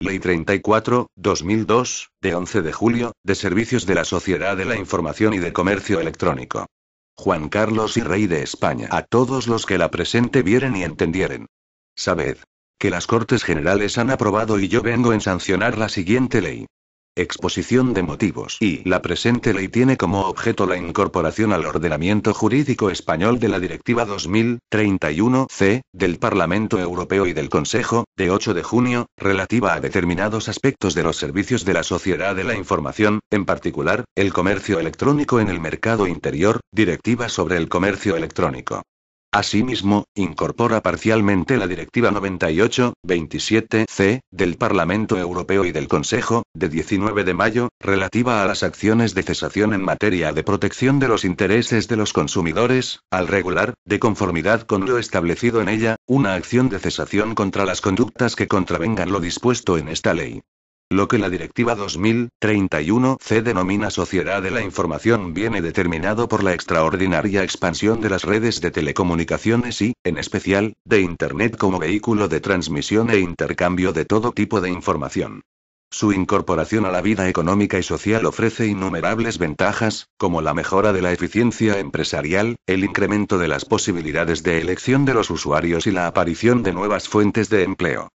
Ley 34/2002, de 11 de julio, de Servicios de la Sociedad de la Información y de Comercio Electrónico. Juan Carlos y Rey de España. A todos los que la presente vieren y entendieren. Sabed que las Cortes Generales han aprobado y yo vengo en sancionar la siguiente ley. Exposición de motivos. Y la presente ley tiene como objeto la incorporación al ordenamiento jurídico español de la Directiva 2000/31/C, del Parlamento Europeo y del Consejo, de 8 de junio, relativa a determinados aspectos de los servicios de la sociedad de la información, en particular, el comercio electrónico en el mercado interior, Directiva sobre el comercio electrónico. Asimismo, incorpora parcialmente la Directiva 98/27/C, del Parlamento Europeo y del Consejo, de 19 de mayo, relativa a las acciones de cesación en materia de protección de los intereses de los consumidores, al regular, de conformidad con lo establecido en ella, una acción de cesación contra las conductas que contravengan lo dispuesto en esta ley. Lo que la Directiva 2000/31/C denomina sociedad de la información viene determinado por la extraordinaria expansión de las redes de telecomunicaciones y, en especial, de Internet como vehículo de transmisión e intercambio de todo tipo de información. Su incorporación a la vida económica y social ofrece innumerables ventajas, como la mejora de la eficiencia empresarial, el incremento de las posibilidades de elección de los usuarios y la aparición de nuevas fuentes de empleo.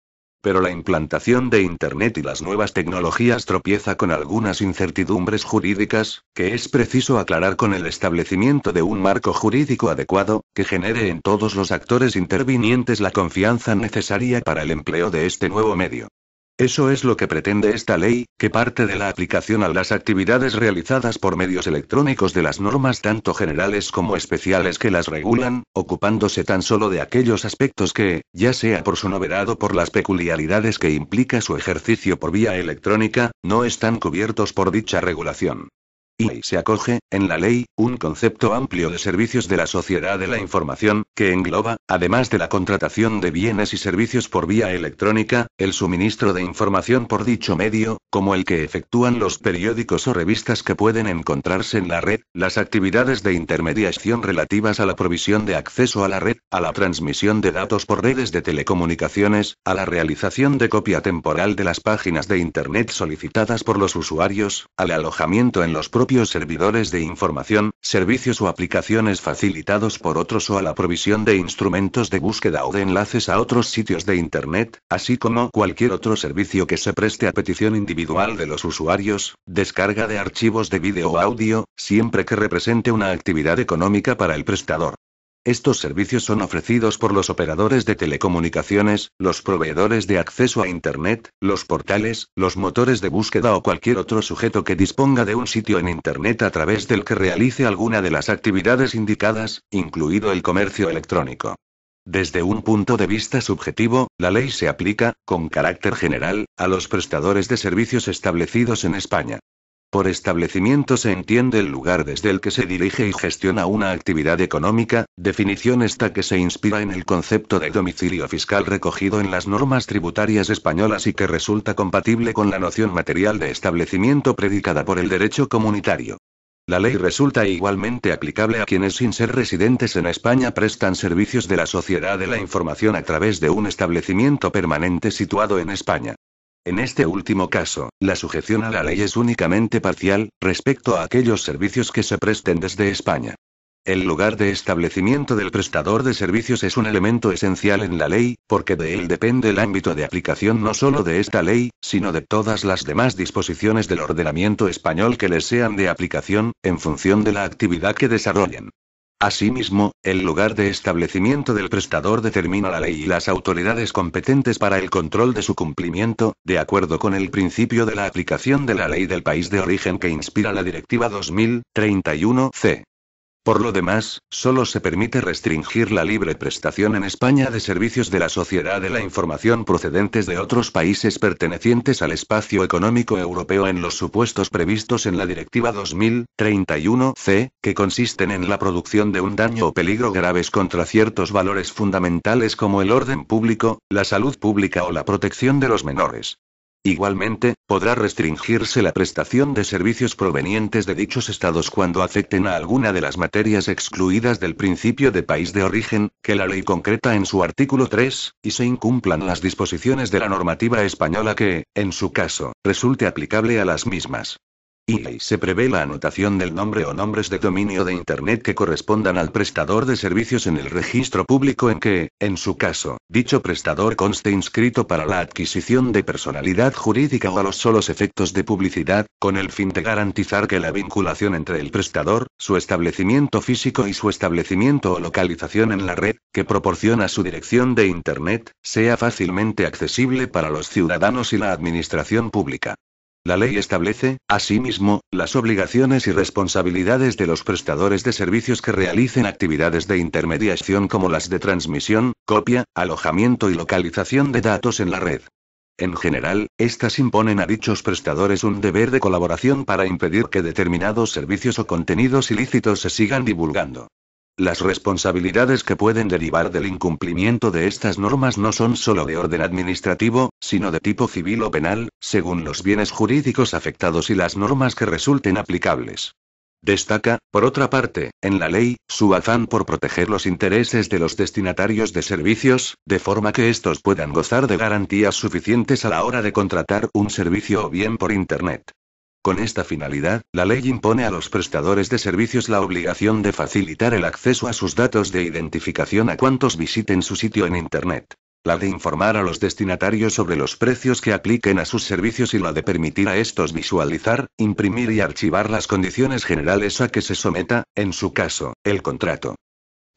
Pero la implantación de Internet y las nuevas tecnologías tropieza con algunas incertidumbres jurídicas, que es preciso aclarar con el establecimiento de un marco jurídico adecuado, que genere en todos los actores intervinientes la confianza necesaria para el empleo de este nuevo medio. Eso es lo que pretende esta ley, que parte de la aplicación a las actividades realizadas por medios electrónicos de las normas tanto generales como especiales que las regulan, ocupándose tan solo de aquellos aspectos que, ya sea por su novedad o por las peculiaridades que implica su ejercicio por vía electrónica, no están cubiertos por dicha regulación. Y se acoge, en la ley, un concepto amplio de servicios de la sociedad de la información, que engloba, además de la contratación de bienes y servicios por vía electrónica, el suministro de información por dicho medio, como el que efectúan los periódicos o revistas que pueden encontrarse en la red, las actividades de intermediación relativas a la provisión de acceso a la red, a la transmisión de datos por redes de telecomunicaciones, a la realización de copia temporal de las páginas de Internet solicitadas por los usuarios, al alojamiento en los propios servidores de información, servicios o aplicaciones facilitados por otros o a la provisión de instrumentos de búsqueda o de enlaces a otros sitios de Internet, así como cualquier otro servicio que se preste a petición individual de los usuarios, descarga de archivos de vídeo o audio, siempre que represente una actividad económica para el prestador. Estos servicios son ofrecidos por los operadores de telecomunicaciones, los proveedores de acceso a Internet, los portales, los motores de búsqueda o cualquier otro sujeto que disponga de un sitio en Internet a través del que realice alguna de las actividades indicadas, incluido el comercio electrónico. Desde un punto de vista subjetivo, la ley se aplica, con carácter general, a los prestadores de servicios establecidos en España. Por establecimiento se entiende el lugar desde el que se dirige y gestiona una actividad económica, definición esta que se inspira en el concepto de domicilio fiscal recogido en las normas tributarias españolas y que resulta compatible con la noción material de establecimiento predicada por el derecho comunitario. La ley resulta igualmente aplicable a quienes sin ser residentes en España prestan servicios de la sociedad de la información a través de un establecimiento permanente situado en España. En este último caso, la sujeción a la ley es únicamente parcial, respecto a aquellos servicios que se presten desde España. El lugar de establecimiento del prestador de servicios es un elemento esencial en la ley, porque de él depende el ámbito de aplicación no solo de esta ley, sino de todas las demás disposiciones del ordenamiento español que les sean de aplicación, en función de la actividad que desarrollen. Asimismo, el lugar de establecimiento del prestador determina la ley y las autoridades competentes para el control de su cumplimiento, de acuerdo con el principio de la aplicación de la ley del país de origen que inspira la Directiva 2000/31/C. Por lo demás, solo se permite restringir la libre prestación en España de servicios de la sociedad de la información procedentes de otros países pertenecientes al espacio económico europeo en los supuestos previstos en la Directiva 2000/31/C, que consisten en la producción de un daño o peligro graves contra ciertos valores fundamentales como el orden público, la salud pública o la protección de los menores. Igualmente, podrá restringirse la prestación de servicios provenientes de dichos estados cuando afecten a alguna de las materias excluidas del principio de país de origen, que la ley concreta en su artículo 3, y se incumplan las disposiciones de la normativa española que, en su caso, resulte aplicable a las mismas. Y se prevé la anotación del nombre o nombres de dominio de Internet que correspondan al prestador de servicios en el registro público en que, en su caso, dicho prestador conste inscrito para la adquisición de personalidad jurídica o a los solos efectos de publicidad, con el fin de garantizar que la vinculación entre el prestador, su establecimiento físico y su establecimiento o localización en la red, que proporciona su dirección de Internet, sea fácilmente accesible para los ciudadanos y la administración pública. La ley establece, asimismo, las obligaciones y responsabilidades de los prestadores de servicios que realicen actividades de intermediación como las de transmisión, copia, alojamiento y localización de datos en la red. En general, estas imponen a dichos prestadores un deber de colaboración para impedir que determinados servicios o contenidos ilícitos se sigan divulgando. Las responsabilidades que pueden derivar del incumplimiento de estas normas no son solo de orden administrativo, sino de tipo civil o penal, según los bienes jurídicos afectados y las normas que resulten aplicables. Destaca, por otra parte, en la ley, su afán por proteger los intereses de los destinatarios de servicios, de forma que estos puedan gozar de garantías suficientes a la hora de contratar un servicio o bien por Internet. Con esta finalidad, la ley impone a los prestadores de servicios la obligación de facilitar el acceso a sus datos de identificación a cuantos visiten su sitio en Internet. La de informar a los destinatarios sobre los precios que apliquen a sus servicios y la de permitir a estos visualizar, imprimir y archivar las condiciones generales a que se someta, en su caso, el contrato.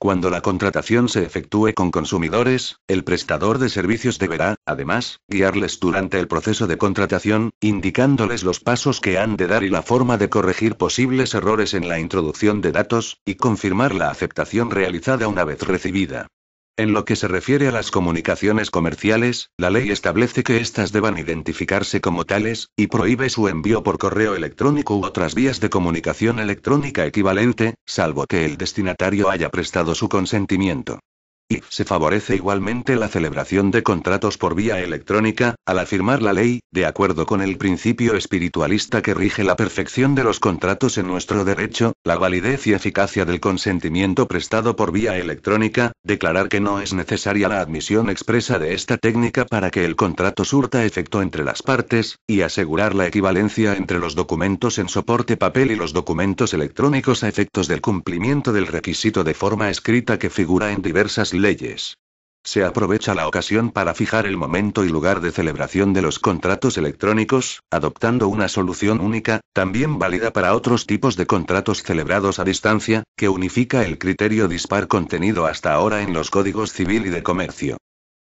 Cuando la contratación se efectúe con consumidores, el prestador de servicios deberá, además, guiarles durante el proceso de contratación, indicándoles los pasos que han de dar y la forma de corregir posibles errores en la introducción de datos, y confirmar la aceptación realizada una vez recibida. En lo que se refiere a las comunicaciones comerciales, la ley establece que éstas deban identificarse como tales, y prohíbe su envío por correo electrónico u otras vías de comunicación electrónica equivalente, salvo que el destinatario haya prestado su consentimiento. Y se favorece igualmente la celebración de contratos por vía electrónica, al afirmar la ley, de acuerdo con el principio espiritualista que rige la perfección de los contratos en nuestro derecho, la validez y eficacia del consentimiento prestado por vía electrónica, declarar que no es necesaria la admisión expresa de esta técnica para que el contrato surta efecto entre las partes, y asegurar la equivalencia entre los documentos en soporte papel y los documentos electrónicos a efectos del cumplimiento del requisito de forma escrita que figura en diversas leyes. Se aprovecha la ocasión para fijar el momento y lugar de celebración de los contratos electrónicos, adoptando una solución única, también válida para otros tipos de contratos celebrados a distancia, que unifica el criterio dispar contenido hasta ahora en los códigos civil y de comercio.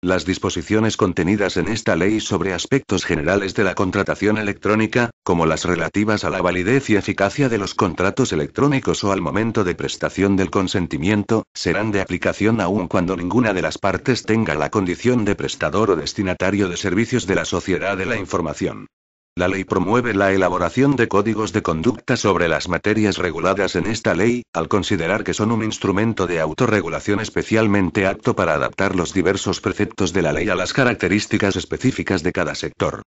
Las disposiciones contenidas en esta ley sobre aspectos generales de la contratación electrónica, como las relativas a la validez y eficacia de los contratos electrónicos o al momento de prestación del consentimiento, serán de aplicación aun cuando ninguna de las partes tenga la condición de prestador o destinatario de servicios de la sociedad de la información. La ley promueve la elaboración de códigos de conducta sobre las materias reguladas en esta ley, al considerar que son un instrumento de autorregulación especialmente apto para adaptar los diversos preceptos de la ley a las características específicas de cada sector.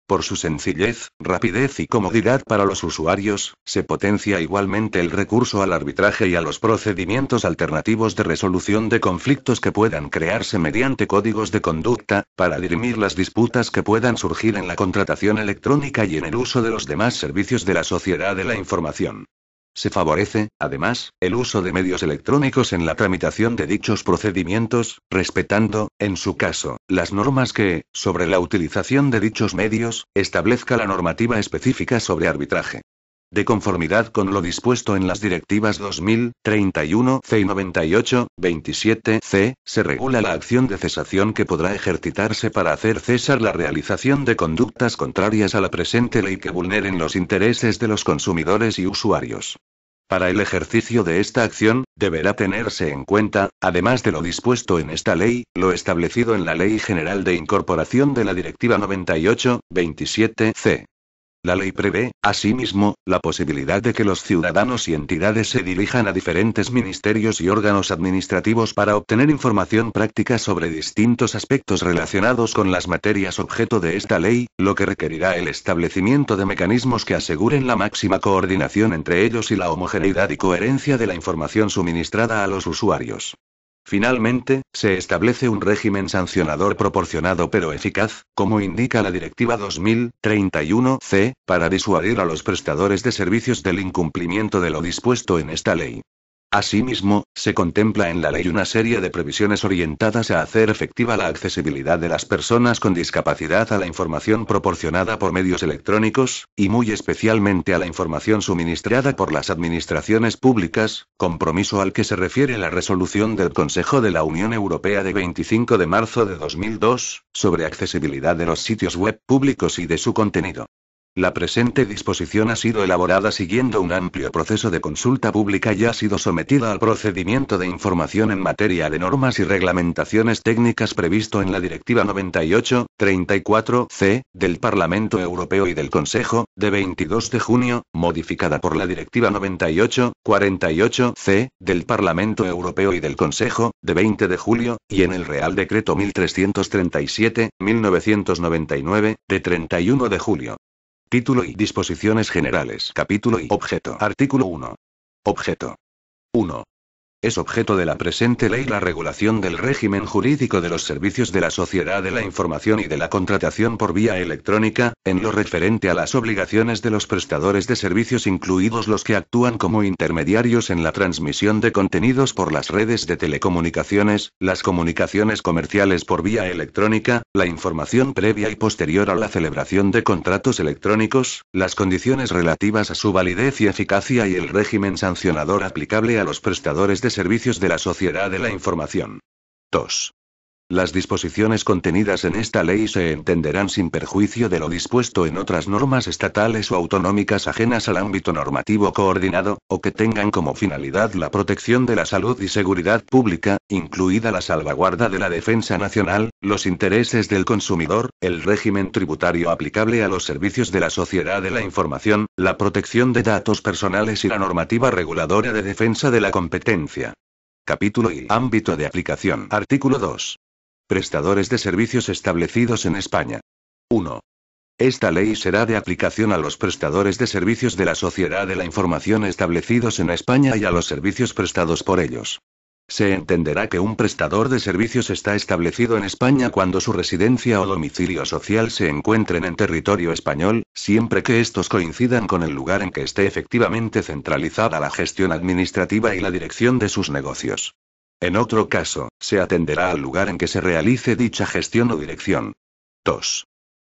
Por su sencillez, rapidez y comodidad para los usuarios, se potencia igualmente el recurso al arbitraje y a los procedimientos alternativos de resolución de conflictos que puedan crearse mediante códigos de conducta, para dirimir las disputas que puedan surgir en la contratación electrónica y en el uso de los demás servicios de la sociedad de la información. Se favorece, además, el uso de medios electrónicos en la tramitación de dichos procedimientos, respetando, en su caso, las normas que, sobre la utilización de dichos medios, establezca la normativa específica sobre arbitraje. De conformidad con lo dispuesto en las directivas 2000/31/C y 98/27/C, se regula la acción de cesación que podrá ejercitarse para hacer cesar la realización de conductas contrarias a la presente ley que vulneren los intereses de los consumidores y usuarios. Para el ejercicio de esta acción, deberá tenerse en cuenta, además de lo dispuesto en esta ley, lo establecido en la Ley General de Incorporación de la Directiva 98/27/C. La ley prevé, asimismo, la posibilidad de que los ciudadanos y entidades se dirijan a diferentes ministerios y órganos administrativos para obtener información práctica sobre distintos aspectos relacionados con las materias objeto de esta ley, lo que requerirá el establecimiento de mecanismos que aseguren la máxima coordinación entre ellos y la homogeneidad y coherencia de la información suministrada a los usuarios. Finalmente, se establece un régimen sancionador proporcionado pero eficaz, como indica la Directiva 2000/31/C, para disuadir a los prestadores de servicios del incumplimiento de lo dispuesto en esta ley. Asimismo, se contempla en la ley una serie de previsiones orientadas a hacer efectiva la accesibilidad de las personas con discapacidad a la información proporcionada por medios electrónicos, y muy especialmente a la información suministrada por las administraciones públicas, compromiso al que se refiere la resolución del Consejo de la Unión Europea de 25 de marzo de 2002, sobre accesibilidad de los sitios web públicos y de su contenido. La presente disposición ha sido elaborada siguiendo un amplio proceso de consulta pública y ha sido sometida al procedimiento de información en materia de normas y reglamentaciones técnicas previsto en la Directiva 98/34/C, del Parlamento Europeo y del Consejo, de 22 de junio, modificada por la Directiva 98/48/C, del Parlamento Europeo y del Consejo, de 20 de julio, y en el Real Decreto 1337/1999, de 31 de julio. Título y disposiciones generales. Capítulo y objeto. Artículo 1. Objeto. 1. Es objeto de la presente ley la regulación del régimen jurídico de los servicios de la sociedad de la información y de la contratación por vía electrónica, en lo referente a las obligaciones de los prestadores de servicios incluidos los que actúan como intermediarios en la transmisión de contenidos por las redes de telecomunicaciones, las comunicaciones comerciales por vía electrónica, la información previa y posterior a la celebración de contratos electrónicos, las condiciones relativas a su validez y eficacia y el régimen sancionador aplicable a los prestadores de servicios de la sociedad de la información. 2. Las disposiciones contenidas en esta ley se entenderán sin perjuicio de lo dispuesto en otras normas estatales o autonómicas ajenas al ámbito normativo coordinado, o que tengan como finalidad la protección de la salud y seguridad pública, incluida la salvaguarda de la defensa nacional, los intereses del consumidor, el régimen tributario aplicable a los servicios de la sociedad de la información, la protección de datos personales y la normativa reguladora de defensa de la competencia. Capítulo y ámbito de aplicación. Artículo 2. Prestadores de servicios establecidos en España. 1. Esta ley será de aplicación a los prestadores de servicios de la sociedad de la información establecidos en España y a los servicios prestados por ellos. Se entenderá que un prestador de servicios está establecido en España cuando su residencia o domicilio social se encuentren en territorio español, siempre que estos coincidan con el lugar en que esté efectivamente centralizada la gestión administrativa y la dirección de sus negocios. En otro caso, se atenderá al lugar en que se realice dicha gestión o dirección. 2.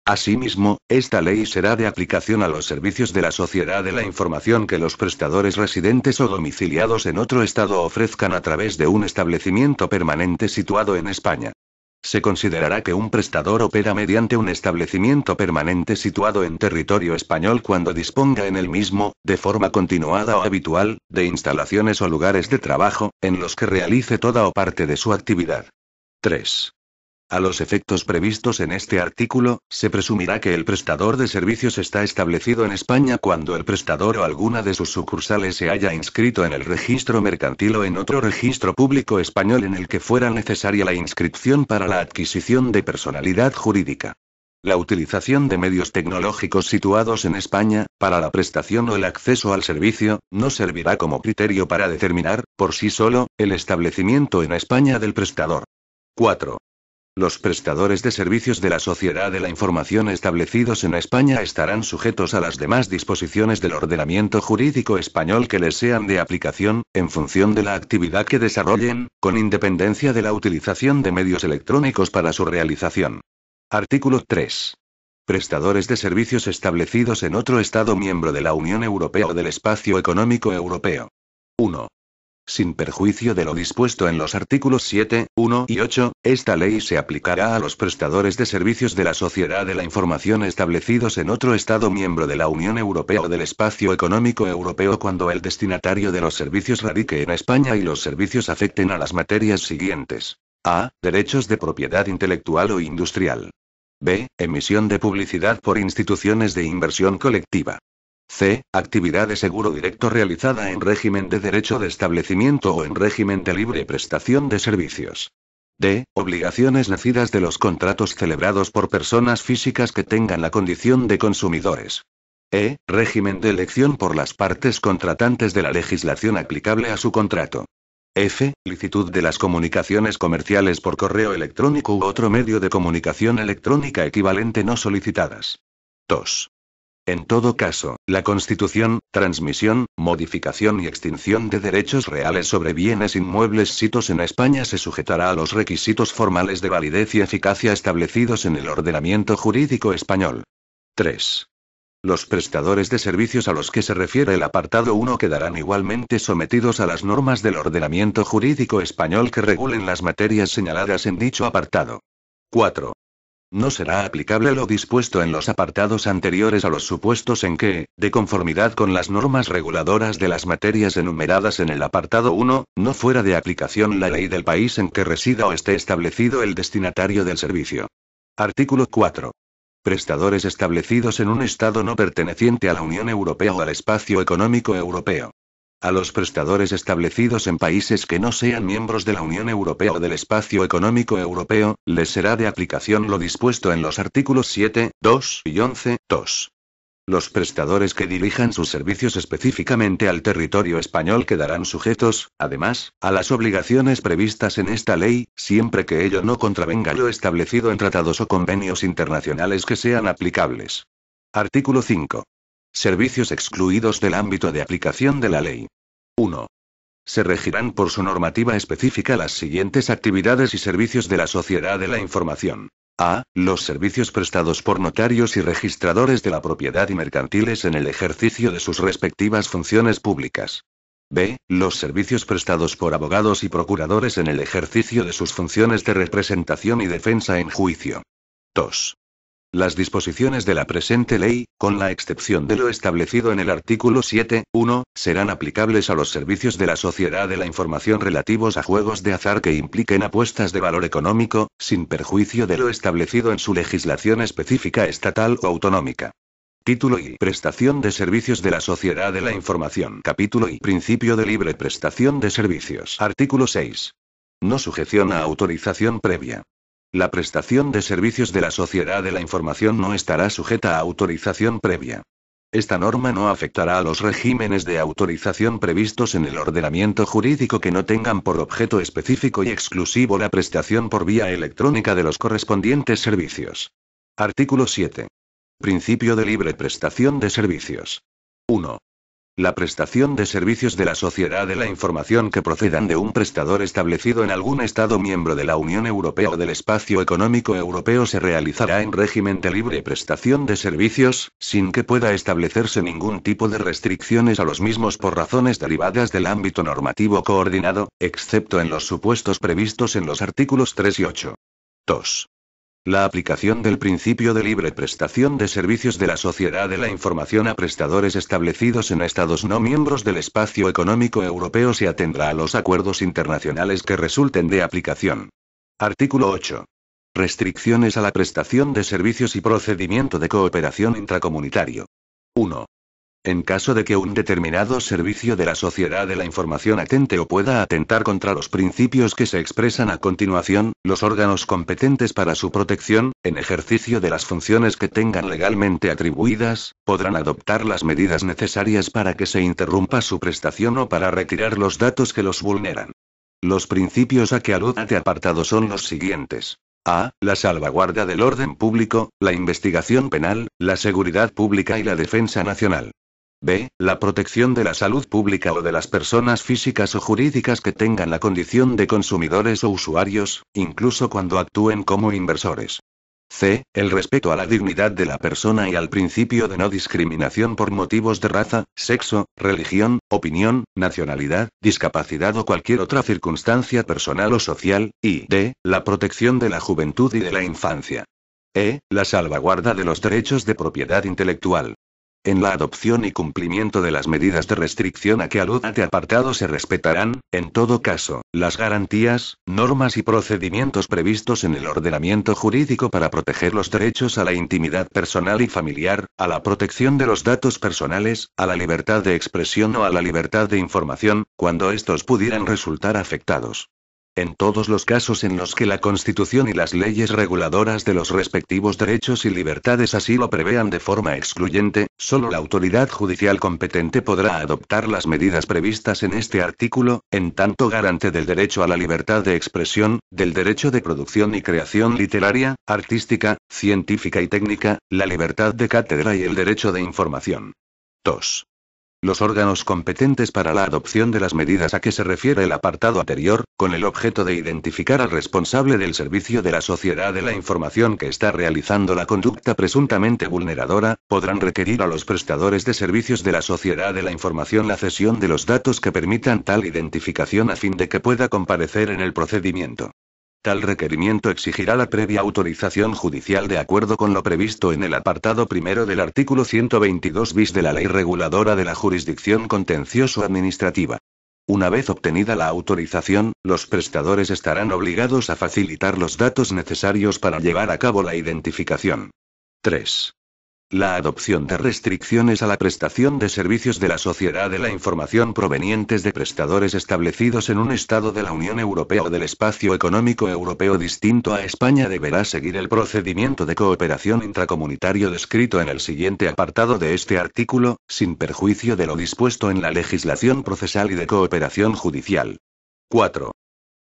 Asimismo, esta ley será de aplicación a los servicios de la sociedad de la información que los prestadores residentes o domiciliados en otro estado ofrezcan a través de un establecimiento permanente situado en España. Se considerará que un prestador opera mediante un establecimiento permanente situado en territorio español cuando disponga en el mismo, de forma continuada o habitual, de instalaciones o lugares de trabajo, en los que realice toda o parte de su actividad. 3. A los efectos previstos en este artículo, se presumirá que el prestador de servicios está establecido en España cuando el prestador o alguna de sus sucursales se haya inscrito en el registro mercantil o en otro registro público español en el que fuera necesaria la inscripción para la adquisición de personalidad jurídica. La utilización de medios tecnológicos situados en España, para la prestación o el acceso al servicio, no servirá como criterio para determinar, por sí solo, el establecimiento en España del prestador. 4. Los prestadores de servicios de la sociedad de la información establecidos en España estarán sujetos a las demás disposiciones del ordenamiento jurídico español que les sean de aplicación, en función de la actividad que desarrollen, con independencia de la utilización de medios electrónicos para su realización. Artículo 3. Prestadores de servicios establecidos en otro Estado miembro de la Unión Europea o del Espacio Económico Europeo. 1. Sin perjuicio de lo dispuesto en los artículos 7, 1 y 8, esta ley se aplicará a los prestadores de servicios de la sociedad de la información establecidos en otro Estado miembro de la Unión Europea o del Espacio Económico Europeo cuando el destinatario de los servicios radique en España y los servicios afecten a las materias siguientes. A. Derechos de propiedad intelectual o industrial. B. Emisión de publicidad por instituciones de inversión colectiva. C. Actividad de seguro directo realizada en régimen de derecho de establecimiento o en régimen de libre prestación de servicios. D. Obligaciones nacidas de los contratos celebrados por personas físicas que tengan la condición de consumidores. E. Régimen de elección por las partes contratantes de la legislación aplicable a su contrato. F. Licitud de las comunicaciones comerciales por correo electrónico u otro medio de comunicación electrónica equivalente no solicitadas. 2. En todo caso, la constitución, transmisión, modificación y extinción de derechos reales sobre bienes inmuebles sitos en España se sujetará a los requisitos formales de validez y eficacia establecidos en el ordenamiento jurídico español. 3. Los prestadores de servicios a los que se refiere el apartado 1 quedarán igualmente sometidos a las normas del ordenamiento jurídico español que regulen las materias señaladas en dicho apartado. 4. No será aplicable lo dispuesto en los apartados anteriores a los supuestos en que, de conformidad con las normas reguladoras de las materias enumeradas en el apartado 1, no fuera de aplicación la ley del país en que resida o esté establecido el destinatario del servicio. Artículo 4. Prestadores establecidos en un Estado no perteneciente a la Unión Europea o al Espacio Económico Europeo. A los prestadores establecidos en países que no sean miembros de la Unión Europea o del Espacio Económico Europeo, les será de aplicación lo dispuesto en los artículos 7, 2 y 11, 2. Los prestadores que dirijan sus servicios específicamente al territorio español quedarán sujetos, además, a las obligaciones previstas en esta ley, siempre que ello no contravenga lo establecido en tratados o convenios internacionales que sean aplicables. Artículo 5. Servicios excluidos del ámbito de aplicación de la ley. 1. Se regirán por su normativa específica las siguientes actividades y servicios de la sociedad de la información. A. Los servicios prestados por notarios y registradores de la propiedad y mercantiles en el ejercicio de sus respectivas funciones públicas. B. Los servicios prestados por abogados y procuradores en el ejercicio de sus funciones de representación y defensa en juicio. 2. Las disposiciones de la presente ley, con la excepción de lo establecido en el artículo 7.1, serán aplicables a los servicios de la sociedad de la información relativos a juegos de azar que impliquen apuestas de valor económico, sin perjuicio de lo establecido en su legislación específica estatal o autonómica. Título I. Prestación de servicios de la sociedad de la información. Capítulo I. Principio de libre prestación de servicios. Artículo 6. No sujeción a autorización previa. La prestación de servicios de la sociedad de la información no estará sujeta a autorización previa. Esta norma no afectará a los regímenes de autorización previstos en el ordenamiento jurídico que no tengan por objeto específico y exclusivo la prestación por vía electrónica de los correspondientes servicios. Artículo 7. Principio de libre prestación de servicios. 1. La prestación de servicios de la sociedad de la información que procedan de un prestador establecido en algún Estado miembro de la Unión Europea o del Espacio Económico Europeo se realizará en régimen de libre prestación de servicios, sin que pueda establecerse ningún tipo de restricciones a los mismos por razones derivadas del ámbito normativo coordinado, excepto en los supuestos previstos en los artículos 3 y 8. 2. La aplicación del principio de libre prestación de servicios de la sociedad de la información a prestadores establecidos en estados no miembros del Espacio Económico Europeo se atendrá a los acuerdos internacionales que resulten de aplicación. Artículo 8. Restricciones a la prestación de servicios y procedimiento de cooperación intracomunitario. 1. En caso de que un determinado servicio de la sociedad de la información atente o pueda atentar contra los principios que se expresan a continuación, los órganos competentes para su protección, en ejercicio de las funciones que tengan legalmente atribuidas, podrán adoptar las medidas necesarias para que se interrumpa su prestación o para retirar los datos que los vulneran. Los principios a que alude este apartado son los siguientes. A. La salvaguarda del orden público, la investigación penal, la seguridad pública y la defensa nacional. B. La protección de la salud pública o de las personas físicas o jurídicas que tengan la condición de consumidores o usuarios, incluso cuando actúen como inversores. C. El respeto a la dignidad de la persona y al principio de no discriminación por motivos de raza, sexo, religión, opinión, nacionalidad, discapacidad o cualquier otra circunstancia personal o social, y D. La protección de la juventud y de la infancia. E. La salvaguarda de los derechos de propiedad intelectual. En la adopción y cumplimiento de las medidas de restricción a que alude este apartado se respetarán, en todo caso, las garantías, normas y procedimientos previstos en el ordenamiento jurídico para proteger los derechos a la intimidad personal y familiar, a la protección de los datos personales, a la libertad de expresión o a la libertad de información, cuando estos pudieran resultar afectados. En todos los casos en los que la Constitución y las leyes reguladoras de los respectivos derechos y libertades así lo prevean de forma excluyente, solo la autoridad judicial competente podrá adoptar las medidas previstas en este artículo, en tanto garante del derecho a la libertad de expresión, del derecho de producción y creación literaria, artística, científica y técnica, la libertad de cátedra y el derecho de información. 2. Los órganos competentes para la adopción de las medidas a que se refiere el apartado anterior, con el objeto de identificar al responsable del servicio de la sociedad de la información que está realizando la conducta presuntamente vulneradora, podrán requerir a los prestadores de servicios de la sociedad de la información la cesión de los datos que permitan tal identificación a fin de que pueda comparecer en el procedimiento. Tal requerimiento exigirá la previa autorización judicial de acuerdo con lo previsto en el apartado primero del artículo 122 bis de la Ley Reguladora de la Jurisdicción Contencioso-Administrativa. Una vez obtenida la autorización, los prestadores estarán obligados a facilitar los datos necesarios para llevar a cabo la identificación. 3. La adopción de restricciones a la prestación de servicios de la sociedad de la información provenientes de prestadores establecidos en un Estado de la Unión Europea o del Espacio Económico Europeo distinto a España deberá seguir el procedimiento de cooperación intracomunitario descrito en el siguiente apartado de este artículo, sin perjuicio de lo dispuesto en la legislación procesal y de cooperación judicial. 4.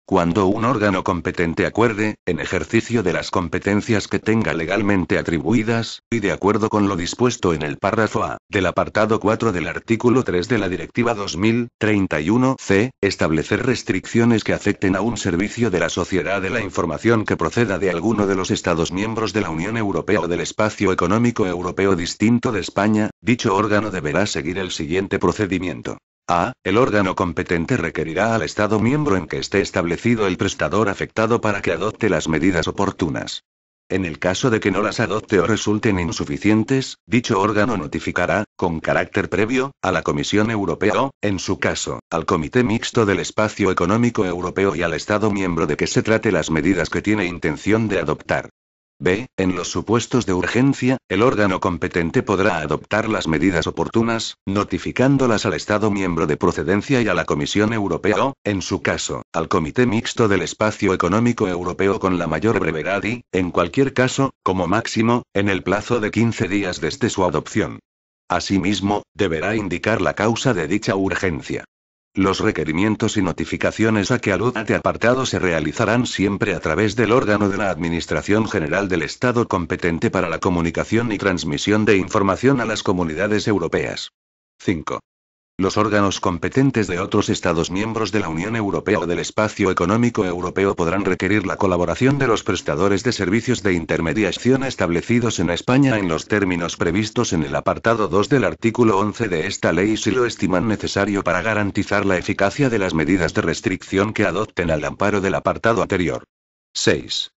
Cuando un órgano competente acuerde, en ejercicio de las competencias que tenga legalmente atribuidas, y de acuerdo con lo dispuesto en el párrafo A, del apartado 4 del artículo 3 de la Directiva 2000/31/C, establecer restricciones que afecten a un servicio de la sociedad de la información que proceda de alguno de los Estados miembros de la Unión Europea o del Espacio Económico Europeo distinto de España, dicho órgano deberá seguir el siguiente procedimiento. A. El órgano competente requerirá al Estado miembro en que esté establecido el prestador afectado para que adopte las medidas oportunas. En el caso de que no las adopte o resulten insuficientes, dicho órgano notificará, con carácter previo, a la Comisión Europea o, en su caso, al Comité Mixto del Espacio Económico Europeo y al Estado miembro de que se trate las medidas que tiene intención de adoptar. B. En los supuestos de urgencia, el órgano competente podrá adoptar las medidas oportunas, notificándolas al Estado miembro de procedencia y a la Comisión Europea o, en su caso, al Comité Mixto del Espacio Económico Europeo con la mayor brevedad y, en cualquier caso, como máximo, en el plazo de 15 días desde su adopción. Asimismo, deberá indicar la causa de dicha urgencia. Los requerimientos y notificaciones a que alude este apartado se realizarán siempre a través del órgano de la Administración General del Estado competente para la comunicación y transmisión de información a las comunidades europeas. 5. Los órganos competentes de otros Estados miembros de la Unión Europea o del Espacio Económico Europeo podrán requerir la colaboración de los prestadores de servicios de intermediación establecidos en España en los términos previstos en el apartado 2 del artículo 11 de esta ley si lo estiman necesario para garantizar la eficacia de las medidas de restricción que adopten al amparo del apartado anterior. 6.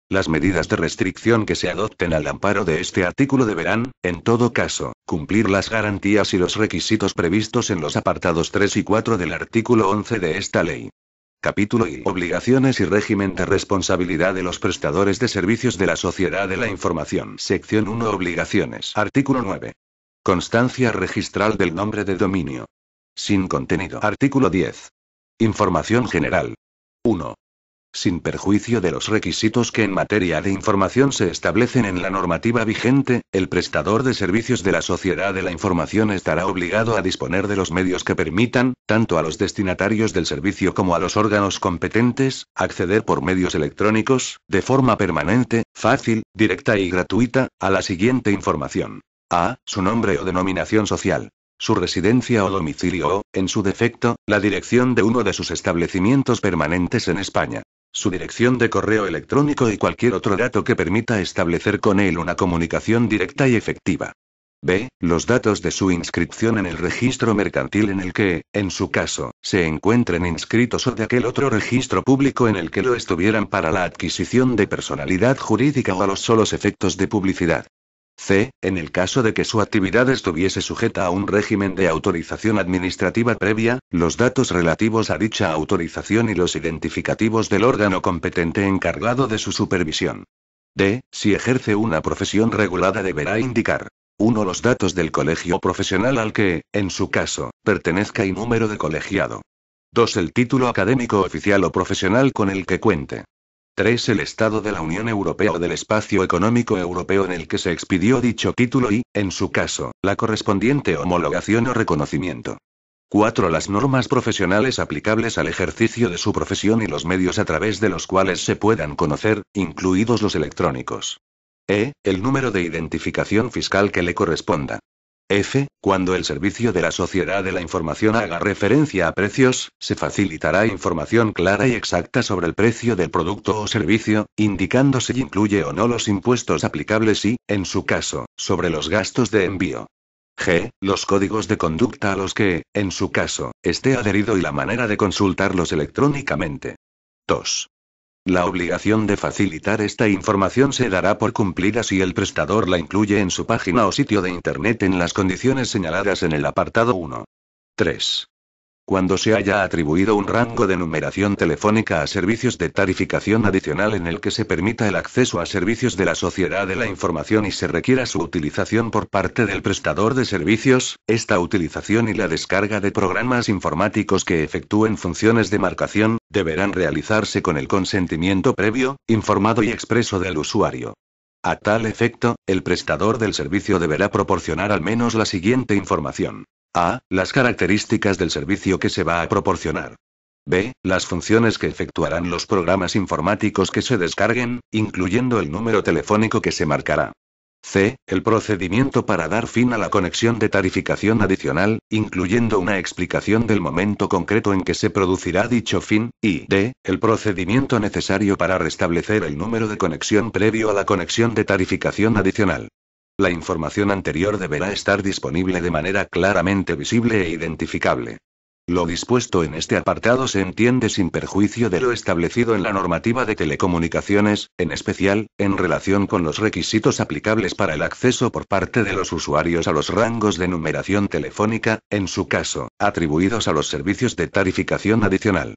Las medidas de restricción que se adopten al amparo de este artículo deberán, en todo caso, cumplir las garantías y los requisitos previstos en los apartados 3 y 4 del artículo 11 de esta ley. Capítulo I. Obligaciones y régimen de responsabilidad de los prestadores de servicios de la sociedad de la información. Sección 1. Obligaciones. Artículo 9. Constancia registral del nombre de dominio. Sin contenido. Artículo 10. Información general. 1. Sin perjuicio de los requisitos que en materia de información se establecen en la normativa vigente, el prestador de servicios de la sociedad de la información estará obligado a disponer de los medios que permitan, tanto a los destinatarios del servicio como a los órganos competentes, acceder por medios electrónicos, de forma permanente, fácil, directa y gratuita, a la siguiente información. A. Su nombre o denominación social. Su residencia o domicilio o, en su defecto, la dirección de uno de sus establecimientos permanentes en España. Su dirección de correo electrónico y cualquier otro dato que permita establecer con él una comunicación directa y efectiva. B. Los datos de su inscripción en el registro mercantil en el que, en su caso, se encuentren inscritos o de aquel otro registro público en el que lo estuvieran para la adquisición de personalidad jurídica o a los solos efectos de publicidad. C. En el caso de que su actividad estuviese sujeta a un régimen de autorización administrativa previa, los datos relativos a dicha autorización y los identificativos del órgano competente encargado de su supervisión. D. Si ejerce una profesión regulada deberá indicar 1. Los datos del colegio profesional al que, en su caso, pertenezca y número de colegiado. 2. El título académico oficial o profesional con el que cuente. 3. El Estado de la Unión Europea o del Espacio Económico Europeo en el que se expidió dicho título y, en su caso, la correspondiente homologación o reconocimiento. 4. Las normas profesionales aplicables al ejercicio de su profesión y los medios a través de los cuales se puedan conocer, incluidos los electrónicos. E. El número de identificación fiscal que le corresponda. F. Cuando el servicio de la Sociedad de la Información haga referencia a precios, se facilitará información clara y exacta sobre el precio del producto o servicio, indicando si incluye o no los impuestos aplicables y, en su caso, sobre los gastos de envío. G. Los códigos de conducta a los que, en su caso, esté adherido y la manera de consultarlos electrónicamente. 2. La obligación de facilitar esta información se dará por cumplida si el prestador la incluye en su página o sitio de Internet en las condiciones señaladas en el apartado 1. 3. Cuando se haya atribuido un rango de numeración telefónica a servicios de tarificación adicional en el que se permita el acceso a servicios de la Sociedad de la Información y se requiera su utilización por parte del prestador de servicios, esta utilización y la descarga de programas informáticos que efectúen funciones de marcación, deberán realizarse con el consentimiento previo, informado y expreso del usuario. A tal efecto, el prestador del servicio deberá proporcionar al menos la siguiente información. A. Las características del servicio que se va a proporcionar. B. Las funciones que efectuarán los programas informáticos que se descarguen, incluyendo el número telefónico que se marcará. C. El procedimiento para dar fin a la conexión de tarificación adicional, incluyendo una explicación del momento concreto en que se producirá dicho fin, y D. El procedimiento necesario para restablecer el número de conexión previo a la conexión de tarificación adicional. La información anterior deberá estar disponible de manera claramente visible e identificable. Lo dispuesto en este apartado se entiende sin perjuicio de lo establecido en la normativa de telecomunicaciones, en especial, en relación con los requisitos aplicables para el acceso por parte de los usuarios a los rangos de numeración telefónica, en su caso, atribuidos a los servicios de tarificación adicional.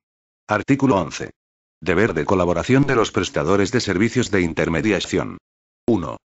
Artículo 11. Deber de colaboración de los prestadores de servicios de intermediación. 1.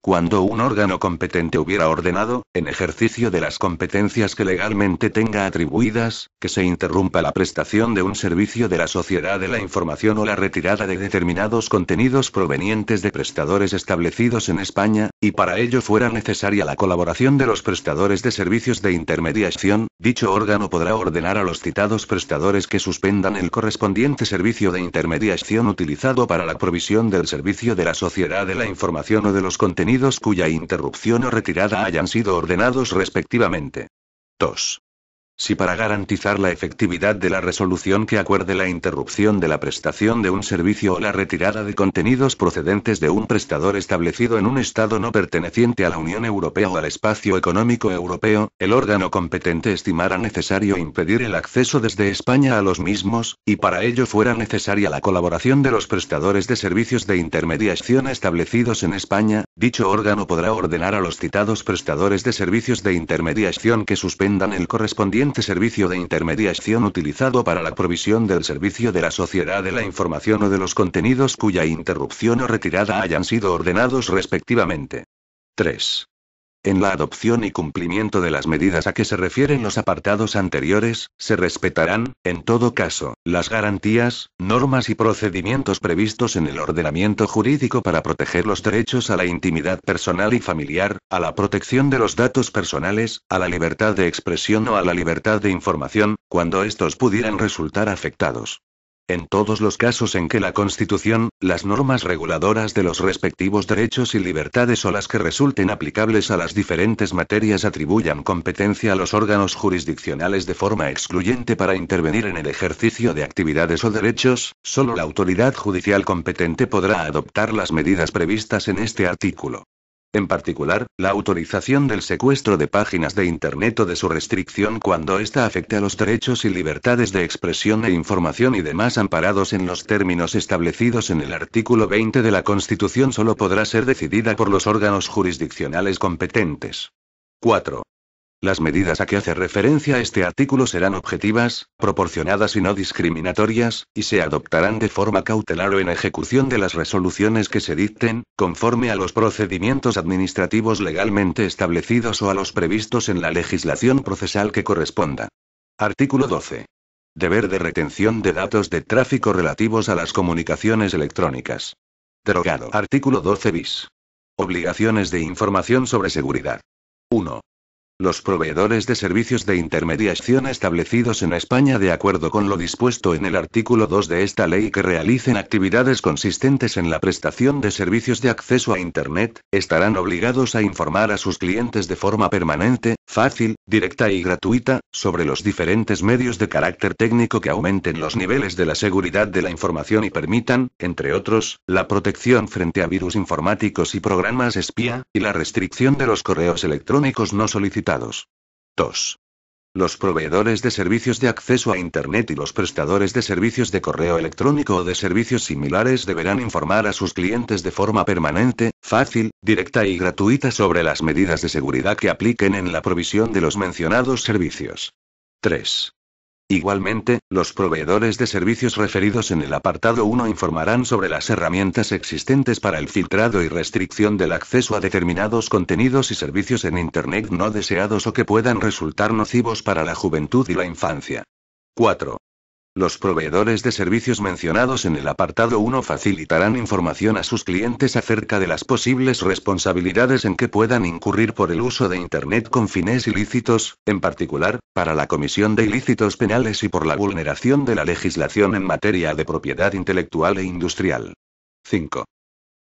Cuando un órgano competente hubiera ordenado, en ejercicio de las competencias que legalmente tenga atribuidas, que se interrumpa la prestación de un servicio de la Sociedad de la Información o la retirada de determinados contenidos provenientes de prestadores establecidos en España, y para ello fuera necesaria la colaboración de los prestadores de servicios de intermediación, dicho órgano podrá ordenar a los citados prestadores que suspendan el correspondiente servicio de intermediación utilizado para la provisión del servicio de la Sociedad de la Información o de los contenidos cuya interrupción o retirada hayan sido ordenados respectivamente. 2. Si para garantizar la efectividad de la resolución que acuerde la interrupción de la prestación de un servicio o la retirada de contenidos procedentes de un prestador establecido en un Estado no perteneciente a la Unión Europea o al Espacio Económico Europeo, el órgano competente estimara necesario impedir el acceso desde España a los mismos, y para ello fuera necesaria la colaboración de los prestadores de servicios de intermediación establecidos en España, dicho órgano podrá ordenar a los citados prestadores de servicios de intermediación que suspendan el correspondiente servicio de intermediación utilizado para la provisión del servicio de la Sociedad de la Información o de los contenidos cuya interrupción o retirada hayan sido ordenados respectivamente. 3. En la adopción y cumplimiento de las medidas a que se refieren los apartados anteriores, se respetarán, en todo caso, las garantías, normas y procedimientos previstos en el ordenamiento jurídico para proteger los derechos a la intimidad personal y familiar, a la protección de los datos personales, a la libertad de expresión o a la libertad de información, cuando estos pudieran resultar afectados. En todos los casos en que la Constitución, las normas reguladoras de los respectivos derechos y libertades o las que resulten aplicables a las diferentes materias atribuyan competencia a los órganos jurisdiccionales de forma excluyente para intervenir en el ejercicio de actividades o derechos, solo la autoridad judicial competente podrá adoptar las medidas previstas en este artículo. En particular, la autorización del secuestro de páginas de Internet o de su restricción cuando ésta afecte a los derechos y libertades de expresión e información y demás amparados en los términos establecidos en el artículo 20 de la Constitución solo podrá ser decidida por los órganos jurisdiccionales competentes. 4. Las medidas a que hace referencia este artículo serán objetivas, proporcionadas y no discriminatorias, y se adoptarán de forma cautelar o en ejecución de las resoluciones que se dicten, conforme a los procedimientos administrativos legalmente establecidos o a los previstos en la legislación procesal que corresponda. Artículo 12. Deber de retención de datos de tráfico relativos a las comunicaciones electrónicas. Derogado. Artículo 12 bis. Obligaciones de información sobre seguridad. 1. Los proveedores de servicios de intermediación establecidos en España de acuerdo con lo dispuesto en el artículo 2 de esta ley que realicen actividades consistentes en la prestación de servicios de acceso a Internet, estarán obligados a informar a sus clientes de forma permanente, fácil, directa y gratuita, sobre los diferentes medios de carácter técnico que aumenten los niveles de la seguridad de la información y permitan, entre otros, la protección frente a virus informáticos y programas espía, y la restricción de los correos electrónicos no solicitados. 2. Los proveedores de servicios de acceso a Internet y los prestadores de servicios de correo electrónico o de servicios similares deberán informar a sus clientes de forma permanente, fácil, directa y gratuita sobre las medidas de seguridad que apliquen en la provisión de los mencionados servicios. 3. Igualmente, los proveedores de servicios referidos en el apartado 1 informarán sobre las herramientas existentes para el filtrado y restricción del acceso a determinados contenidos y servicios en Internet no deseados o que puedan resultar nocivos para la juventud y la infancia. 4. Los proveedores de servicios mencionados en el apartado 1 facilitarán información a sus clientes acerca de las posibles responsabilidades en que puedan incurrir por el uso de Internet con fines ilícitos, en particular, para la comisión de ilícitos penales y por la vulneración de la legislación en materia de propiedad intelectual e industrial. 5.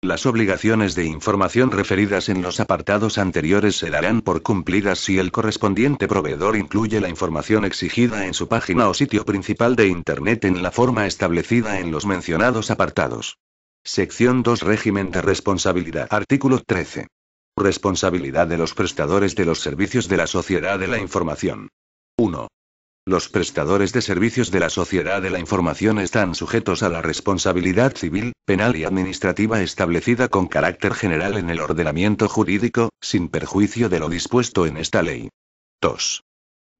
Las obligaciones de información referidas en los apartados anteriores se darán por cumplidas si el correspondiente proveedor incluye la información exigida en su página o sitio principal de Internet en la forma establecida en los mencionados apartados. Sección 2. Régimen de responsabilidad. Artículo 13. Responsabilidad de los prestadores de los servicios de la sociedad de la información. 1. Los prestadores de servicios de la sociedad de la información están sujetos a la responsabilidad civil, penal y administrativa establecida con carácter general en el ordenamiento jurídico, sin perjuicio de lo dispuesto en esta ley. 2.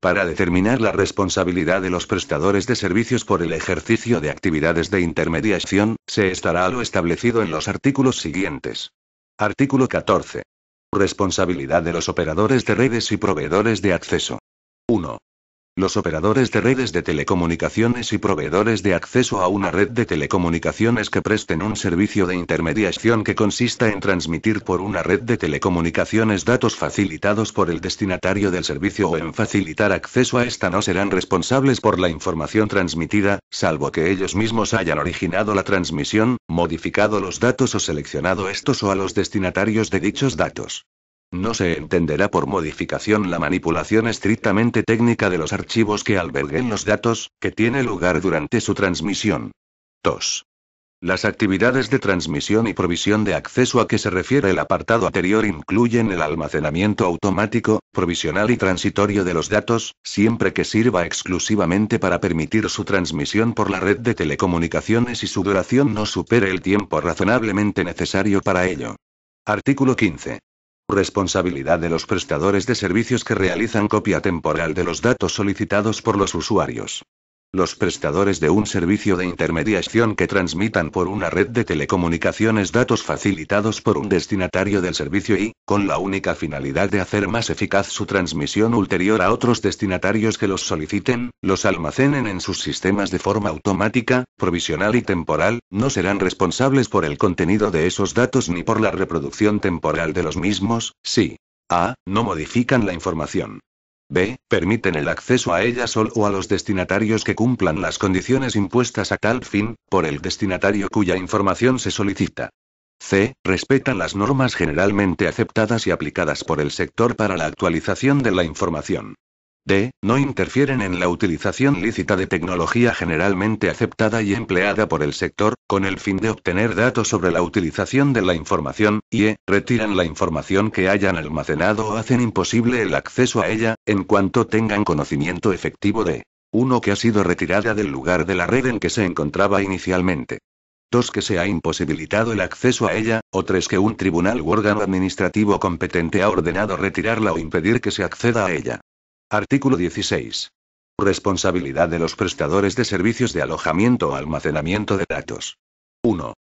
Para determinar la responsabilidad de los prestadores de servicios por el ejercicio de actividades de intermediación, se estará a lo establecido en los artículos siguientes. Artículo 14. Responsabilidad de los operadores de redes y proveedores de acceso. 1. Los operadores de redes de telecomunicaciones y proveedores de acceso a una red de telecomunicaciones que presten un servicio de intermediación que consista en transmitir por una red de telecomunicaciones datos facilitados por el destinatario del servicio o en facilitar acceso a esta no serán responsables por la información transmitida, salvo que ellos mismos hayan originado la transmisión, modificado los datos o seleccionado estos o a los destinatarios de dichos datos. No se entenderá por modificación la manipulación estrictamente técnica de los archivos que alberguen los datos, que tiene lugar durante su transmisión. 2. Las actividades de transmisión y provisión de acceso a que se refiere el apartado anterior incluyen el almacenamiento automático, provisional y transitorio de los datos, siempre que sirva exclusivamente para permitir su transmisión por la red de telecomunicaciones y su duración no supere el tiempo razonablemente necesario para ello. Artículo 15. Responsabilidad de los prestadores de servicios que realizan copia temporal de los datos solicitados por los usuarios. Los prestadores de un servicio de intermediación que transmitan por una red de telecomunicaciones datos facilitados por un destinatario del servicio y, con la única finalidad de hacer más eficaz su transmisión ulterior a otros destinatarios que los soliciten, los almacenen en sus sistemas de forma automática, provisional y temporal, no serán responsables por el contenido de esos datos ni por la reproducción temporal de los mismos, si a. no modifican la información. B. Permiten el acceso a ella solo o a los destinatarios que cumplan las condiciones impuestas a tal fin, por el destinatario cuya información se solicita. C. Respetan las normas generalmente aceptadas y aplicadas por el sector para la actualización de la información. D. No interfieren en la utilización lícita de tecnología generalmente aceptada y empleada por el sector, con el fin de obtener datos sobre la utilización de la información, y E. Retiran la información que hayan almacenado o hacen imposible el acceso a ella, en cuanto tengan conocimiento efectivo de 1. Que ha sido retirada del lugar de la red en que se encontraba inicialmente. 2. Que se ha imposibilitado el acceso a ella, o 3. Que un tribunal u órgano administrativo competente ha ordenado retirarla o impedir que se acceda a ella. Artículo 16. Responsabilidad de los prestadores de servicios de alojamiento o almacenamiento de datos. 1.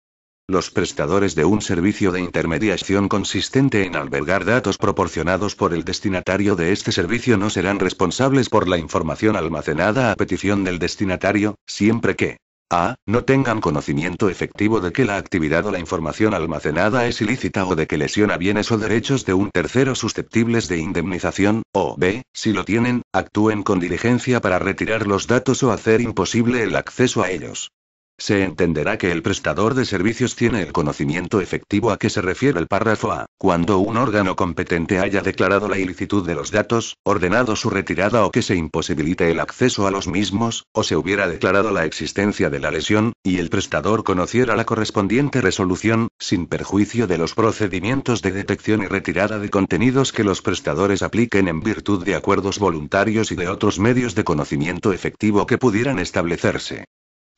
Los prestadores de un servicio de intermediación consistente en albergar datos proporcionados por el destinatario de este servicio no serán responsables por la información almacenada a petición del destinatario, siempre que a. No tengan conocimiento efectivo de que la actividad o la información almacenada es ilícita o de que lesiona bienes o derechos de un tercero susceptibles de indemnización, o b. Si lo tienen, actúen con diligencia para retirar los datos o hacer imposible el acceso a ellos. Se entenderá que el prestador de servicios tiene el conocimiento efectivo a que se refiere el párrafo A, cuando un órgano competente haya declarado la ilicitud de los datos, ordenado su retirada o que se imposibilite el acceso a los mismos, o se hubiera declarado la existencia de la lesión, y el prestador conociera la correspondiente resolución, sin perjuicio de los procedimientos de detección y retirada de contenidos que los prestadores apliquen en virtud de acuerdos voluntarios y de otros medios de conocimiento efectivo que pudieran establecerse.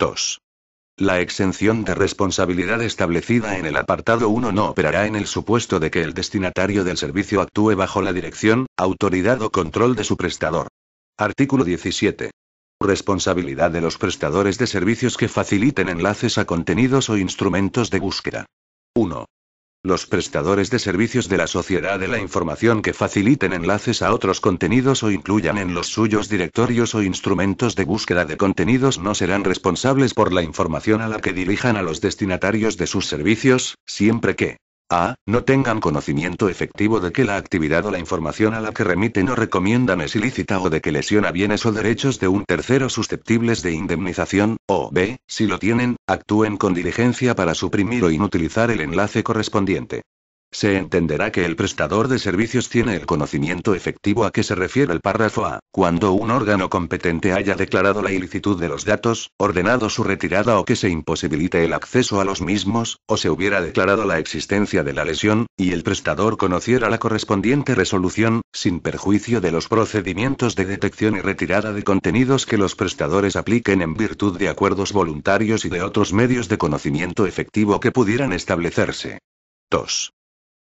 2. La exención de responsabilidad establecida en el apartado 1 no operará en el supuesto de que el destinatario del servicio actúe bajo la dirección, autoridad o control de su prestador. Artículo 17. Responsabilidad de los prestadores de servicios que faciliten enlaces a contenidos o instrumentos de búsqueda. 1. Los prestadores de servicios de la sociedad de la información que faciliten enlaces a otros contenidos o incluyan en los suyos directorios o instrumentos de búsqueda de contenidos no serán responsables por la información a la que dirijan a los destinatarios de sus servicios, siempre que a. No tengan conocimiento efectivo de que la actividad o la información a la que remiten o recomiendan es ilícita o de que lesiona bienes o derechos de un tercero susceptibles de indemnización, o b. Si lo tienen, actúen con diligencia para suprimir o inutilizar el enlace correspondiente. Se entenderá que el prestador de servicios tiene el conocimiento efectivo a que se refiere el párrafo A, cuando un órgano competente haya declarado la ilicitud de los datos, ordenado su retirada o que se imposibilite el acceso a los mismos, o se hubiera declarado la existencia de la lesión, y el prestador conociera la correspondiente resolución, sin perjuicio de los procedimientos de detección y retirada de contenidos que los prestadores apliquen en virtud de acuerdos voluntarios y de otros medios de conocimiento efectivo que pudieran establecerse. 2.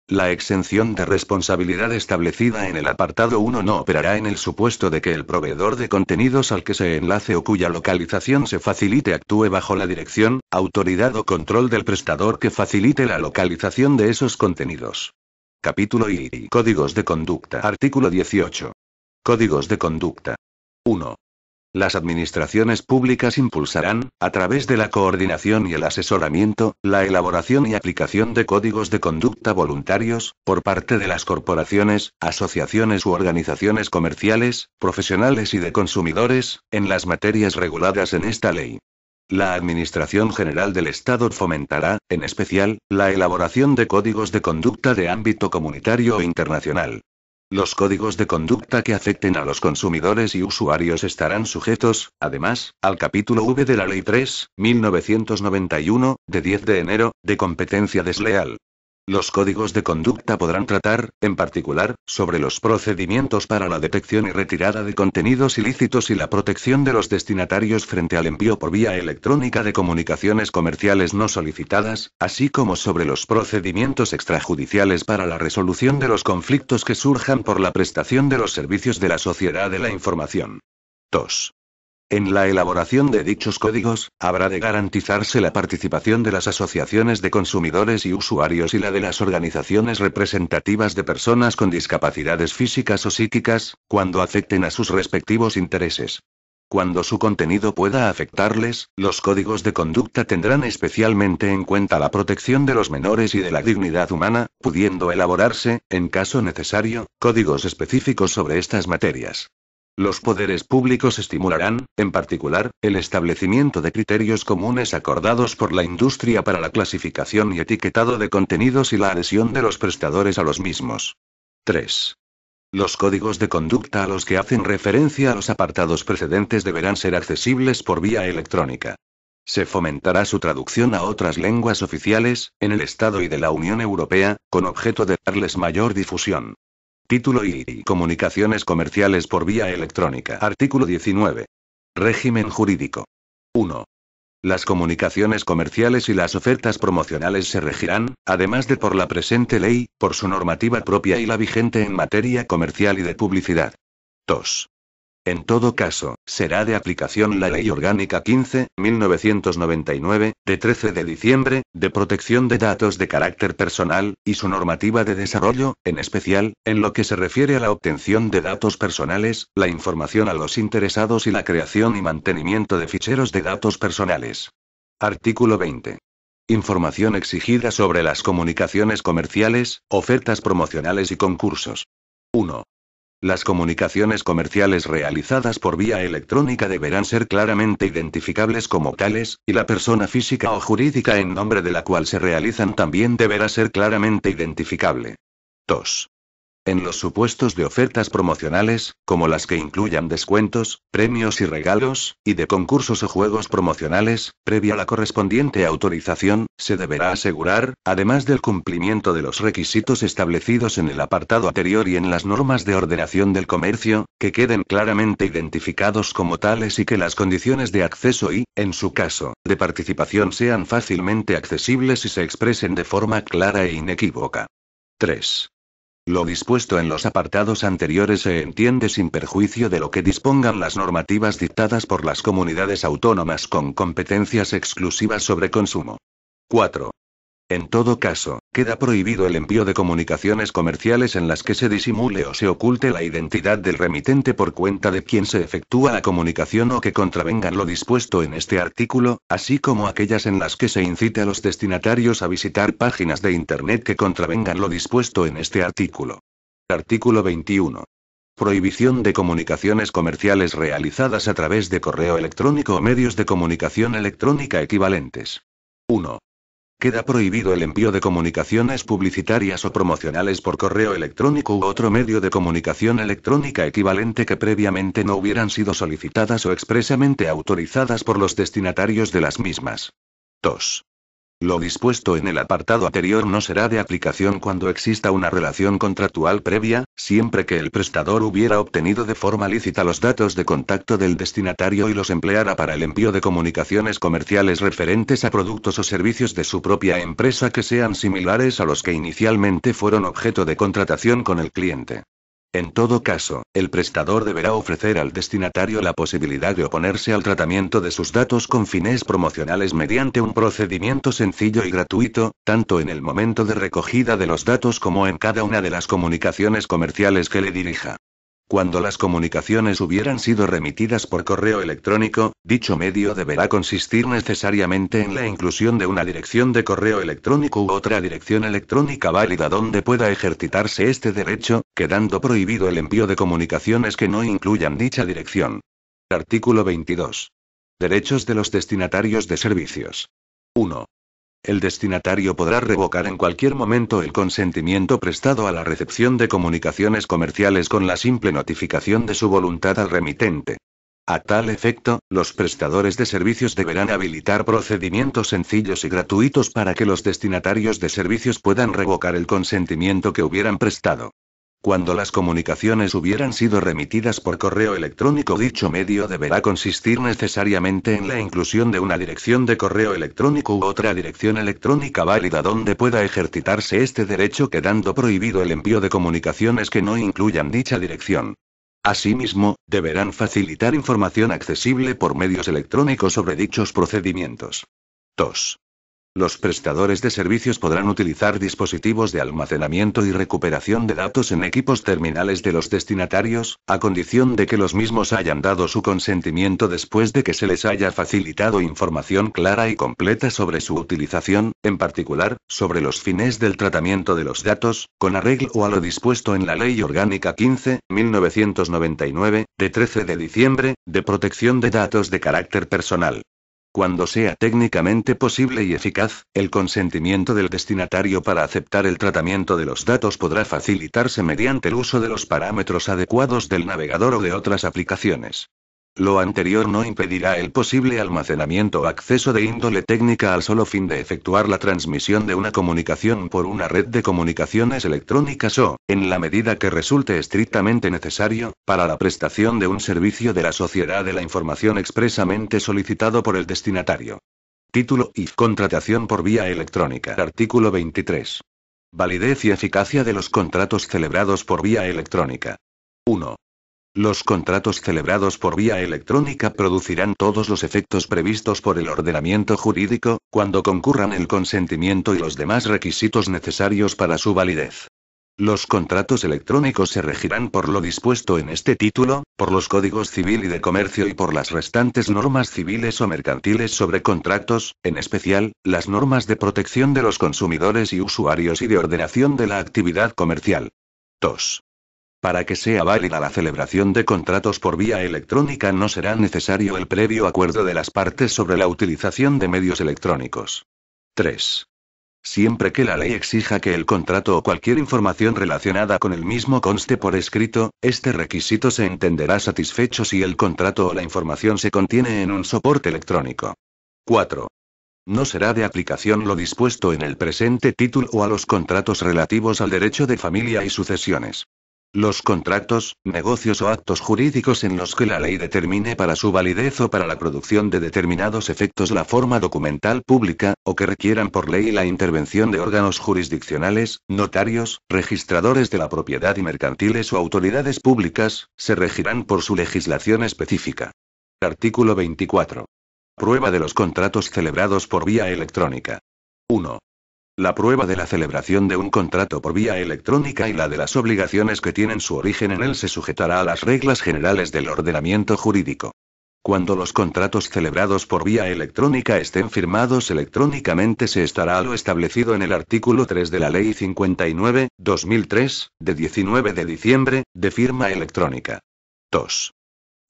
La exención de responsabilidad establecida en el apartado 1 no operará en el supuesto de que el proveedor de contenidos al que se enlace o cuya localización se facilite actúe bajo la dirección, autoridad o control del prestador que facilite la localización de esos contenidos. Capítulo I. Códigos de conducta. Artículo 18. Códigos de conducta. 1. Las administraciones públicas impulsarán, a través de la coordinación y el asesoramiento, la elaboración y aplicación de códigos de conducta voluntarios, por parte de las corporaciones, asociaciones u organizaciones comerciales, profesionales y de consumidores, en las materias reguladas en esta ley. La Administración General del Estado fomentará, en especial, la elaboración de códigos de conducta de ámbito comunitario o internacional. Los códigos de conducta que afecten a los consumidores y usuarios estarán sujetos, además, al capítulo V de la Ley 3.1991, de 10 de enero, de competencia desleal. Los códigos de conducta podrán tratar, en particular, sobre los procedimientos para la detección y retirada de contenidos ilícitos y la protección de los destinatarios frente al envío por vía electrónica de comunicaciones comerciales no solicitadas, así como sobre los procedimientos extrajudiciales para la resolución de los conflictos que surjan por la prestación de los servicios de la sociedad de la información. 2. En la elaboración de dichos códigos, habrá de garantizarse la participación de las asociaciones de consumidores y usuarios y la de las organizaciones representativas de personas con discapacidades físicas o psíquicas, cuando afecten a sus respectivos intereses. Cuando su contenido pueda afectarles, los códigos de conducta tendrán especialmente en cuenta la protección de los menores y de la dignidad humana, pudiendo elaborarse, en caso necesario, códigos específicos sobre estas materias. Los poderes públicos estimularán, en particular, el establecimiento de criterios comunes acordados por la industria para la clasificación y etiquetado de contenidos y la adhesión de los prestadores a los mismos. 3. Los códigos de conducta a los que hacen referencia a los apartados precedentes deberán ser accesibles por vía electrónica. Se fomentará su traducción a otras lenguas oficiales, en el Estado y de la Unión Europea, con objeto de darles mayor difusión. Título y comunicaciones comerciales por vía electrónica. Artículo 19. Régimen jurídico. 1. Las comunicaciones comerciales y las ofertas promocionales se regirán, además de por la presente ley, por su normativa propia y la vigente en materia comercial y de publicidad. 2. En todo caso, será de aplicación la Ley Orgánica 15.1999, de 13 de diciembre, de protección de datos de carácter personal, y su normativa de desarrollo, en especial, en lo que se refiere a la obtención de datos personales, la información a los interesados y la creación y mantenimiento de ficheros de datos personales. Artículo 20. Información exigida sobre las comunicaciones comerciales, ofertas promocionales y concursos. 1. Las comunicaciones comerciales realizadas por vía electrónica deberán ser claramente identificables como tales, y la persona física o jurídica en nombre de la cual se realizan también deberá ser claramente identificable. 2. En los supuestos de ofertas promocionales, como las que incluyan descuentos, premios y regalos, y de concursos o juegos promocionales, previa la correspondiente autorización, se deberá asegurar, además del cumplimiento de los requisitos establecidos en el apartado anterior y en las normas de ordenación del comercio, que queden claramente identificados como tales y que las condiciones de acceso y, en su caso, de participación sean fácilmente accesibles y se expresen de forma clara e inequívoca. 3. Lo dispuesto en los apartados anteriores se entiende sin perjuicio de lo que dispongan las normativas dictadas por las comunidades autónomas con competencias exclusivas sobre consumo. 4. En todo caso, queda prohibido el envío de comunicaciones comerciales en las que se disimule o se oculte la identidad del remitente por cuenta de quien se efectúa la comunicación o que contravengan lo dispuesto en este artículo, así como aquellas en las que se incite a los destinatarios a visitar páginas de Internet que contravengan lo dispuesto en este artículo. Artículo 21. Prohibición de comunicaciones comerciales realizadas a través de correo electrónico o medios de comunicación electrónica equivalentes. 1. Queda prohibido el envío de comunicaciones publicitarias o promocionales por correo electrónico u otro medio de comunicación electrónica equivalente que previamente no hubieran sido solicitadas o expresamente autorizadas por los destinatarios de las mismas. 2. Lo dispuesto en el apartado anterior no será de aplicación cuando exista una relación contractual previa, siempre que el prestador hubiera obtenido de forma lícita los datos de contacto del destinatario y los empleara para el envío de comunicaciones comerciales referentes a productos o servicios de su propia empresa que sean similares a los que inicialmente fueron objeto de contratación con el cliente. En todo caso, el prestador deberá ofrecer al destinatario la posibilidad de oponerse al tratamiento de sus datos con fines promocionales mediante un procedimiento sencillo y gratuito, tanto en el momento de recogida de los datos como en cada una de las comunicaciones comerciales que le dirija. Cuando las comunicaciones hubieran sido remitidas por correo electrónico, dicho medio deberá consistir necesariamente en la inclusión de una dirección de correo electrónico u otra dirección electrónica válida donde pueda ejercitarse este derecho, quedando prohibido el envío de comunicaciones que no incluyan dicha dirección. Artículo 22. Derechos de los destinatarios de servicios. 1. El destinatario podrá revocar en cualquier momento el consentimiento prestado a la recepción de comunicaciones comerciales con la simple notificación de su voluntad al remitente. A tal efecto, los prestadores de servicios deberán habilitar procedimientos sencillos y gratuitos para que los destinatarios de servicios puedan revocar el consentimiento que hubieran prestado. Cuando las comunicaciones hubieran sido remitidas por correo electrónico, dicho medio deberá consistir necesariamente en la inclusión de una dirección de correo electrónico u otra dirección electrónica válida donde pueda ejercitarse este derecho, quedando prohibido el envío de comunicaciones que no incluyan dicha dirección. Asimismo, deberán facilitar información accesible por medios electrónicos sobre dichos procedimientos. 2. Los prestadores de servicios podrán utilizar dispositivos de almacenamiento y recuperación de datos en equipos terminales de los destinatarios, a condición de que los mismos hayan dado su consentimiento después de que se les haya facilitado información clara y completa sobre su utilización, en particular, sobre los fines del tratamiento de los datos, con arreglo a lo dispuesto en la Ley Orgánica 15.1999, de 13 de diciembre, de protección de datos de carácter personal. Cuando sea técnicamente posible y eficaz, el consentimiento del destinatario para aceptar el tratamiento de los datos podrá facilitarse mediante el uso de los parámetros adecuados del navegador o de otras aplicaciones. Lo anterior no impedirá el posible almacenamiento o acceso de índole técnica al solo fin de efectuar la transmisión de una comunicación por una red de comunicaciones electrónicas o, en la medida que resulte estrictamente necesario, para la prestación de un servicio de la sociedad de la información expresamente solicitado por el destinatario. Título y contratación por vía electrónica. Artículo 23. Validez y eficacia de los contratos celebrados por vía electrónica. 1. Los contratos celebrados por vía electrónica producirán todos los efectos previstos por el ordenamiento jurídico, cuando concurran el consentimiento y los demás requisitos necesarios para su validez. Los contratos electrónicos se regirán por lo dispuesto en este título, por los códigos civil y de comercio y por las restantes normas civiles o mercantiles sobre contratos, en especial, las normas de protección de los consumidores y usuarios y de ordenación de la actividad comercial. 2. Para que sea válida la celebración de contratos por vía electrónica no será necesario el previo acuerdo de las partes sobre la utilización de medios electrónicos. 3. Siempre que la ley exija que el contrato o cualquier información relacionada con el mismo conste por escrito, este requisito se entenderá satisfecho si el contrato o la información se contiene en un soporte electrónico. 4. No será de aplicación lo dispuesto en el presente título o a los contratos relativos al derecho de familia y sucesiones. Los contratos, negocios o actos jurídicos en los que la ley determine para su validez o para la producción de determinados efectos la forma documental pública, o que requieran por ley la intervención de órganos jurisdiccionales, notarios, registradores de la propiedad y mercantiles o autoridades públicas, se regirán por su legislación específica. Artículo 24. Prueba de los contratos celebrados por vía electrónica. 1. La prueba de la celebración de un contrato por vía electrónica y la de las obligaciones que tienen su origen en él se sujetará a las reglas generales del ordenamiento jurídico. Cuando los contratos celebrados por vía electrónica estén firmados electrónicamente se estará a lo establecido en el artículo 3 de la Ley 59/2003, de 19 de diciembre, de firma electrónica. 2.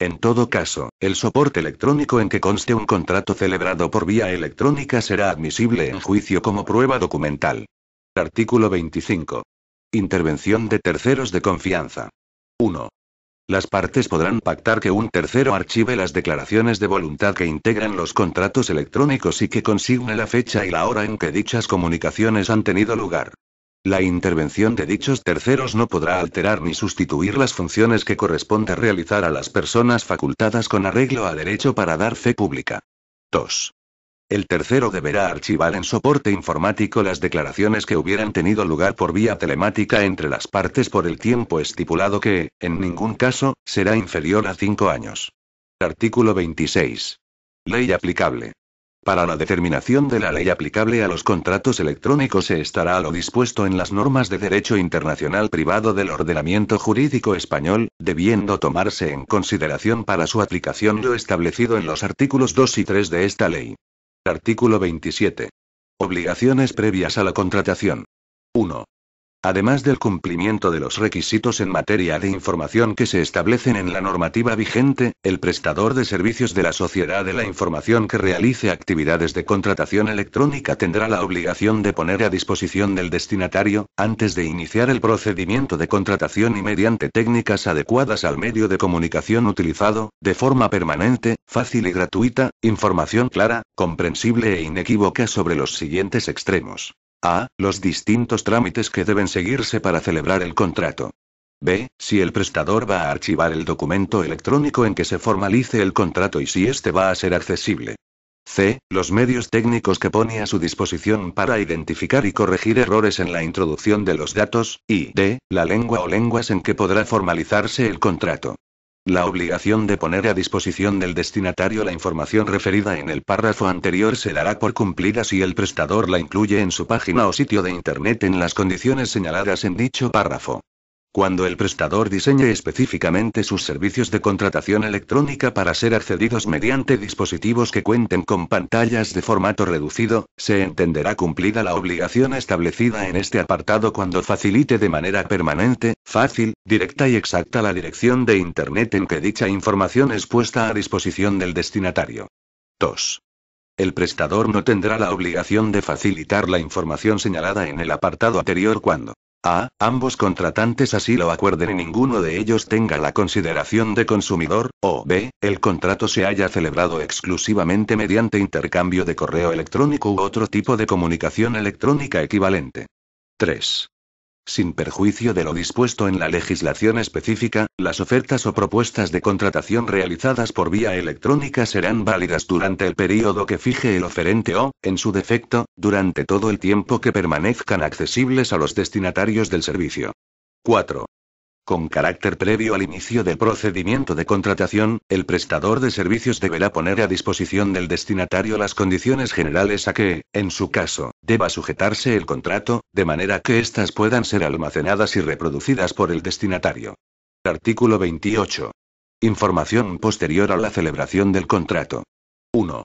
En todo caso, el soporte electrónico en que conste un contrato celebrado por vía electrónica será admisible en juicio como prueba documental. Artículo 25. Intervención de terceros de confianza. 1. Las partes podrán pactar que un tercero archive las declaraciones de voluntad que integran los contratos electrónicos y que consigne la fecha y la hora en que dichas comunicaciones han tenido lugar. La intervención de dichos terceros no podrá alterar ni sustituir las funciones que corresponde realizar a las personas facultadas con arreglo a derecho para dar fe pública. 2. El tercero deberá archivar en soporte informático las declaraciones que hubieran tenido lugar por vía telemática entre las partes por el tiempo estipulado que, en ningún caso, será inferior a 5 años. Artículo 26. Ley aplicable. Para la determinación de la ley aplicable a los contratos electrónicos se estará a lo dispuesto en las normas de derecho internacional privado del ordenamiento jurídico español, debiendo tomarse en consideración para su aplicación lo establecido en los artículos 2 y 3 de esta ley. Artículo 27. Obligaciones previas a la contratación. 1. Además del cumplimiento de los requisitos en materia de información que se establecen en la normativa vigente, el prestador de servicios de la sociedad de la información que realice actividades de contratación electrónica tendrá la obligación de poner a disposición del destinatario, antes de iniciar el procedimiento de contratación y mediante técnicas adecuadas al medio de comunicación utilizado, de forma permanente, fácil y gratuita, información clara, comprensible e inequívoca sobre los siguientes extremos. A. Los distintos trámites que deben seguirse para celebrar el contrato. B. Si el prestador va a archivar el documento electrónico en que se formalice el contrato y si éste va a ser accesible. C. Los medios técnicos que pone a su disposición para identificar y corregir errores en la introducción de los datos, y D. La lengua o lenguas en que podrá formalizarse el contrato. La obligación de poner a disposición del destinatario la información referida en el párrafo anterior se dará por cumplida si el prestador la incluye en su página o sitio de Internet en las condiciones señaladas en dicho párrafo. Cuando el prestador diseñe específicamente sus servicios de contratación electrónica para ser accedidos mediante dispositivos que cuenten con pantallas de formato reducido, se entenderá cumplida la obligación establecida en este apartado cuando facilite de manera permanente, fácil, directa y exacta la dirección de Internet en que dicha información es puesta a disposición del destinatario. 2. El prestador no tendrá la obligación de facilitar la información señalada en el apartado anterior cuando a. Ambos contratantes así lo acuerden y ninguno de ellos tenga la consideración de consumidor, o b. El contrato se haya celebrado exclusivamente mediante intercambio de correo electrónico u otro tipo de comunicación electrónica equivalente. 3. Sin perjuicio de lo dispuesto en la legislación específica, las ofertas o propuestas de contratación realizadas por vía electrónica serán válidas durante el período que fije el oferente o, en su defecto, durante todo el tiempo que permanezcan accesibles a los destinatarios del servicio. 4. Con carácter previo al inicio del procedimiento de contratación, el prestador de servicios deberá poner a disposición del destinatario las condiciones generales a que, en su caso, deba sujetarse el contrato, de manera que éstas puedan ser almacenadas y reproducidas por el destinatario. Artículo 28. Información posterior a la celebración del contrato. 1.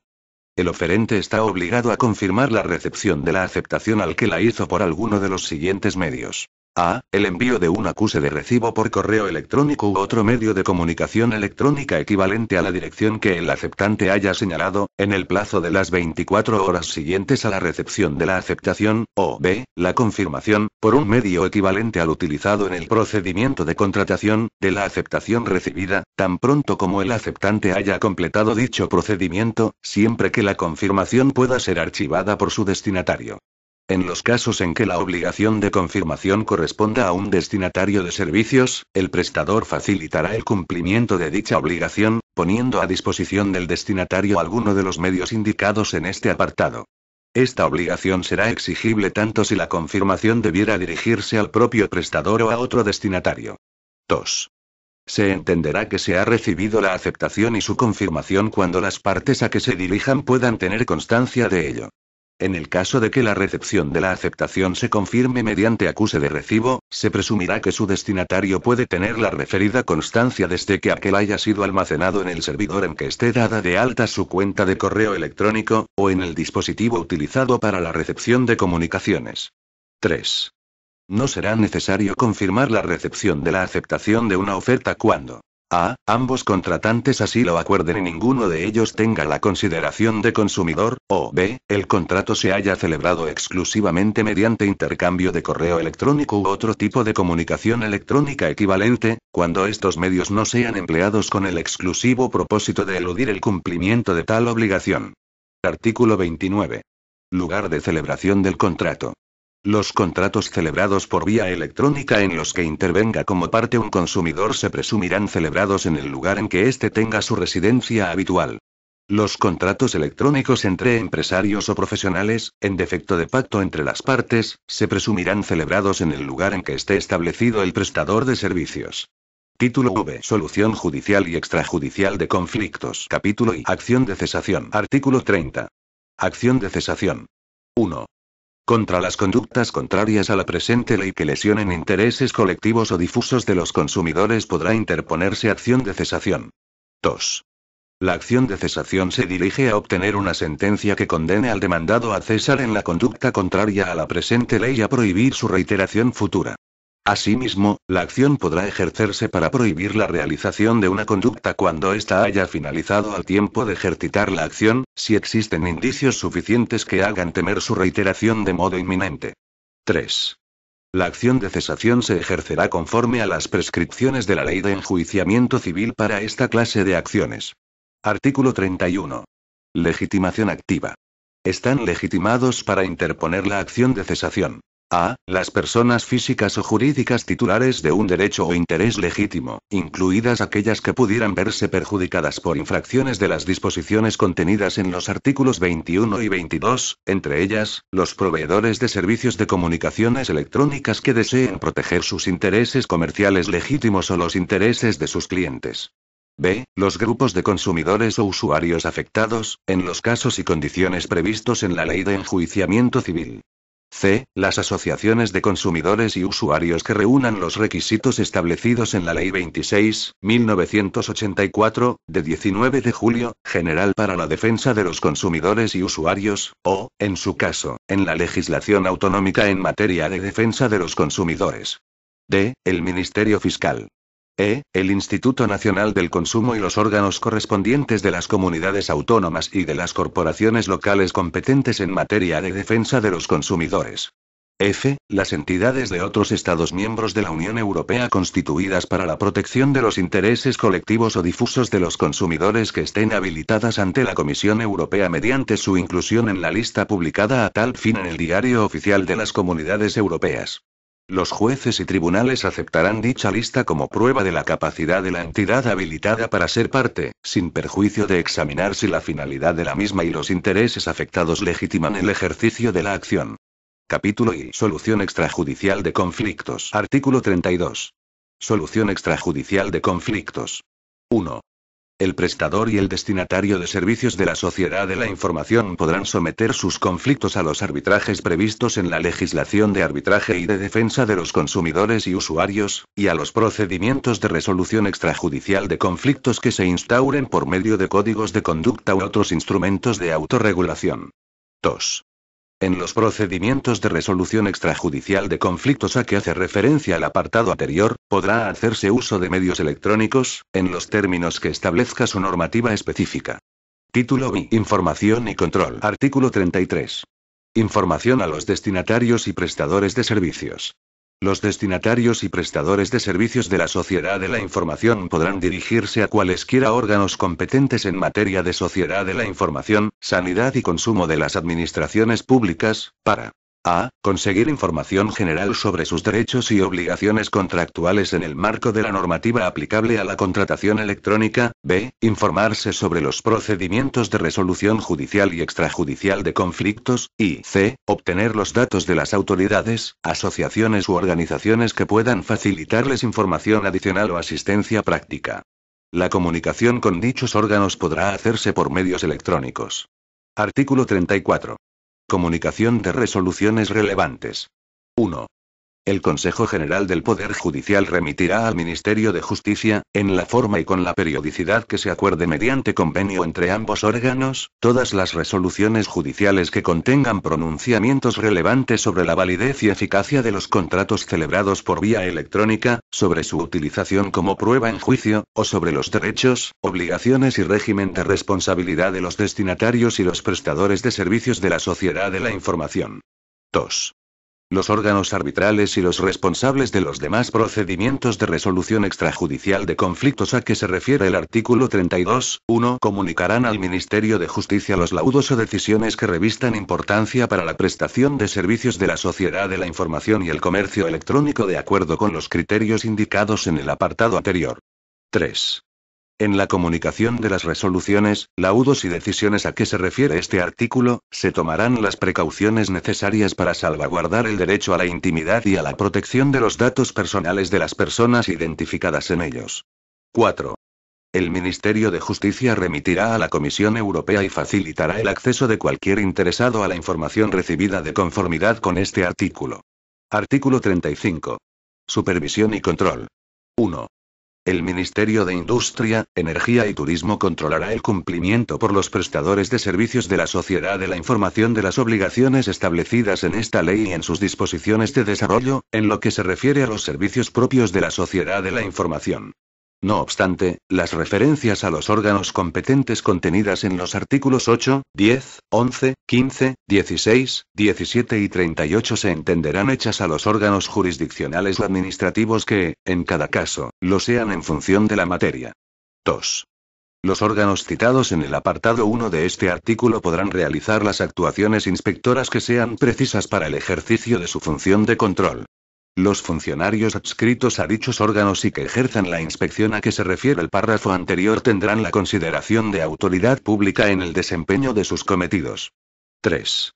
El oferente está obligado a confirmar la recepción de la aceptación al que la hizo por alguno de los siguientes medios. A. El envío de un acuse de recibo por correo electrónico u otro medio de comunicación electrónica equivalente a la dirección que el aceptante haya señalado, en el plazo de las 24 horas siguientes a la recepción de la aceptación, o b. La confirmación, por un medio equivalente al utilizado en el procedimiento de contratación, de la aceptación recibida, tan pronto como el aceptante haya completado dicho procedimiento, siempre que la confirmación pueda ser archivada por su destinatario. En los casos en que la obligación de confirmación corresponda a un destinatario de servicios, el prestador facilitará el cumplimiento de dicha obligación, poniendo a disposición del destinatario alguno de los medios indicados en este apartado. Esta obligación será exigible tanto si la confirmación debiera dirigirse al propio prestador o a otro destinatario. 2. Se entenderá que se ha recibido la aceptación y su confirmación cuando las partes a que se dirijan puedan tener constancia de ello. En el caso de que la recepción de la aceptación se confirme mediante acuse de recibo, se presumirá que su destinatario puede tener la referida constancia desde que aquel haya sido almacenado en el servidor en que esté dada de alta su cuenta de correo electrónico, o en el dispositivo utilizado para la recepción de comunicaciones. 3. No será necesario confirmar la recepción de la aceptación de una oferta cuando a. Ambos contratantes así lo acuerden y ninguno de ellos tenga la consideración de consumidor, o b. El contrato se haya celebrado exclusivamente mediante intercambio de correo electrónico u otro tipo de comunicación electrónica equivalente, cuando estos medios no sean empleados con el exclusivo propósito de eludir el cumplimiento de tal obligación. Artículo 29. Lugar de celebración del contrato. Los contratos celebrados por vía electrónica en los que intervenga como parte un consumidor se presumirán celebrados en el lugar en que éste tenga su residencia habitual. Los contratos electrónicos entre empresarios o profesionales, en defecto de pacto entre las partes, se presumirán celebrados en el lugar en que esté establecido el prestador de servicios. Título V. Solución judicial y extrajudicial de conflictos. Capítulo I. Acción de cesación. Artículo 30. Acción de cesación. 1. Contra las conductas contrarias a la presente ley que lesionen intereses colectivos o difusos de los consumidores podrá interponerse acción de cesación. 2. La acción de cesación se dirige a obtener una sentencia que condene al demandado a cesar en la conducta contraria a la presente ley y a prohibir su reiteración futura. Asimismo, la acción podrá ejercerse para prohibir la realización de una conducta cuando ésta haya finalizado al tiempo de ejercitar la acción, si existen indicios suficientes que hagan temer su reiteración de modo inminente. 3. La acción de cesación se ejercerá conforme a las prescripciones de la Ley de Enjuiciamiento Civil para esta clase de acciones. Artículo 31. Legitimación activa. Están legitimados para interponer la acción de cesación. A. Las personas físicas o jurídicas titulares de un derecho o interés legítimo, incluidas aquellas que pudieran verse perjudicadas por infracciones de las disposiciones contenidas en los artículos 21 y 22, entre ellas, los proveedores de servicios de comunicaciones electrónicas que deseen proteger sus intereses comerciales legítimos o los intereses de sus clientes. B. Los grupos de consumidores o usuarios afectados, en los casos y condiciones previstos en la Ley de Enjuiciamiento Civil. C. Las asociaciones de consumidores y usuarios que reúnan los requisitos establecidos en la Ley 26.1984, de 19 de julio, General para la Defensa de los Consumidores y Usuarios, o, en su caso, en la legislación autonómica en materia de defensa de los consumidores. D. El Ministerio Fiscal. El Instituto Nacional del Consumo y los órganos correspondientes de las comunidades autónomas y de las corporaciones locales competentes en materia de defensa de los consumidores. F. Las entidades de otros Estados miembros de la Unión Europea constituidas para la protección de los intereses colectivos o difusos de los consumidores que estén habilitadas ante la Comisión Europea mediante su inclusión en la lista publicada a tal fin en el Diario Oficial de las Comunidades Europeas. Los jueces y tribunales aceptarán dicha lista como prueba de la capacidad de la entidad habilitada para ser parte, sin perjuicio de examinar si la finalidad de la misma y los intereses afectados legitiman el ejercicio de la acción. Capítulo I. Solución extrajudicial de conflictos. Artículo 32. Solución extrajudicial de conflictos. 1. El prestador y el destinatario de servicios de la sociedad de la información podrán someter sus conflictos a los arbitrajes previstos en la legislación de arbitraje y de defensa de los consumidores y usuarios, y a los procedimientos de resolución extrajudicial de conflictos que se instauren por medio de códigos de conducta u otros instrumentos de autorregulación. 2. En los procedimientos de resolución extrajudicial de conflictos a que hace referencia el apartado anterior, podrá hacerse uso de medios electrónicos, en los términos que establezca su normativa específica. Título B. Información y control. Artículo 33. Información a los destinatarios y prestadores de servicios. Los destinatarios y prestadores de servicios de la sociedad de la información podrán dirigirse a cualesquiera órganos competentes en materia de sociedad de la información, sanidad y consumo de las administraciones públicas, para a. Conseguir información general sobre sus derechos y obligaciones contractuales en el marco de la normativa aplicable a la contratación electrónica, b. Informarse sobre los procedimientos de resolución judicial y extrajudicial de conflictos, y c. Obtener los datos de las autoridades, asociaciones u organizaciones que puedan facilitarles información adicional o asistencia práctica. La comunicación con dichos órganos podrá hacerse por medios electrónicos. Artículo 34. Comunicación de resoluciones relevantes. 1. El Consejo General del Poder Judicial remitirá al Ministerio de Justicia, en la forma y con la periodicidad que se acuerde mediante convenio entre ambos órganos, todas las resoluciones judiciales que contengan pronunciamientos relevantes sobre la validez y eficacia de los contratos celebrados por vía electrónica, sobre su utilización como prueba en juicio, o sobre los derechos, obligaciones y régimen de responsabilidad de los destinatarios y los prestadores de servicios de la sociedad de la información. 2. Los órganos arbitrales y los responsables de los demás procedimientos de resolución extrajudicial de conflictos a que se refiere el artículo 32.1 comunicarán al Ministerio de Justicia los laudos o decisiones que revistan importancia para la prestación de servicios de la sociedad de la información y el comercio electrónico de acuerdo con los criterios indicados en el apartado anterior. 3. En la comunicación de las resoluciones, laudos y decisiones a que se refiere este artículo, se tomarán las precauciones necesarias para salvaguardar el derecho a la intimidad y a la protección de los datos personales de las personas identificadas en ellos. 4. El Ministerio de Justicia remitirá a la Comisión Europea y facilitará el acceso de cualquier interesado a la información recibida de conformidad con este artículo. Artículo 35. Supervisión y control. 1. El Ministerio de Industria, Energía y Turismo controlará el cumplimiento por los prestadores de servicios de la sociedad de la información de las obligaciones establecidas en esta ley y en sus disposiciones de desarrollo, en lo que se refiere a los servicios propios de la sociedad de la información. No obstante, las referencias a los órganos competentes contenidas en los artículos 8, 10, 11, 15, 16, 17 y 38 se entenderán hechas a los órganos jurisdiccionales o administrativos que, en cada caso, lo sean en función de la materia. 2. Los órganos citados en el apartado 1 de este artículo podrán realizar las actuaciones inspectoras que sean precisas para el ejercicio de su función de control. Los funcionarios adscritos a dichos órganos y que ejerzan la inspección a que se refiere el párrafo anterior tendrán la consideración de autoridad pública en el desempeño de sus cometidos. 3.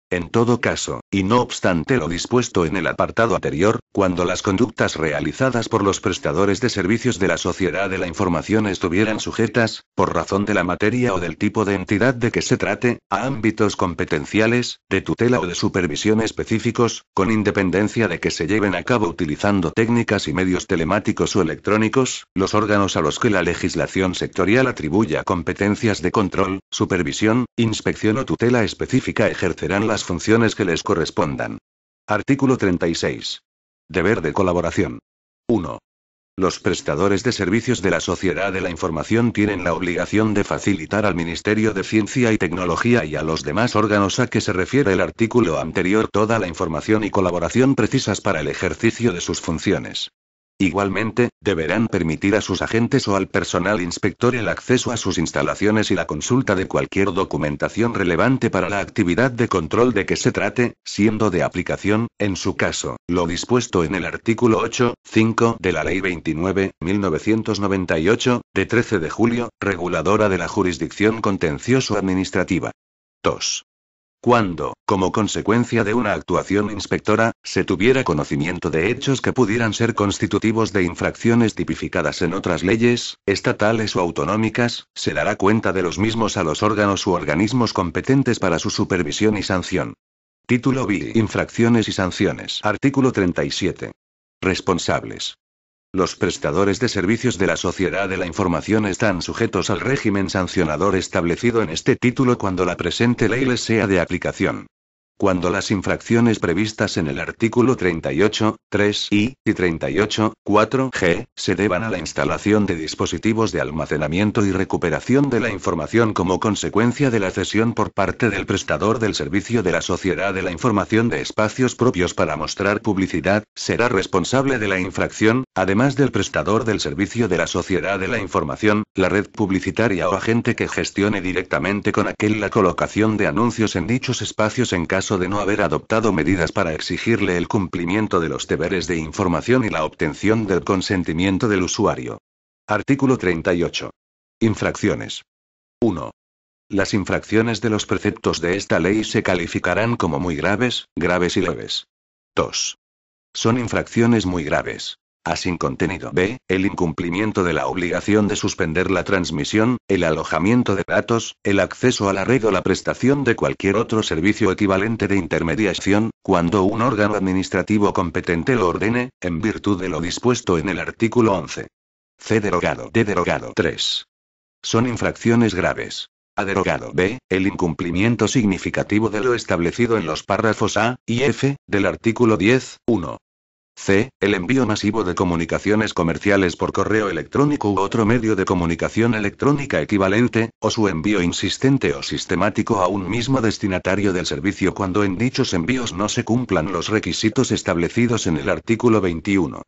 En todo caso, y no obstante lo dispuesto en el apartado anterior, cuando las conductas realizadas por los prestadores de servicios de la sociedad de la información estuvieran sujetas, por razón de la materia o del tipo de entidad de que se trate, a ámbitos competenciales, de tutela o de supervisión específicos, con independencia de que se lleven a cabo utilizando técnicas y medios telemáticos o electrónicos, los órganos a los que la legislación sectorial atribuya competencias de control, supervisión, inspección o tutela específica ejercerán las funciones que les correspondan. Artículo 36. Deber de colaboración. 1. Los prestadores de servicios de la sociedad de la información tienen la obligación de facilitar al Ministerio de Ciencia y Tecnología y a los demás órganos a que se refiere el artículo anterior toda la información y colaboración precisas para el ejercicio de sus funciones. Igualmente, deberán permitir a sus agentes o al personal inspector el acceso a sus instalaciones y la consulta de cualquier documentación relevante para la actividad de control de que se trate, siendo de aplicación, en su caso, lo dispuesto en el artículo 8.5 de la Ley 29.1998, de 13 de julio, reguladora de la jurisdicción contencioso-administrativa. 2. Cuando, como consecuencia de una actuación inspectora, se tuviera conocimiento de hechos que pudieran ser constitutivos de infracciones tipificadas en otras leyes, estatales o autonómicas, se dará cuenta de los mismos a los órganos u organismos competentes para su supervisión y sanción. Título B. Infracciones y sanciones. Artículo 37. Responsables. Los prestadores de servicios de la sociedad de la información están sujetos al régimen sancionador establecido en este título cuando la presente ley les sea de aplicación. Cuando las infracciones previstas en el artículo 38.3 y 38.4g se deban a la instalación de dispositivos de almacenamiento y recuperación de la información como consecuencia de la cesión por parte del prestador del servicio de la sociedad de la información de espacios propios para mostrar publicidad, será responsable de la infracción, además del prestador del servicio de la sociedad de la información, la red publicitaria o agente que gestione directamente con aquel la colocación de anuncios en dichos espacios en caso de no haber adoptado medidas para exigirle el cumplimiento de los deberes de información y la obtención del consentimiento del usuario. Artículo 38. Infracciones. 1. Las infracciones de los preceptos de esta ley se calificarán como muy graves, graves y leves. 2. Son infracciones muy graves. A sin contenido. B. El incumplimiento de la obligación de suspender la transmisión, el alojamiento de datos, el acceso a la red o la prestación de cualquier otro servicio equivalente de intermediación, cuando un órgano administrativo competente lo ordene, en virtud de lo dispuesto en el artículo 11. C. Derogado. D. Derogado. 3. Son infracciones graves. A derogado. B. El incumplimiento significativo de lo establecido en los párrafos A y F del artículo 10.1. C. El envío masivo de comunicaciones comerciales por correo electrónico u otro medio de comunicación electrónica equivalente, o su envío insistente o sistemático a un mismo destinatario del servicio cuando en dichos envíos no se cumplan los requisitos establecidos en el artículo 21.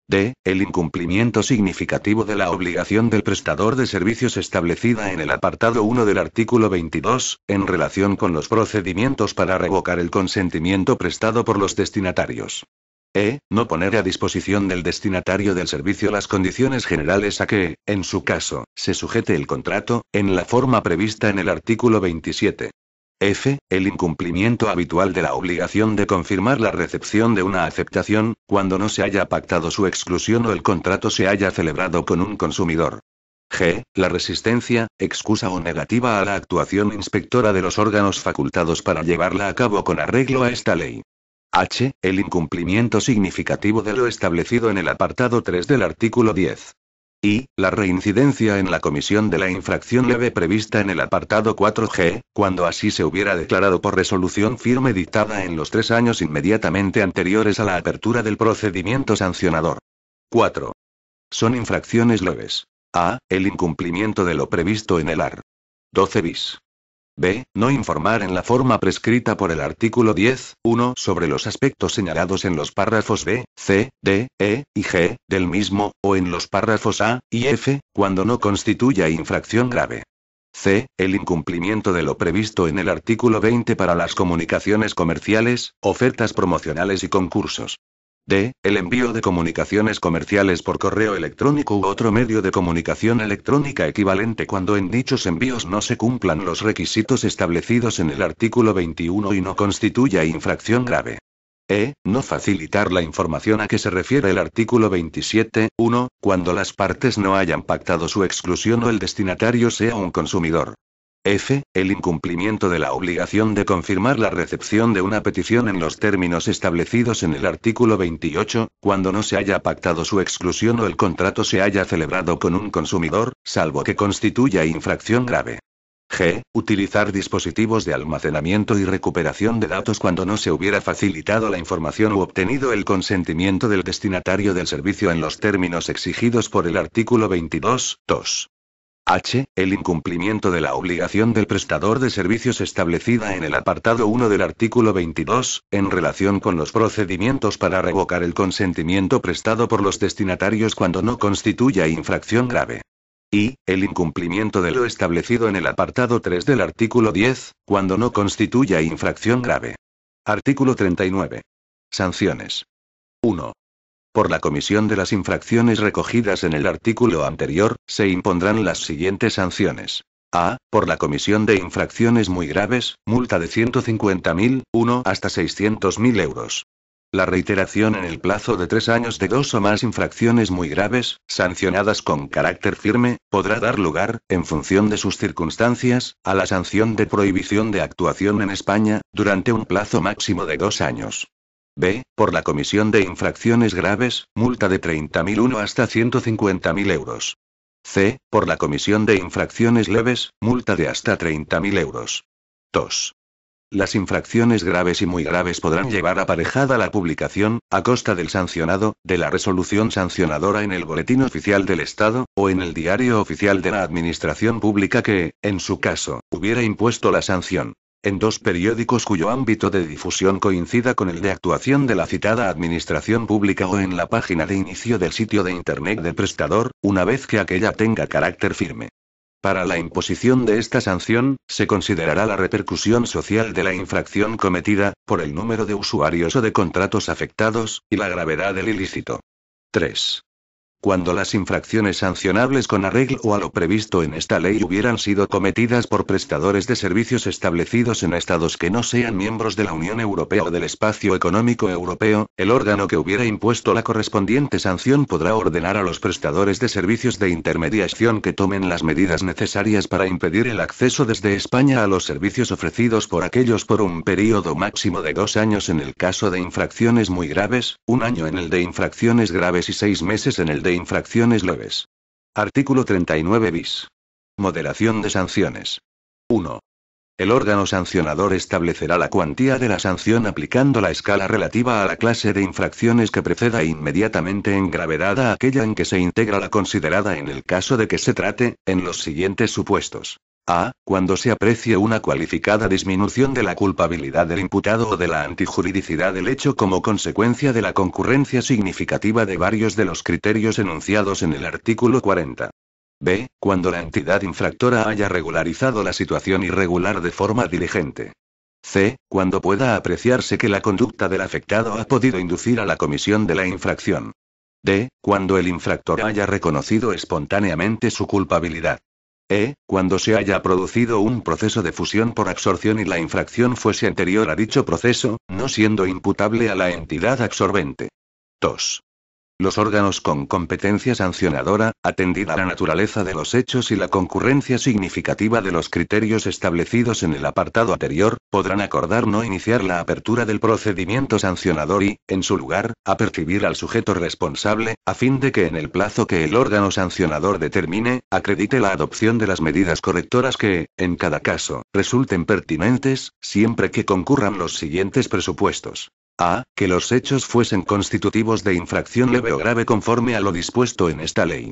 D. El incumplimiento significativo de la obligación del prestador de servicios establecida en el apartado 1 del artículo 22, en relación con los procedimientos para revocar el consentimiento prestado por los destinatarios. No poner a disposición del destinatario del servicio las condiciones generales a que, en su caso, se sujete el contrato, en la forma prevista en el artículo 27. F. El incumplimiento habitual de la obligación de confirmar la recepción de una aceptación, cuando no se haya pactado su exclusión o el contrato se haya celebrado con un consumidor. G. La resistencia, excusa o negativa a la actuación inspectora de los órganos facultados para llevarla a cabo con arreglo a esta ley. H. El incumplimiento significativo de lo establecido en el apartado 3 del artículo 10. I. La reincidencia en la comisión de la infracción leve prevista en el apartado 4g, cuando así se hubiera declarado por resolución firme dictada en los 3 años inmediatamente anteriores a la apertura del procedimiento sancionador. 4. Son infracciones leves. A. El incumplimiento de lo previsto en el art. 12 bis. B. No informar en la forma prescrita por el artículo 10.1 sobre los aspectos señalados en los párrafos B, C, D, E y G del mismo, o en los párrafos A y F, cuando no constituya infracción grave. C. El incumplimiento de lo previsto en el artículo 20 para las comunicaciones comerciales, ofertas promocionales y concursos. D. El envío de comunicaciones comerciales por correo electrónico u otro medio de comunicación electrónica equivalente cuando en dichos envíos no se cumplan los requisitos establecidos en el artículo 21 y no constituya infracción grave. No facilitar la información a que se refiere el artículo 27.1, cuando las partes no hayan pactado su exclusión o el destinatario sea un consumidor. F. El incumplimiento de la obligación de confirmar la recepción de una petición en los términos establecidos en el artículo 28, cuando no se haya pactado su exclusión o el contrato se haya celebrado con un consumidor, salvo que constituya infracción grave. G. Utilizar dispositivos de almacenamiento y recuperación de datos cuando no se hubiera facilitado la información u obtenido el consentimiento del destinatario del servicio en los términos exigidos por el artículo 22, 2. H. El incumplimiento de la obligación del prestador de servicios establecida en el apartado 1 del artículo 22, en relación con los procedimientos para revocar el consentimiento prestado por los destinatarios cuando no constituya infracción grave. Y, el incumplimiento de lo establecido en el apartado 3 del artículo 10, cuando no constituya infracción grave. Artículo 39. Sanciones. 1. Por la comisión de las infracciones recogidas en el artículo anterior, se impondrán las siguientes sanciones. A. Por la comisión de infracciones muy graves, multa de 150.000, hasta 600.000 euros. La reiteración en el plazo de 3 años de 2 o más infracciones muy graves, sancionadas con carácter firme, podrá dar lugar, en función de sus circunstancias, a la sanción de prohibición de actuación en España, durante un plazo máximo de 2 años. B. Por la comisión de infracciones graves, multa de 30.000 hasta 150.000 euros. C. Por la comisión de infracciones leves, multa de hasta 30.000 euros. 2. Las infracciones graves y muy graves podrán llevar aparejada la publicación, a costa del sancionado, de la resolución sancionadora en el Boletín Oficial del Estado, o en el Diario Oficial de la Administración Pública que, en su caso, hubiera impuesto la sanción. En 2 periódicos cuyo ámbito de difusión coincida con el de actuación de la citada Administración Pública o en la página de inicio del sitio de Internet del prestador, una vez que aquella tenga carácter firme. Para la imposición de esta sanción, se considerará la repercusión social de la infracción cometida, por el número de usuarios o de contratos afectados, y la gravedad del ilícito. 3. Cuando las infracciones sancionables con arreglo a lo previsto en esta ley hubieran sido cometidas por prestadores de servicios establecidos en estados que no sean miembros de la Unión Europea o del Espacio Económico Europeo, el órgano que hubiera impuesto la correspondiente sanción podrá ordenar a los prestadores de servicios de intermediación que tomen las medidas necesarias para impedir el acceso desde España a los servicios ofrecidos por aquellos por un período máximo de 2 años en el caso de infracciones muy graves, 1 año en el de infracciones graves y 6 meses en el de infracciones leves. Artículo 39 bis. Moderación de sanciones. 1. El órgano sancionador establecerá la cuantía de la sanción aplicando la escala relativa a la clase de infracciones que preceda inmediatamente en gravedad a aquella en que se integra la considerada en el caso de que se trate, en los siguientes supuestos. A. Cuando se aprecie una cualificada disminución de la culpabilidad del imputado o de la antijuridicidad del hecho como consecuencia de la concurrencia significativa de varios de los criterios enunciados en el artículo 40. B. Cuando la entidad infractora haya regularizado la situación irregular de forma diligente. C. Cuando pueda apreciarse que la conducta del afectado ha podido inducir a la comisión de la infracción. D. Cuando el infractor haya reconocido espontáneamente su culpabilidad. Cuando se haya producido un proceso de fusión por absorción y la infracción fuese anterior a dicho proceso, no siendo imputable a la entidad absorbente. 2. Los órganos con competencia sancionadora, atendida la naturaleza de los hechos y la concurrencia significativa de los criterios establecidos en el apartado anterior, podrán acordar no iniciar la apertura del procedimiento sancionador y, en su lugar, apercibir al sujeto responsable, a fin de que en el plazo que el órgano sancionador determine, acredite la adopción de las medidas correctoras que, en cada caso, resulten pertinentes, siempre que concurran los siguientes presupuestos. A. Que los hechos fuesen constitutivos de infracción leve o grave conforme a lo dispuesto en esta ley.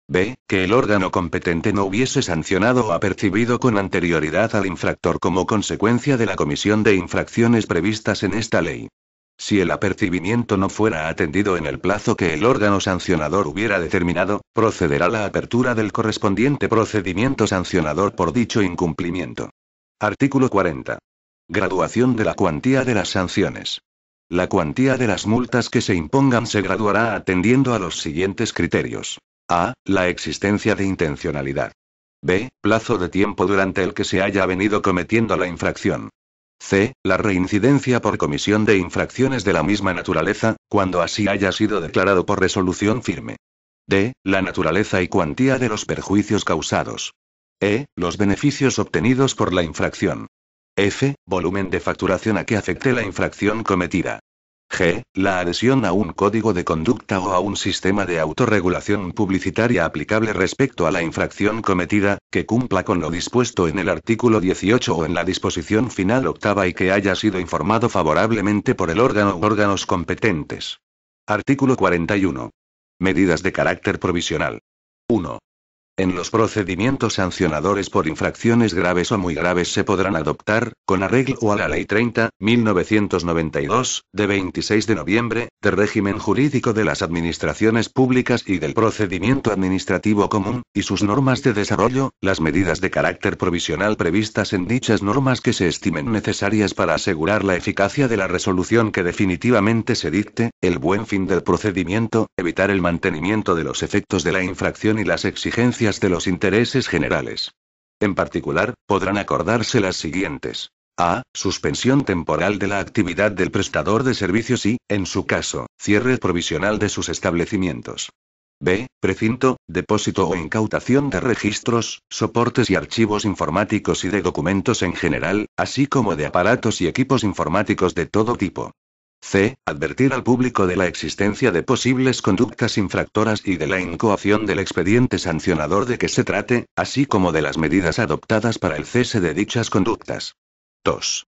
B. Que el órgano competente no hubiese sancionado o apercibido con anterioridad al infractor como consecuencia de la comisión de infracciones previstas en esta ley. Si el apercibimiento no fuera atendido en el plazo que el órgano sancionador hubiera determinado, procederá la apertura del correspondiente procedimiento sancionador por dicho incumplimiento. Artículo 40. Graduación de la cuantía de las sanciones. La cuantía de las multas que se impongan se graduará atendiendo a los siguientes criterios. A. La existencia de intencionalidad. B. Plazo de tiempo durante el que se haya venido cometiendo la infracción. C. La reincidencia por comisión de infracciones de la misma naturaleza, cuando así haya sido declarado por resolución firme. D. La naturaleza y cuantía de los perjuicios causados. E. Los beneficios obtenidos por la infracción. F. Volumen de facturación a que afecte la infracción cometida. G. La adhesión a un código de conducta o a un sistema de autorregulación publicitaria aplicable respecto a la infracción cometida, que cumpla con lo dispuesto en el artículo 18 o en la disposición final octava y que haya sido informado favorablemente por el órgano u órganos competentes. Artículo 41. Medidas de carácter provisional. 1. En los procedimientos sancionadores por infracciones graves o muy graves se podrán adoptar, con arreglo a la Ley 30/1992, de 26 de noviembre, de régimen jurídico de las administraciones públicas y del procedimiento administrativo común, y sus normas de desarrollo, las medidas de carácter provisional previstas en dichas normas que se estimen necesarias para asegurar la eficacia de la resolución que definitivamente se dicte, el buen fin del procedimiento, evitar el mantenimiento de los efectos de la infracción y las exigencias de los intereses generales. En particular, podrán acordarse las siguientes. A. Suspensión temporal de la actividad del prestador de servicios y, en su caso, cierre provisional de sus establecimientos. B. Precinto, depósito o incautación de registros, soportes y archivos informáticos y de documentos en general, así como de aparatos y equipos informáticos de todo tipo. C. Advertir al público de la existencia de posibles conductas infractoras y de la incoación del expediente sancionador de que se trate, así como de las medidas adoptadas para el cese de dichas conductas. 2.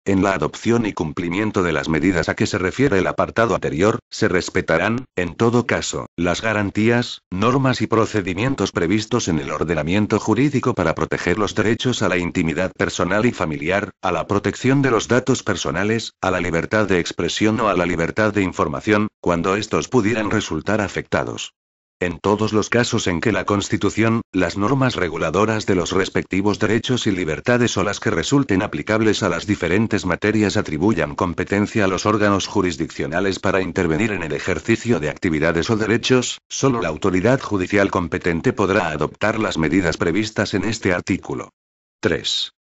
En la adopción y cumplimiento de las medidas a que se refiere el apartado anterior, se respetarán, en todo caso, las garantías, normas y procedimientos previstos en el ordenamiento jurídico para proteger los derechos a la intimidad personal y familiar, a la protección de los datos personales, a la libertad de expresión o a la libertad de información, cuando estos pudieran resultar afectados. En todos los casos en que la Constitución, las normas reguladoras de los respectivos derechos y libertades o las que resulten aplicables a las diferentes materias atribuyan competencia a los órganos jurisdiccionales para intervenir en el ejercicio de actividades o derechos, solo la autoridad judicial competente podrá adoptar las medidas previstas en este artículo. 3.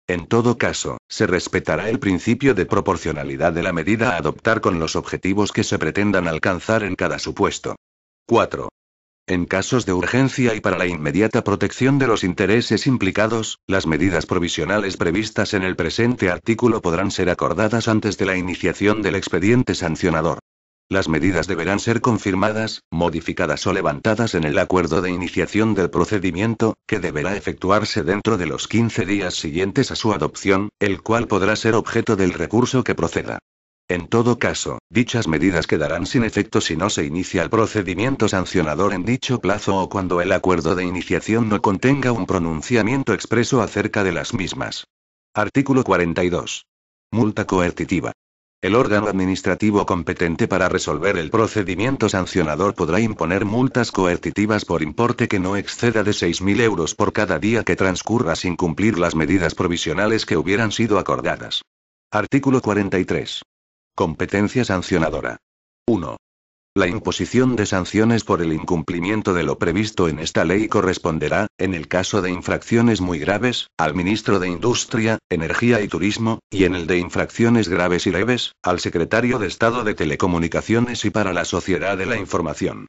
En todo caso, se respetará el principio de proporcionalidad de la medida a adoptar con los objetivos que se pretendan alcanzar en cada supuesto. 4. En casos de urgencia y para la inmediata protección de los intereses implicados, las medidas provisionales previstas en el presente artículo podrán ser acordadas antes de la iniciación del expediente sancionador. Las medidas deberán ser confirmadas, modificadas o levantadas en el acuerdo de iniciación del procedimiento, que deberá efectuarse dentro de los 15 días siguientes a su adopción, el cual podrá ser objeto del recurso que proceda. En todo caso, dichas medidas quedarán sin efecto si no se inicia el procedimiento sancionador en dicho plazo o cuando el acuerdo de iniciación no contenga un pronunciamiento expreso acerca de las mismas. Artículo 42. Multa coercitiva. El órgano administrativo competente para resolver el procedimiento sancionador podrá imponer multas coercitivas por importe que no exceda de 6.000 euros por cada día que transcurra sin cumplir las medidas provisionales que hubieran sido acordadas. Artículo 43. Competencia sancionadora. 1. La imposición de sanciones por el incumplimiento de lo previsto en esta ley corresponderá, en el caso de infracciones muy graves, al ministro de Industria, Energía y Turismo, y en el de infracciones graves y leves, al secretario de Estado de Telecomunicaciones y para la Sociedad de la Información.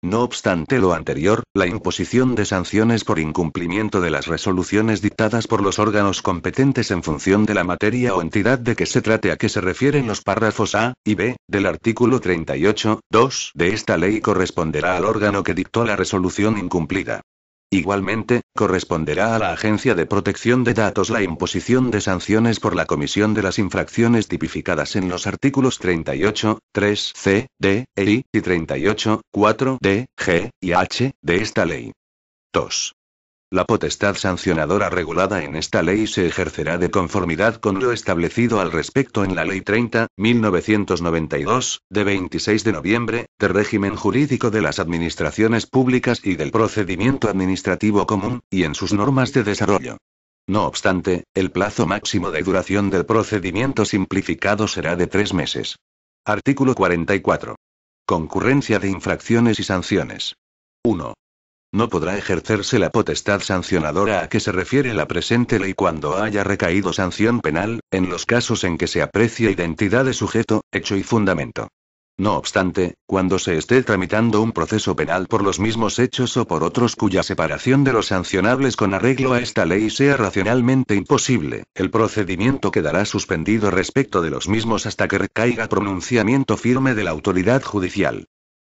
No obstante lo anterior, la imposición de sanciones por incumplimiento de las resoluciones dictadas por los órganos competentes en función de la materia o entidad de que se trate a que se refieren los párrafos A y B del artículo 38(2) de esta ley corresponderá al órgano que dictó la resolución incumplida. Igualmente, corresponderá a la Agencia de Protección de Datos la imposición de sanciones por la comisión de las infracciones tipificadas en los artículos 38(3)(c), d, e, i, y 38(4)(d), g, y h, de esta ley. 2. La potestad sancionadora regulada en esta ley se ejercerá de conformidad con lo establecido al respecto en la Ley 30/1992, de 26 de noviembre, de régimen jurídico de las administraciones públicas y del procedimiento administrativo común, y en sus normas de desarrollo. No obstante, el plazo máximo de duración del procedimiento simplificado será de 3 meses. Artículo 44. Concurrencia de infracciones y sanciones. 1. No podrá ejercerse la potestad sancionadora a que se refiere la presente ley cuando haya recaído sanción penal, en los casos en que se aprecia identidad de sujeto, hecho y fundamento. No obstante, cuando se esté tramitando un proceso penal por los mismos hechos o por otros cuya separación de los sancionables con arreglo a esta ley sea racionalmente imposible, el procedimiento quedará suspendido respecto de los mismos hasta que recaiga pronunciamiento firme de la autoridad judicial.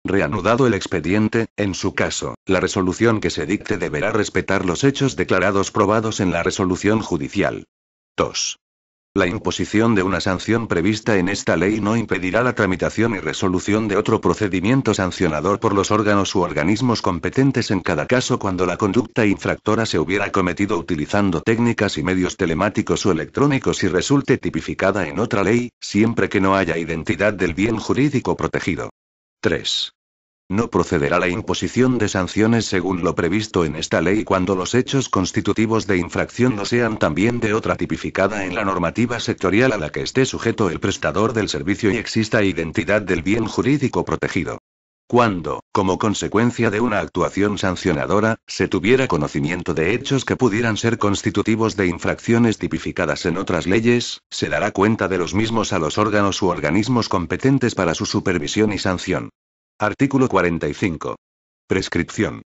Reanudado el expediente, en su caso, la resolución que se dicte deberá respetar los hechos declarados probados en la resolución judicial. 2. La imposición de una sanción prevista en esta ley no impedirá la tramitación y resolución de otro procedimiento sancionador por los órganos u organismos competentes en cada caso cuando la conducta infractora se hubiera cometido utilizando técnicas y medios telemáticos o electrónicos y resulte tipificada en otra ley, siempre que no haya identidad del bien jurídico protegido. 3. No procederá la imposición de sanciones según lo previsto en esta ley cuando los hechos constitutivos de infracción no sean también de otra tipificada en la normativa sectorial a la que esté sujeto el prestador del servicio y exista identidad del bien jurídico protegido. Cuando, como consecuencia de una actuación sancionadora, se tuviera conocimiento de hechos que pudieran ser constitutivos de infracciones tipificadas en otras leyes, se dará cuenta de los mismos a los órganos u organismos competentes para su supervisión y sanción. Artículo 45. Prescripción.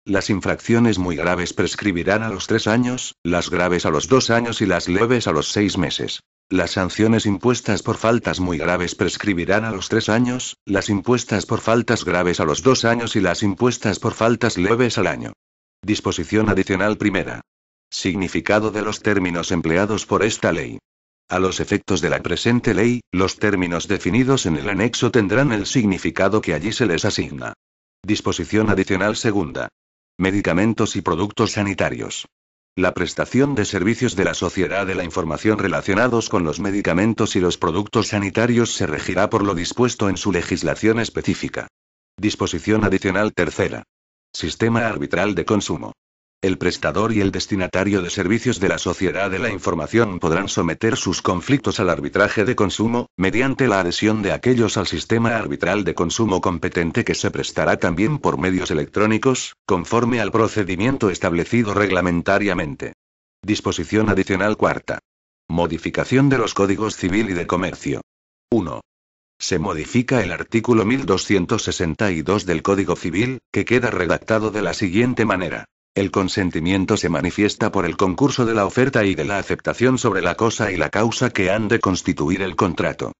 Las infracciones muy graves prescribirán a los 3 años, las graves a los 2 años y las leves a los 6 meses. Las sanciones impuestas por faltas muy graves prescribirán a los 3 años, las impuestas por faltas graves a los 2 años y las impuestas por faltas leves al año. Disposición adicional primera. Significado de los términos empleados por esta ley. A los efectos de la presente ley, los términos definidos en el anexo tendrán el significado que allí se les asigna. Disposición adicional segunda. Medicamentos y productos sanitarios. La prestación de servicios de la sociedad de la información relacionados con los medicamentos y los productos sanitarios se regirá por lo dispuesto en su legislación específica. Disposición adicional tercera. Sistema arbitral de consumo. El prestador y el destinatario de servicios de la sociedad de la información podrán someter sus conflictos al arbitraje de consumo, mediante la adhesión de aquellos al sistema arbitral de consumo competente que se prestará también por medios electrónicos, conforme al procedimiento establecido reglamentariamente. Disposición adicional cuarta. Modificación de los códigos civil y de comercio. 1. Se modifica el artículo 1262 del Código Civil, que queda redactado de la siguiente manera. El consentimiento se manifiesta por el concurso de la oferta y de la aceptación sobre la cosa y la causa que han de constituir el contrato.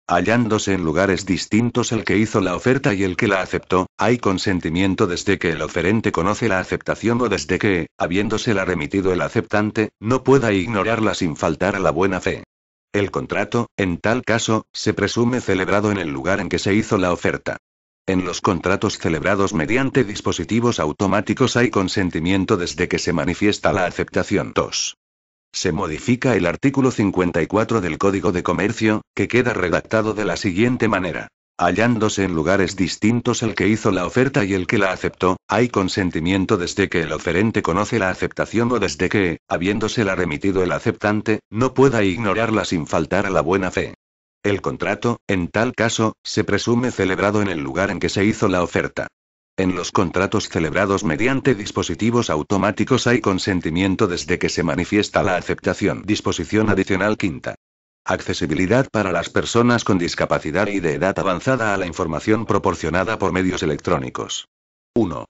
Hallándose en lugares distintos el que hizo la oferta y el que la aceptó, hay consentimiento desde que el oferente conoce la aceptación o desde que, habiéndosela remitido el aceptante, no pueda ignorarla sin faltar a la buena fe. El contrato, en tal caso, se presume celebrado en el lugar en que se hizo la oferta. En los contratos celebrados mediante dispositivos automáticos hay consentimiento desde que se manifiesta la aceptación. 2. Se modifica el artículo 54 del Código de Comercio, que queda redactado de la siguiente manera. Hallándose en lugares distintos el que hizo la oferta y el que la aceptó, hay consentimiento desde que el oferente conoce la aceptación o desde que, habiéndosela remitido el aceptante, no pueda ignorarla sin faltar a la buena fe. El contrato, en tal caso, se presume celebrado en el lugar en que se hizo la oferta. En los contratos celebrados mediante dispositivos automáticos hay consentimiento desde que se manifiesta la aceptación. Disposición adicional quinta. Accesibilidad para las personas con discapacidad y de edad avanzada a la información proporcionada por medios electrónicos. 1.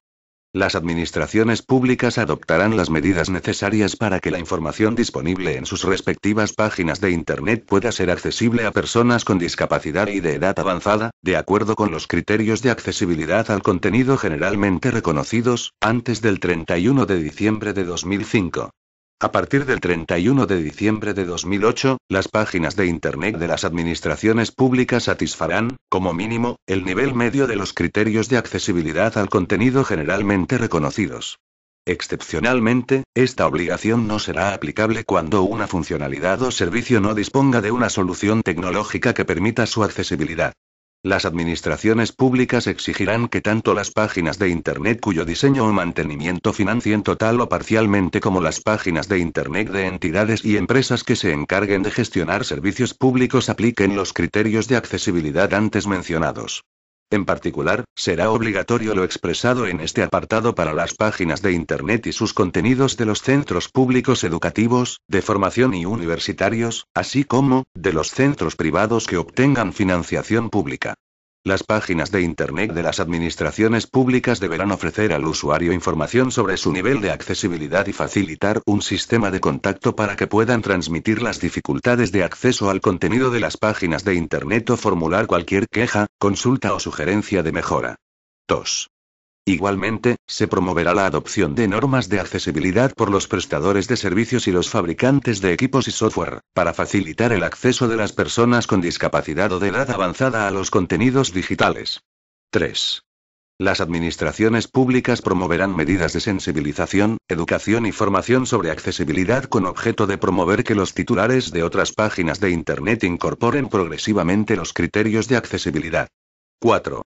Las administraciones públicas adoptarán las medidas necesarias para que la información disponible en sus respectivas páginas de Internet pueda ser accesible a personas con discapacidad y de edad avanzada, de acuerdo con los criterios de accesibilidad al contenido generalmente reconocidos, antes del 31 de diciembre de 2005. A partir del 31 de diciembre de 2008, las páginas de Internet de las administraciones públicas satisfarán, como mínimo, el nivel medio de los criterios de accesibilidad al contenido generalmente reconocidos. Excepcionalmente, esta obligación no será aplicable cuando una funcionalidad o servicio no disponga de una solución tecnológica que permita su accesibilidad. Las administraciones públicas exigirán que tanto las páginas de Internet cuyo diseño o mantenimiento financien total o parcialmente como las páginas de Internet de entidades y empresas que se encarguen de gestionar servicios públicos apliquen los criterios de accesibilidad antes mencionados. En particular, será obligatorio lo expresado en este apartado para las páginas de Internet y sus contenidos de los centros públicos educativos, de formación y universitarios, así como, de los centros privados que obtengan financiación pública. Las páginas de Internet de las administraciones públicas deberán ofrecer al usuario información sobre su nivel de accesibilidad y facilitar un sistema de contacto para que puedan transmitir las dificultades de acceso al contenido de las páginas de Internet o formular cualquier queja, consulta o sugerencia de mejora. 2. Igualmente, se promoverá la adopción de normas de accesibilidad por los prestadores de servicios y los fabricantes de equipos y software, para facilitar el acceso de las personas con discapacidad o de edad avanzada a los contenidos digitales. 3. Las administraciones públicas promoverán medidas de sensibilización, educación y formación sobre accesibilidad con objeto de promover que los titulares de otras páginas de Internet incorporen progresivamente los criterios de accesibilidad. 4.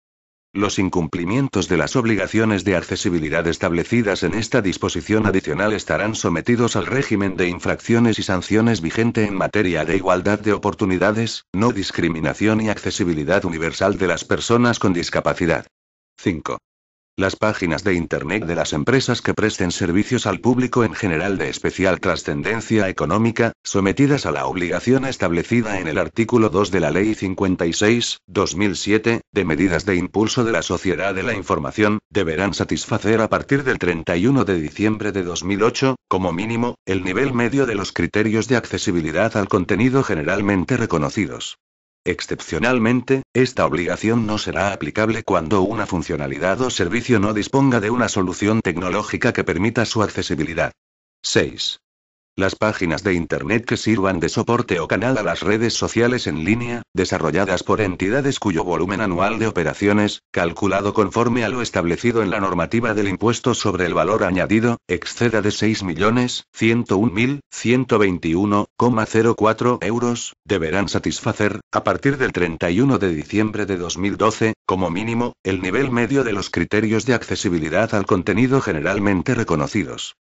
Los incumplimientos de las obligaciones de accesibilidad establecidas en esta disposición adicional estarán sometidos al régimen de infracciones y sanciones vigente en materia de igualdad de oportunidades, no discriminación y accesibilidad universal de las personas con discapacidad. 5. Las páginas de Internet de las empresas que presten servicios al público en general de especial trascendencia económica, sometidas a la obligación establecida en el artículo 2 de la Ley 56/2007, de medidas de impulso de la sociedad de la información, deberán satisfacer a partir del 31 de diciembre de 2008, como mínimo, el nivel medio de los criterios de accesibilidad al contenido generalmente reconocidos. Excepcionalmente, esta obligación no será aplicable cuando una funcionalidad o servicio no disponga de una solución tecnológica que permita su accesibilidad. 6. Las páginas de Internet que sirvan de soporte o canal a las redes sociales en línea, desarrolladas por entidades cuyo volumen anual de operaciones, calculado conforme a lo establecido en la normativa del impuesto sobre el valor añadido, exceda de 6.101.121,04 euros, deberán satisfacer, a partir del 31 de diciembre de 2012, como mínimo, el nivel medio de los criterios de accesibilidad al contenido generalmente reconocidos.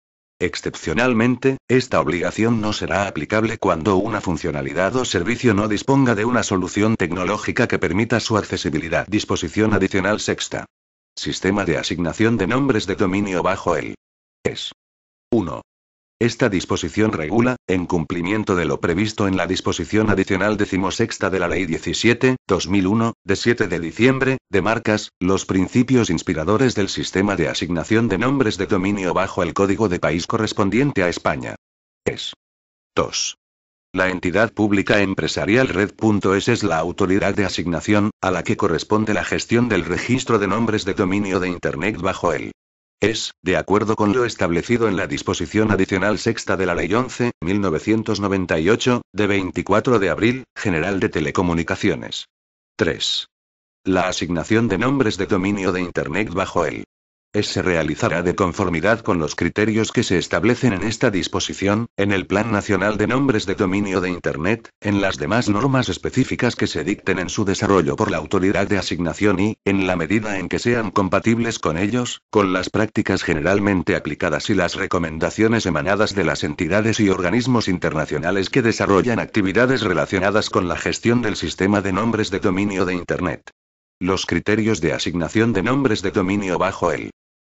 Excepcionalmente, esta obligación no será aplicable cuando una funcionalidad o servicio no disponga de una solución tecnológica que permita su accesibilidad. Disposición adicional sexta. Sistema de asignación de nombres de dominio bajo el ES. 1. Esta disposición regula, en cumplimiento de lo previsto en la disposición adicional 16ª de la Ley 17/2001, de 7 de diciembre, de marcas, los principios inspiradores del sistema de asignación de nombres de dominio bajo el código de país correspondiente a España. Es. 2. La entidad pública empresarial Red.es es la autoridad de asignación, a la que corresponde la gestión del registro de nombres de dominio de Internet bajo el ES, de acuerdo con lo establecido en la disposición adicional sexta de la Ley 11/1998, de 24 de abril, General de Telecomunicaciones. 3. La asignación de nombres de dominio de Internet bajo el ES se realizará de conformidad con los criterios que se establecen en esta disposición, en el Plan Nacional de Nombres de Dominio de Internet, en las demás normas específicas que se dicten en su desarrollo por la autoridad de asignación y, en la medida en que sean compatibles con ellos, con las prácticas generalmente aplicadas y las recomendaciones emanadas de las entidades y organismos internacionales que desarrollan actividades relacionadas con la gestión del sistema de nombres de dominio de Internet. Los criterios de asignación de nombres de dominio bajo el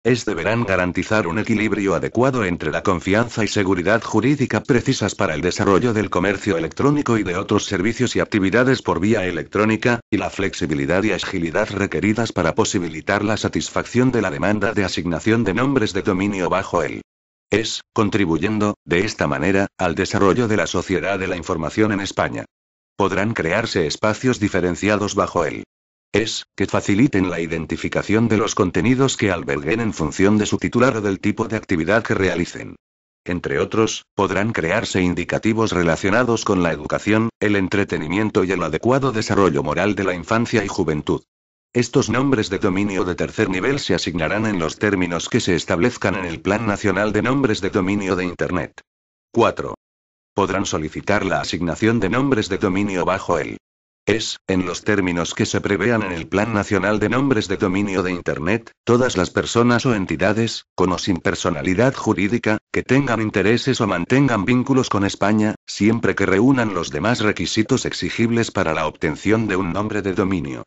ES deberán garantizar un equilibrio adecuado entre la confianza y seguridad jurídica precisas para el desarrollo del comercio electrónico y de otros servicios y actividades por vía electrónica, y la flexibilidad y agilidad requeridas para posibilitar la satisfacción de la demanda de asignación de nombres de dominio bajo el ES, contribuyendo, de esta manera, al desarrollo de la sociedad de la información en España. Podrán crearse espacios diferenciados bajo el ES, que faciliten la identificación de los contenidos que alberguen en función de su titular o del tipo de actividad que realicen. Entre otros, podrán crearse indicativos relacionados con la educación, el entretenimiento y el adecuado desarrollo moral de la infancia y juventud. Estos nombres de dominio de tercer nivel se asignarán en los términos que se establezcan en el Plan Nacional de Nombres de Dominio de Internet. 4. Podrán solicitar la asignación de nombres de dominio bajo el ES, en los términos que se prevean en el Plan Nacional de Nombres de Dominio de Internet, todas las personas o entidades, con o sin personalidad jurídica, que tengan intereses o mantengan vínculos con España, siempre que reúnan los demás requisitos exigibles para la obtención de un nombre de dominio.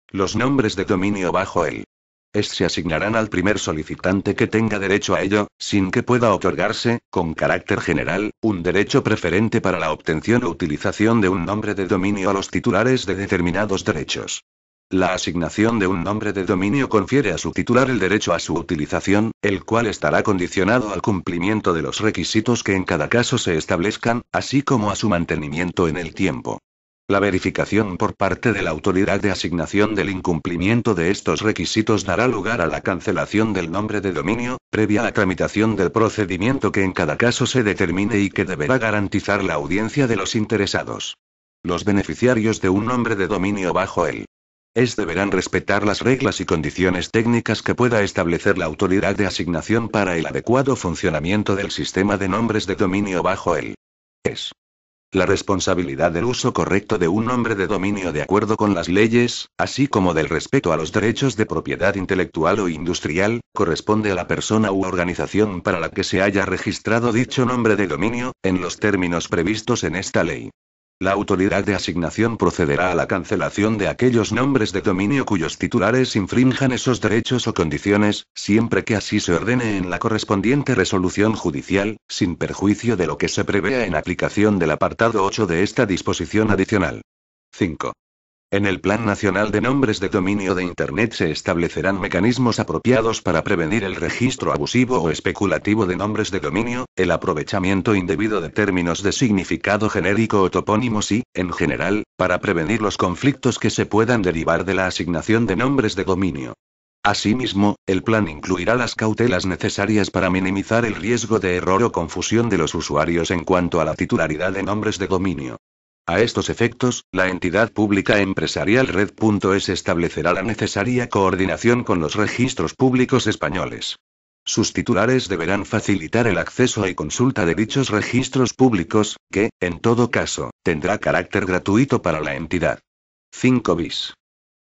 Los nombres de dominio bajo el ES se asignarán al primer solicitante que tenga derecho a ello, sin que pueda otorgarse, con carácter general, un derecho preferente para la obtención o utilización de un nombre de dominio a los titulares de determinados derechos. La asignación de un nombre de dominio confiere a su titular el derecho a su utilización, el cual estará condicionado al cumplimiento de los requisitos que en cada caso se establezcan, así como a su mantenimiento en el tiempo. La verificación por parte de la autoridad de asignación del incumplimiento de estos requisitos dará lugar a la cancelación del nombre de dominio, previa a tramitación del procedimiento que en cada caso se determine y que deberá garantizar la audiencia de los interesados. Los beneficiarios de un nombre de dominio bajo el deberán respetar las reglas y condiciones técnicas que pueda establecer la autoridad de asignación para el adecuado funcionamiento del sistema de nombres de dominio bajo el La responsabilidad del uso correcto de un nombre de dominio de acuerdo con las leyes, así como del respeto a los derechos de propiedad intelectual o industrial, corresponde a la persona u organización para la que se haya registrado dicho nombre de dominio, en los términos previstos en esta ley. La autoridad de asignación procederá a la cancelación de aquellos nombres de dominio cuyos titulares infrinjan esos derechos o condiciones, siempre que así se ordene en la correspondiente resolución judicial, sin perjuicio de lo que se prevea en aplicación del apartado 8 de esta disposición adicional. 5. En el Plan Nacional de Nombres de Dominio de Internet se establecerán mecanismos apropiados para prevenir el registro abusivo o especulativo de nombres de dominio, el aprovechamiento indebido de términos de significado genérico o topónimos y, en general, para prevenir los conflictos que se puedan derivar de la asignación de nombres de dominio. Asimismo, el plan incluirá las cautelas necesarias para minimizar el riesgo de error o confusión de los usuarios en cuanto a la titularidad de nombres de dominio. A estos efectos, la entidad pública empresarial Red.es establecerá la necesaria coordinación con los registros públicos españoles. Sus titulares deberán facilitar el acceso y consulta de dichos registros públicos, que, en todo caso, tendrá carácter gratuito para la entidad. 5 bis.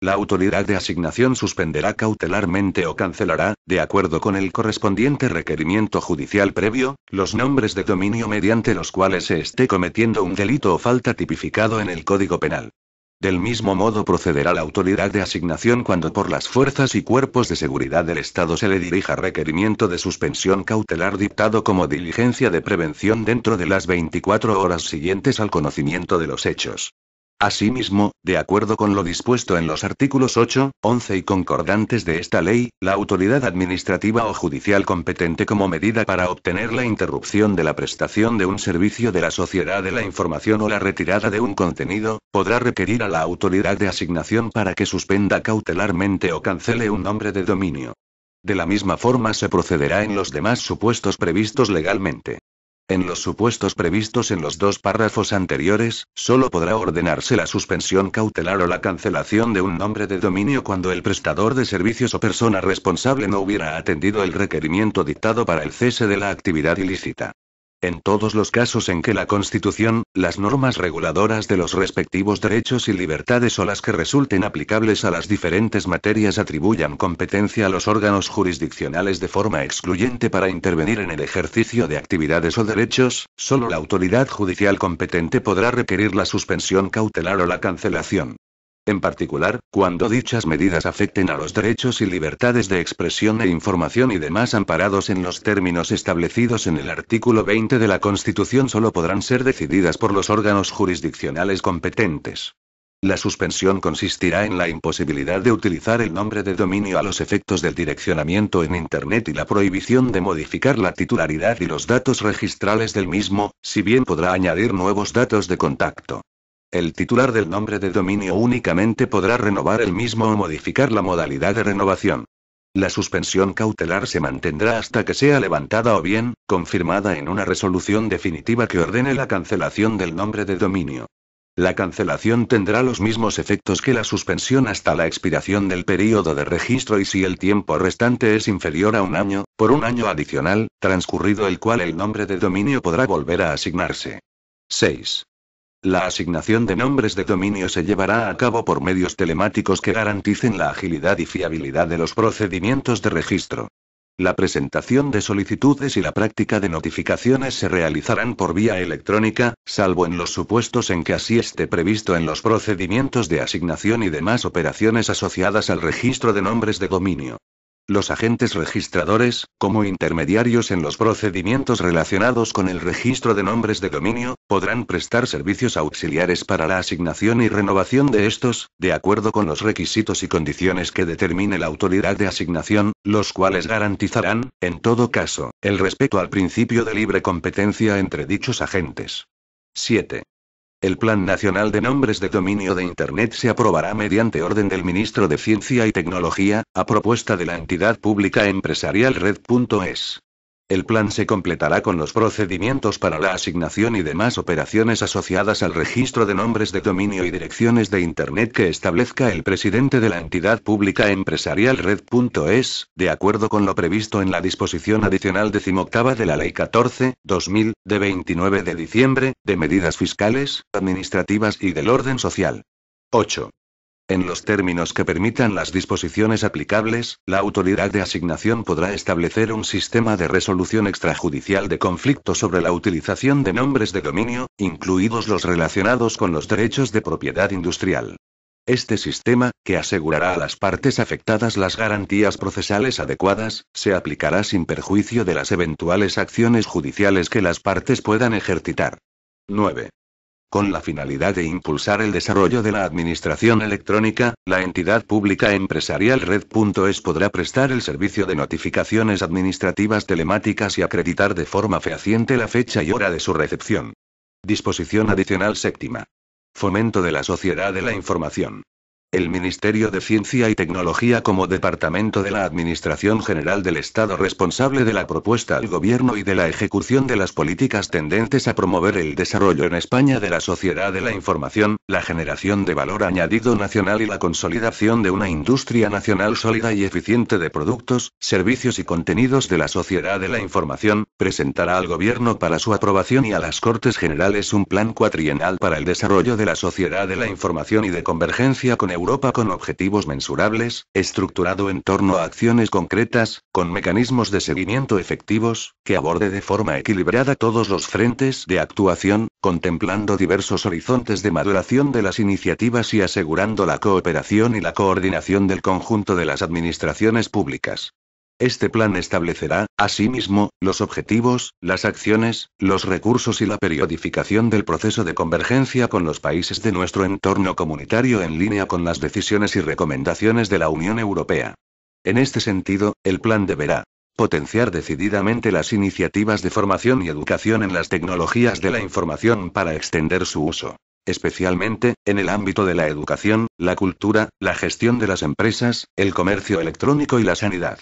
La autoridad de asignación suspenderá cautelarmente o cancelará, de acuerdo con el correspondiente requerimiento judicial previo, los nombres de dominio mediante los cuales se esté cometiendo un delito o falta tipificado en el Código Penal. Del mismo modo procederá la autoridad de asignación cuando por las fuerzas y cuerpos de seguridad del Estado se le dirija requerimiento de suspensión cautelar dictado como diligencia de prevención dentro de las 24 horas siguientes al conocimiento de los hechos. Asimismo, de acuerdo con lo dispuesto en los artículos 8, 11 y concordantes de esta ley, la autoridad administrativa o judicial competente como medida para obtener la interrupción de la prestación de un servicio de la sociedad de la información o la retirada de un contenido, podrá requerir a la autoridad de asignación para que suspenda cautelarmente o cancele un nombre de dominio. De la misma forma se procederá en los demás supuestos previstos legalmente. En los supuestos previstos en los dos párrafos anteriores, solo podrá ordenarse la suspensión cautelar o la cancelación de un nombre de dominio cuando el prestador de servicios o persona responsable no hubiera atendido el requerimiento dictado para el cese de la actividad ilícita. En todos los casos en que la Constitución, las normas reguladoras de los respectivos derechos y libertades o las que resulten aplicables a las diferentes materias atribuyan competencia a los órganos jurisdiccionales de forma excluyente para intervenir en el ejercicio de actividades o derechos, solo la autoridad judicial competente podrá requerir la suspensión cautelar o la cancelación. En particular, cuando dichas medidas afecten a los derechos y libertades de expresión e información y demás amparados en los términos establecidos en el artículo 20 de la Constitución solo podrán ser decididas por los órganos jurisdiccionales competentes. La suspensión consistirá en la imposibilidad de utilizar el nombre de dominio a los efectos del direccionamiento en Internet y la prohibición de modificar la titularidad y los datos registrales del mismo, si bien podrá añadir nuevos datos de contacto. El titular del nombre de dominio únicamente podrá renovar el mismo o modificar la modalidad de renovación. La suspensión cautelar se mantendrá hasta que sea levantada o bien, confirmada en una resolución definitiva que ordene la cancelación del nombre de dominio. La cancelación tendrá los mismos efectos que la suspensión hasta la expiración del período de registro y si el tiempo restante es inferior a un año, por un año adicional, transcurrido el cual el nombre de dominio podrá volver a asignarse. 6. La asignación de nombres de dominio se llevará a cabo por medios telemáticos que garanticen la agilidad y fiabilidad de los procedimientos de registro. La presentación de solicitudes y la práctica de notificaciones se realizarán por vía electrónica, salvo en los supuestos en que así esté previsto en los procedimientos de asignación y demás operaciones asociadas al registro de nombres de dominio. Los agentes registradores, como intermediarios en los procedimientos relacionados con el registro de nombres de dominio, podrán prestar servicios auxiliares para la asignación y renovación de estos, de acuerdo con los requisitos y condiciones que determine la autoridad de asignación, los cuales garantizarán, en todo caso, el respeto al principio de libre competencia entre dichos agentes. 7. El Plan Nacional de Nombres de Dominio de Internet se aprobará mediante orden del Ministro de Ciencia y Tecnología, a propuesta de la entidad pública empresarial Red.es. El plan se completará con los procedimientos para la asignación y demás operaciones asociadas al registro de nombres de dominio y direcciones de Internet que establezca el presidente de la entidad pública empresarial Red.es, de acuerdo con lo previsto en la disposición adicional 18ª de la Ley 14/2000, de 29 de diciembre, de medidas fiscales, administrativas y del orden social. 8. En los términos que permitan las disposiciones aplicables, la autoridad de asignación podrá establecer un sistema de resolución extrajudicial de conflictos sobre la utilización de nombres de dominio, incluidos los relacionados con los derechos de propiedad industrial. Este sistema, que asegurará a las partes afectadas las garantías procesales adecuadas, se aplicará sin perjuicio de las eventuales acciones judiciales que las partes puedan ejercitar. 9. Con la finalidad de impulsar el desarrollo de la administración electrónica, la entidad pública empresarial Red.es podrá prestar el servicio de notificaciones administrativas telemáticas y acreditar de forma fehaciente la fecha y hora de su recepción. Disposición adicional séptima. Fomento de la sociedad de la información. El Ministerio de Ciencia y Tecnología como Departamento de la Administración General del Estado responsable de la propuesta al Gobierno y de la ejecución de las políticas tendentes a promover el desarrollo en España de la sociedad de la información, la generación de valor añadido nacional y la consolidación de una industria nacional sólida y eficiente de productos, servicios y contenidos de la sociedad de la información, presentará al Gobierno para su aprobación y a las Cortes Generales un plan cuatrienal para el desarrollo de la sociedad de la información y de convergencia con Europa con objetivos mensurables, estructurado en torno a acciones concretas, con mecanismos de seguimiento efectivos, que aborde de forma equilibrada todos los frentes de actuación, contemplando diversos horizontes de maduración de las iniciativas y asegurando la cooperación y la coordinación del conjunto de las administraciones públicas. Este plan establecerá, asimismo, los objetivos, las acciones, los recursos y la periodificación del proceso de convergencia con los países de nuestro entorno comunitario en línea con las decisiones y recomendaciones de la Unión Europea. En este sentido, el plan deberá potenciar decididamente las iniciativas de formación y educación en las tecnologías de la información para extender su uso, especialmente, en el ámbito de la educación, la cultura, la gestión de las empresas, el comercio electrónico y la sanidad.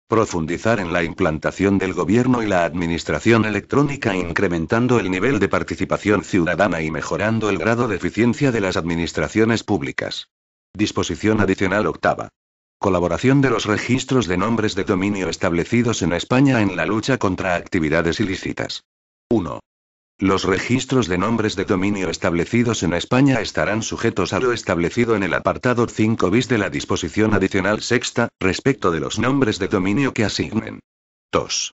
Profundizar en la implantación del gobierno y la administración electrónica incrementando el nivel de participación ciudadana y mejorando el grado de eficiencia de las administraciones públicas. Disposición adicional octava. Colaboración de los registros de nombres de dominio establecidos en España en la lucha contra actividades ilícitas. 1. Los registros de nombres de dominio establecidos en España estarán sujetos a lo establecido en el apartado 5 bis de la disposición adicional sexta, respecto de los nombres de dominio que asignen. 2.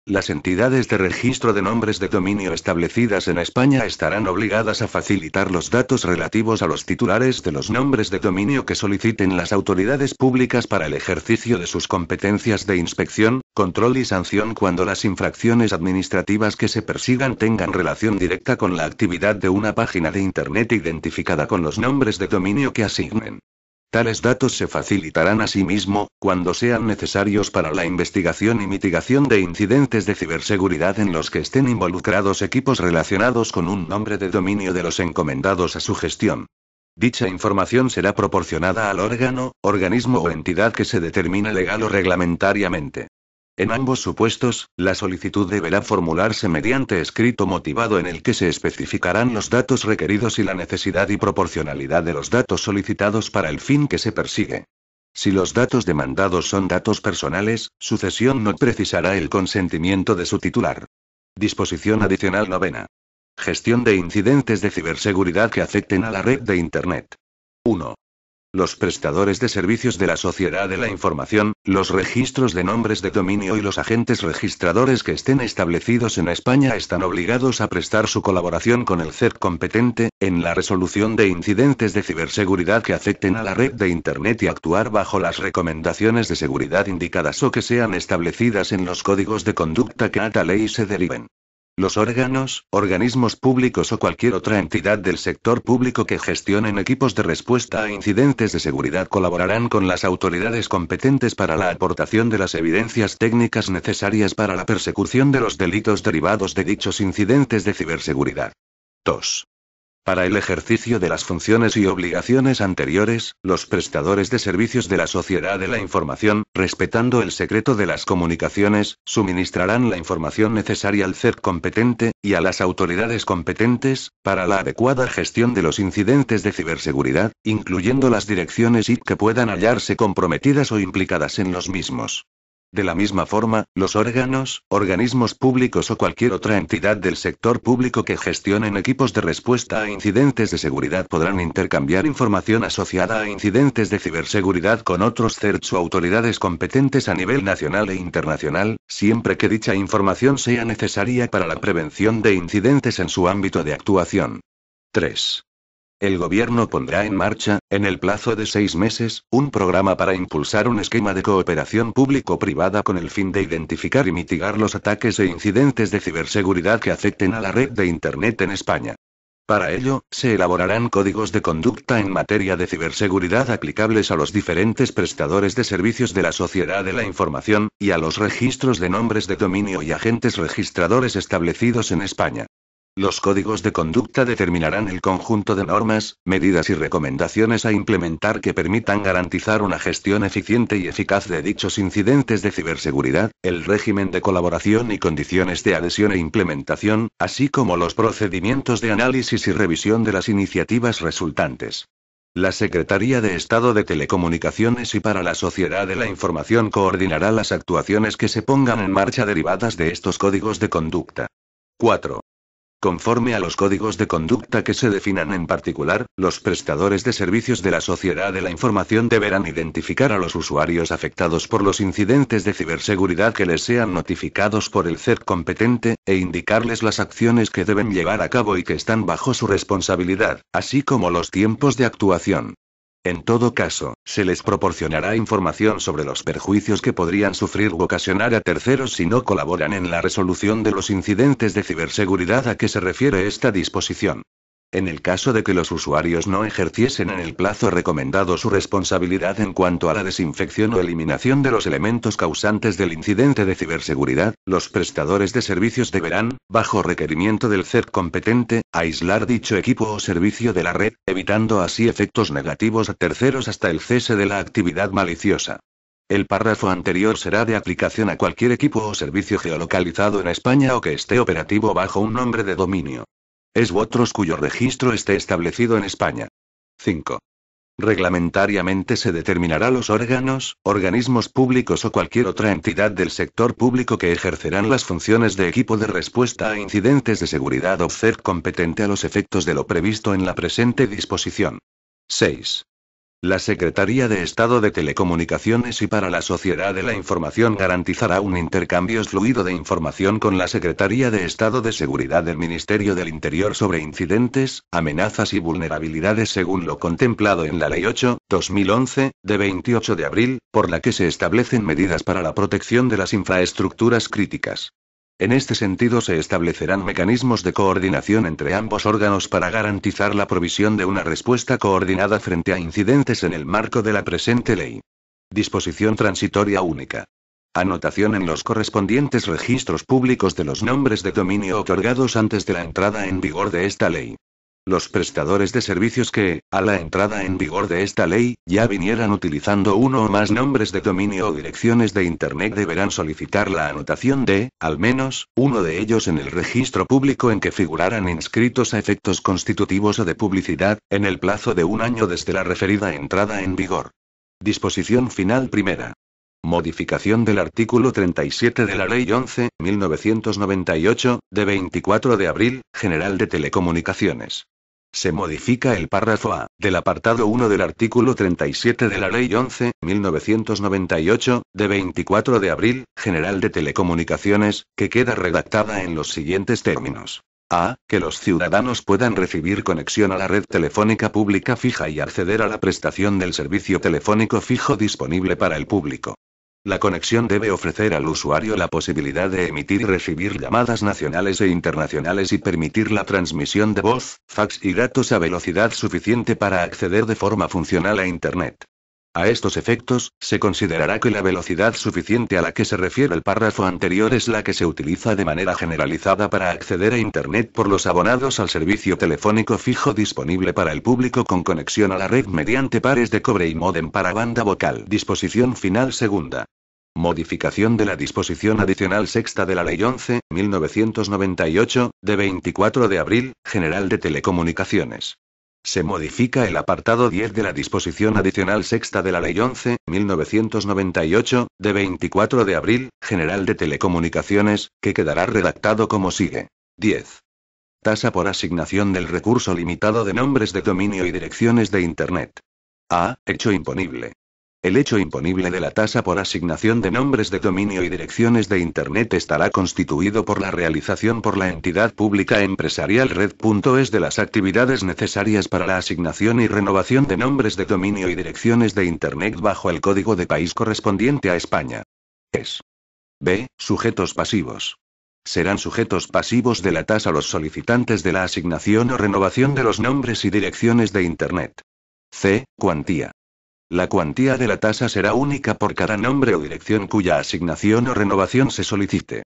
Las entidades de registro de nombres de dominio establecidas en España estarán obligadas a facilitar los datos relativos a los titulares de los nombres de dominio que soliciten las autoridades públicas para el ejercicio de sus competencias de inspección, control y sanción cuando las infracciones administrativas que se persigan tengan relación directa con la actividad de una página de Internet identificada con los nombres de dominio que asignen. Tales datos se facilitarán asimismo, cuando sean necesarios para la investigación y mitigación de incidentes de ciberseguridad en los que estén involucrados equipos relacionados con un nombre de dominio de los encomendados a su gestión. Dicha información será proporcionada al órgano, organismo o entidad que se determine legal o reglamentariamente. En ambos supuestos, la solicitud deberá formularse mediante escrito motivado en el que se especificarán los datos requeridos y la necesidad y proporcionalidad de los datos solicitados para el fin que se persigue. Si los datos demandados son datos personales, su cesión no precisará el consentimiento de su titular. Disposición adicional novena. Gestión de incidentes de ciberseguridad que afecten a la red de Internet. 1. Los prestadores de servicios de la Sociedad de la Información, los registros de nombres de dominio y los agentes registradores que estén establecidos en España están obligados a prestar su colaboración con el CERT competente, en la resolución de incidentes de ciberseguridad que afecten a la red de Internet y actuar bajo las recomendaciones de seguridad indicadas o que sean establecidas en los códigos de conducta que a tal ley se deriven. Los órganos, organismos públicos o cualquier otra entidad del sector público que gestionen equipos de respuesta a incidentes de seguridad colaborarán con las autoridades competentes para la aportación de las evidencias técnicas necesarias para la persecución de los delitos derivados de dichos incidentes de ciberseguridad. 2. Para el ejercicio de las funciones y obligaciones anteriores, los prestadores de servicios de la Sociedad de la Información, respetando el secreto de las comunicaciones, suministrarán la información necesaria al CERT competente, y a las autoridades competentes, para la adecuada gestión de los incidentes de ciberseguridad, incluyendo las direcciones IP que puedan hallarse comprometidas o implicadas en los mismos. De la misma forma, los órganos, organismos públicos o cualquier otra entidad del sector público que gestionen equipos de respuesta a incidentes de seguridad podrán intercambiar información asociada a incidentes de ciberseguridad con otros CERTs o autoridades competentes a nivel nacional e internacional, siempre que dicha información sea necesaria para la prevención de incidentes en su ámbito de actuación. 3. El Gobierno pondrá en marcha, en el plazo de 6 meses, un programa para impulsar un esquema de cooperación público-privada con el fin de identificar y mitigar los ataques e incidentes de ciberseguridad que afecten a la red de Internet en España. Para ello, se elaborarán códigos de conducta en materia de ciberseguridad aplicables a los diferentes prestadores de servicios de la Sociedad de la Información, y a los registros de nombres de dominio y agentes registradores establecidos en España. Los códigos de conducta determinarán el conjunto de normas, medidas y recomendaciones a implementar que permitan garantizar una gestión eficiente y eficaz de dichos incidentes de ciberseguridad, el régimen de colaboración y condiciones de adhesión e implementación, así como los procedimientos de análisis y revisión de las iniciativas resultantes. La Secretaría de Estado de Telecomunicaciones y para la Sociedad de la Información coordinará las actuaciones que se pongan en marcha derivadas de estos códigos de conducta. 4. Conforme a los códigos de conducta que se definan en particular, los prestadores de servicios de la Sociedad de la Información deberán identificar a los usuarios afectados por los incidentes de ciberseguridad que les sean notificados por el CERT competente, e indicarles las acciones que deben llevar a cabo y que están bajo su responsabilidad, así como los tiempos de actuación. En todo caso, se les proporcionará información sobre los perjuicios que podrían sufrir u ocasionar a terceros si no colaboran en la resolución de los incidentes de ciberseguridad a que se refiere esta disposición. En el caso de que los usuarios no ejerciesen en el plazo recomendado su responsabilidad en cuanto a la desinfección o eliminación de los elementos causantes del incidente de ciberseguridad, los prestadores de servicios deberán, bajo requerimiento del CERT competente, aislar dicho equipo o servicio de la red, evitando así efectos negativos a terceros hasta el cese de la actividad maliciosa. El párrafo anterior será de aplicación a cualquier equipo o servicio geolocalizado en España o que esté operativo bajo un nombre de dominio. Es u otros cuyo registro esté establecido en España. 5. Reglamentariamente se determinará los órganos, organismos públicos o cualquier otra entidad del sector público que ejercerán las funciones de equipo de respuesta a incidentes de seguridad o CERT competente a los efectos de lo previsto en la presente disposición. 6. La Secretaría de Estado de Telecomunicaciones y para la Sociedad de la Información garantizará un intercambio fluido de información con la Secretaría de Estado de Seguridad del Ministerio del Interior sobre incidentes, amenazas y vulnerabilidades según lo contemplado en la Ley 8/2011, de 28 de abril, por la que se establecen medidas para la protección de las infraestructuras críticas. En este sentido se establecerán mecanismos de coordinación entre ambos órganos para garantizar la provisión de una respuesta coordinada frente a incidentes en el marco de la presente ley. Disposición transitoria única. Anotación en los correspondientes registros públicos de los nombres de dominio otorgados antes de la entrada en vigor de esta ley. Los prestadores de servicios que, a la entrada en vigor de esta ley, ya vinieran utilizando uno o más nombres de dominio o direcciones de Internet deberán solicitar la anotación de, al menos, uno de ellos en el registro público en que figuraran inscritos a efectos constitutivos o de publicidad, en el plazo de 1 año desde la referida entrada en vigor. Disposición final primera. Modificación del artículo 37 de la Ley 11/1998, de 24 de abril, General de Telecomunicaciones. Se modifica el párrafo A, del apartado 1 del artículo 37 de la Ley 11.1998, de 24 de abril, General de Telecomunicaciones, que queda redactada en los siguientes términos. A. Que los ciudadanos puedan recibir conexión a la red telefónica pública fija y acceder a la prestación del servicio telefónico fijo disponible para el público. La conexión debe ofrecer al usuario la posibilidad de emitir y recibir llamadas nacionales e internacionales y permitir la transmisión de voz, fax y datos a velocidad suficiente para acceder de forma funcional a Internet. A estos efectos, se considerará que la velocidad suficiente a la que se refiere el párrafo anterior es la que se utiliza de manera generalizada para acceder a Internet por los abonados al servicio telefónico fijo disponible para el público con conexión a la red mediante pares de cobre y módem para banda vocal. Disposición final segunda. Modificación de la disposición adicional sexta de la Ley 11.1998, de 24 de abril, General de Telecomunicaciones. Se modifica el apartado 10 de la disposición adicional sexta de la Ley 11.1998, de 24 de abril, General de Telecomunicaciones, que quedará redactado como sigue. 10. Tasa por asignación del recurso limitado de nombres de dominio y direcciones de Internet. A. Hecho imponible. El hecho imponible de la tasa por asignación de nombres de dominio y direcciones de Internet estará constituido por la realización por la entidad pública empresarial Red.es de las actividades necesarias para la asignación y renovación de nombres de dominio y direcciones de Internet bajo el código de país correspondiente a España. B. Sujetos pasivos. Serán sujetos pasivos de la tasa los solicitantes de la asignación o renovación de los nombres y direcciones de Internet. C. Cuantía. La cuantía de la tasa será única por cada nombre o dirección cuya asignación o renovación se solicite.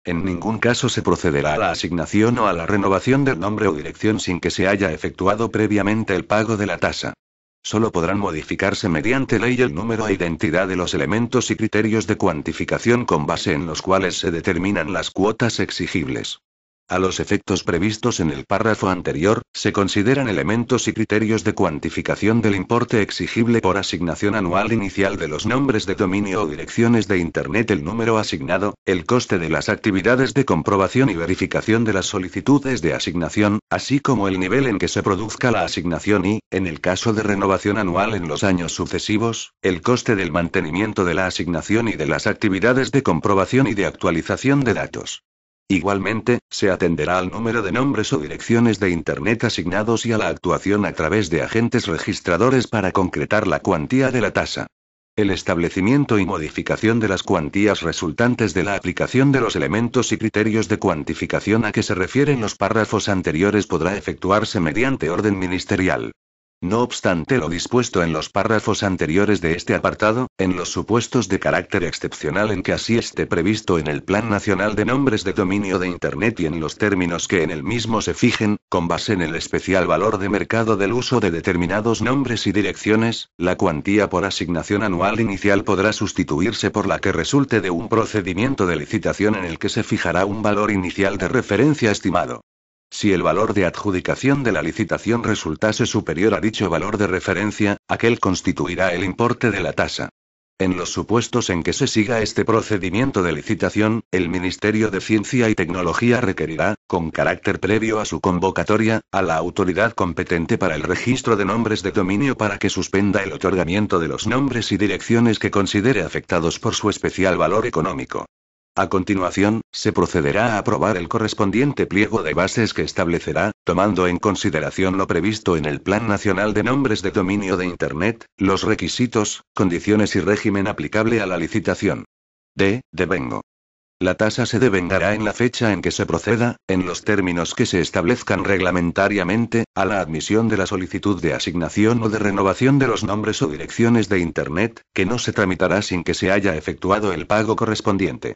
En ningún caso se procederá a la asignación o a la renovación del nombre o dirección sin que se haya efectuado previamente el pago de la tasa. Solo podrán modificarse mediante ley el número e identidad de los elementos y criterios de cuantificación con base en los cuales se determinan las cuotas exigibles. A los efectos previstos en el párrafo anterior, se consideran elementos y criterios de cuantificación del importe exigible por asignación anual inicial de los nombres de dominio o direcciones de Internet, el número asignado, el coste de las actividades de comprobación y verificación de las solicitudes de asignación, así como el nivel en que se produzca la asignación y, en el caso de renovación anual en los años sucesivos, el coste del mantenimiento de la asignación y de las actividades de comprobación y de actualización de datos. Igualmente, se atenderá al número de nombres o direcciones de Internet asignados y a la actuación a través de agentes registradores para concretar la cuantía de la tasa. El establecimiento y modificación de las cuantías resultantes de la aplicación de los elementos y criterios de cuantificación a que se refieren los párrafos anteriores podrá efectuarse mediante orden ministerial. No obstante lo dispuesto en los párrafos anteriores de este apartado, en los supuestos de carácter excepcional en que así esté previsto en el Plan Nacional de Nombres de Dominio de Internet y en los términos que en el mismo se fijen, con base en el especial valor de mercado del uso de determinados nombres y direcciones, la cuantía por asignación anual inicial podrá sustituirse por la que resulte de un procedimiento de licitación en el que se fijará un valor inicial de referencia estimado. Si el valor de adjudicación de la licitación resultase superior a dicho valor de referencia, aquel constituirá el importe de la tasa. En los supuestos en que se siga este procedimiento de licitación, el Ministerio de Ciencia y Tecnología requerirá, con carácter previo a su convocatoria, a la autoridad competente para el registro de nombres de dominio para que suspenda el otorgamiento de los nombres y direcciones que considere afectados por su especial valor económico. A continuación, se procederá a aprobar el correspondiente pliego de bases que establecerá, tomando en consideración lo previsto en el Plan Nacional de Nombres de Dominio de Internet, los requisitos, condiciones y régimen aplicable a la licitación. Devengo. La tasa se devengará en la fecha en que se proceda, en los términos que se establezcan reglamentariamente, a la admisión de la solicitud de asignación o de renovación de los nombres o direcciones de Internet, que no se tramitará sin que se haya efectuado el pago correspondiente.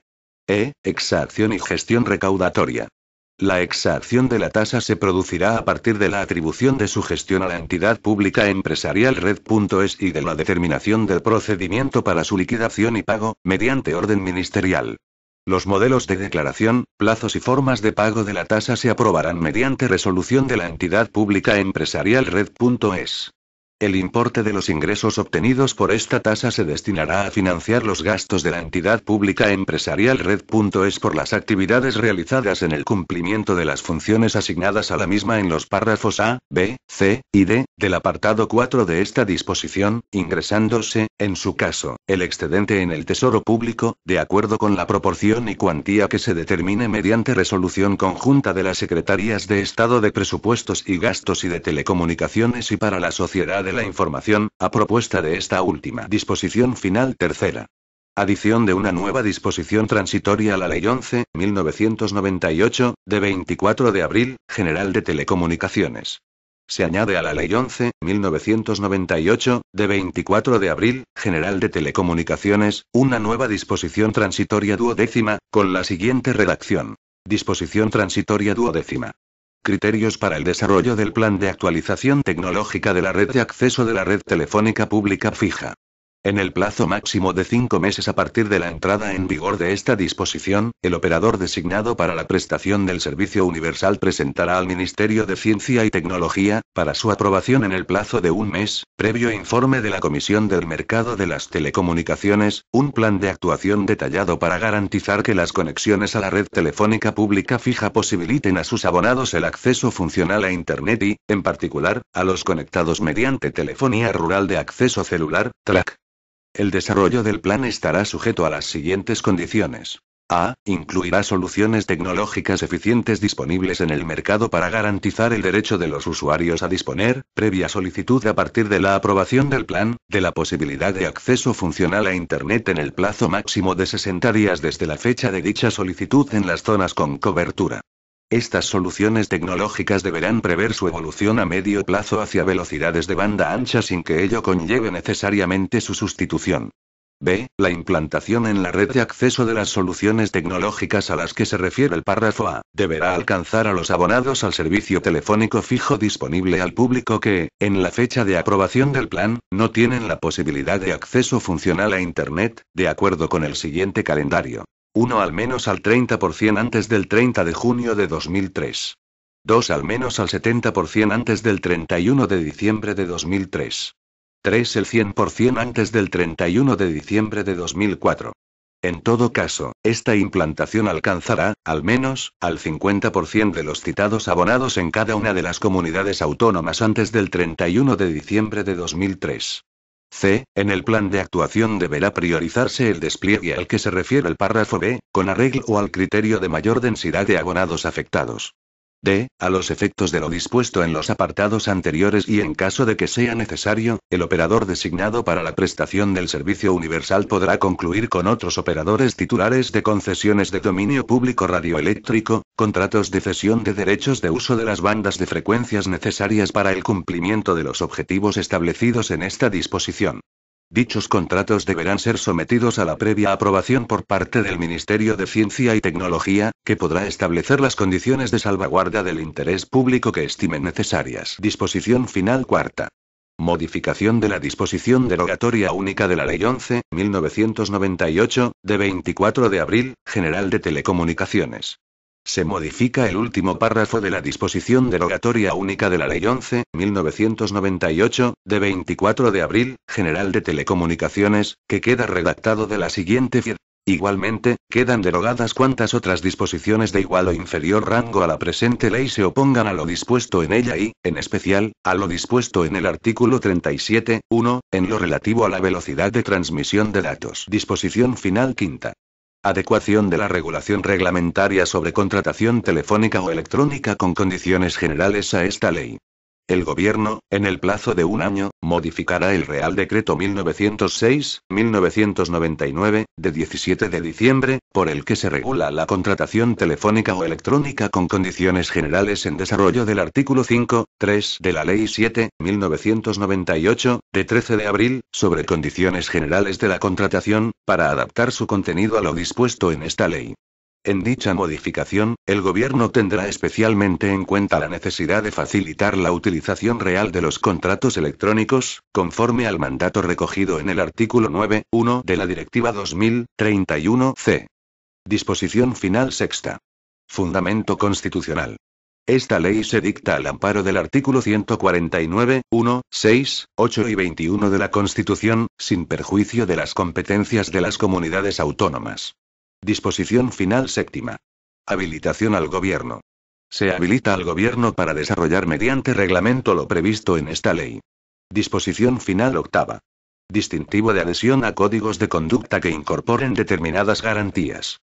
Exacción y gestión recaudatoria. La exacción de la tasa se producirá a partir de la atribución de su gestión a la entidad pública empresarial Red.es y de la determinación del procedimiento para su liquidación y pago, mediante orden ministerial. Los modelos de declaración, plazos y formas de pago de la tasa se aprobarán mediante resolución de la entidad pública empresarial Red.es. El importe de los ingresos obtenidos por esta tasa se destinará a financiar los gastos de la entidad pública empresarial Red.es por las actividades realizadas en el cumplimiento de las funciones asignadas a la misma en los párrafos A, B, C y D del apartado 4 de esta disposición, ingresándose, en su caso, el excedente en el Tesoro Público, de acuerdo con la proporción y cuantía que se determine mediante resolución conjunta de las Secretarías de Estado de Presupuestos y Gastos y de Telecomunicaciones y para la Sociedad de la Información, a propuesta de esta última. Disposición final tercera. Adición de una nueva disposición transitoria a la Ley 11.1998, de 24 de abril, General de Telecomunicaciones. Se añade a la Ley 11.1998, de 24 de abril, General de Telecomunicaciones, una nueva disposición transitoria duodécima, con la siguiente redacción. Disposición transitoria duodécima. Criterios para el desarrollo del plan de actualización tecnológica de la red de acceso de la red telefónica pública fija. En el plazo máximo de 5 meses a partir de la entrada en vigor de esta disposición, el operador designado para la prestación del servicio universal presentará al Ministerio de Ciencia y Tecnología, para su aprobación en el plazo de un mes, previo informe de la Comisión del Mercado de las Telecomunicaciones, un plan de actuación detallado para garantizar que las conexiones a la red telefónica pública fija posibiliten a sus abonados el acceso funcional a Internet y, en particular, a los conectados mediante telefonía rural de acceso celular, TRAC. El desarrollo del plan estará sujeto a las siguientes condiciones. A. Incluirá soluciones tecnológicas eficientes disponibles en el mercado para garantizar el derecho de los usuarios a disponer, previa solicitud a partir de la aprobación del plan, de la posibilidad de acceso funcional a Internet en el plazo máximo de 60 días desde la fecha de dicha solicitud en las zonas con cobertura. Estas soluciones tecnológicas deberán prever su evolución a medio plazo hacia velocidades de banda ancha sin que ello conlleve necesariamente su sustitución. B. La implantación en la red de acceso de las soluciones tecnológicas a las que se refiere el párrafo A, deberá alcanzar a los abonados al servicio telefónico fijo disponible al público que, en la fecha de aprobación del plan, no tienen la posibilidad de acceso funcional a Internet, de acuerdo con el siguiente calendario. 1. Al menos al 30% antes del 30 de junio de 2003. 2. Al menos al 70% antes del 31 de diciembre de 2003. 3. El 100% antes del 31 de diciembre de 2004. En todo caso, esta implantación alcanzará, al menos, al 50% de los citados abonados en cada una de las comunidades autónomas antes del 31 de diciembre de 2003. C. En el plan de actuación deberá priorizarse el despliegue al que se refiere el párrafo B, con arreglo al criterio de mayor densidad de abonados afectados. D. A los efectos de lo dispuesto en los apartados anteriores y en caso de que sea necesario, el operador designado para la prestación del servicio universal podrá concluir con otros operadores titulares de concesiones de dominio público radioeléctrico, contratos de cesión de derechos de uso de las bandas de frecuencias necesarias para el cumplimiento de los objetivos establecidos en esta disposición. Dichos contratos deberán ser sometidos a la previa aprobación por parte del Ministerio de Ciencia y Tecnología, que podrá establecer las condiciones de salvaguarda del interés público que estimen necesarias. Disposición final cuarta. Modificación de la disposición derogatoria única de la Ley 11.1998, de 24 de abril, General de Telecomunicaciones. Se modifica el último párrafo de la disposición derogatoria única de la Ley 11.1998, de 24 de abril, General de Telecomunicaciones, que queda redactado de la siguiente forma. Igualmente, quedan derogadas cuantas otras disposiciones de igual o inferior rango a la presente ley se opongan a lo dispuesto en ella y, en especial, a lo dispuesto en el artículo 37.1, en lo relativo a la velocidad de transmisión de datos. Disposición final quinta. Adecuación de la regulación reglamentaria sobre contratación telefónica o electrónica con condiciones generales a esta ley. El Gobierno, en el plazo de un año, modificará el Real Decreto 1906-1999, de 17 de diciembre, por el que se regula la contratación telefónica o electrónica con condiciones generales en desarrollo del artículo 5.3 de la Ley 7.1998, de 13 de abril, sobre condiciones generales de la contratación, para adaptar su contenido a lo dispuesto en esta ley. En dicha modificación, el Gobierno tendrá especialmente en cuenta la necesidad de facilitar la utilización real de los contratos electrónicos, conforme al mandato recogido en el artículo 9.1 de la Directiva 2000/31/C. Disposición final sexta. Fundamento constitucional. Esta ley se dicta al amparo del artículo 149, 1, 6, 8 y 21 de la Constitución, sin perjuicio de las competencias de las comunidades autónomas. Disposición final séptima. Habilitación al Gobierno. Se habilita al Gobierno para desarrollar mediante reglamento lo previsto en esta ley. Disposición final octava. Distintivo de adhesión a códigos de conducta que incorporen determinadas garantías.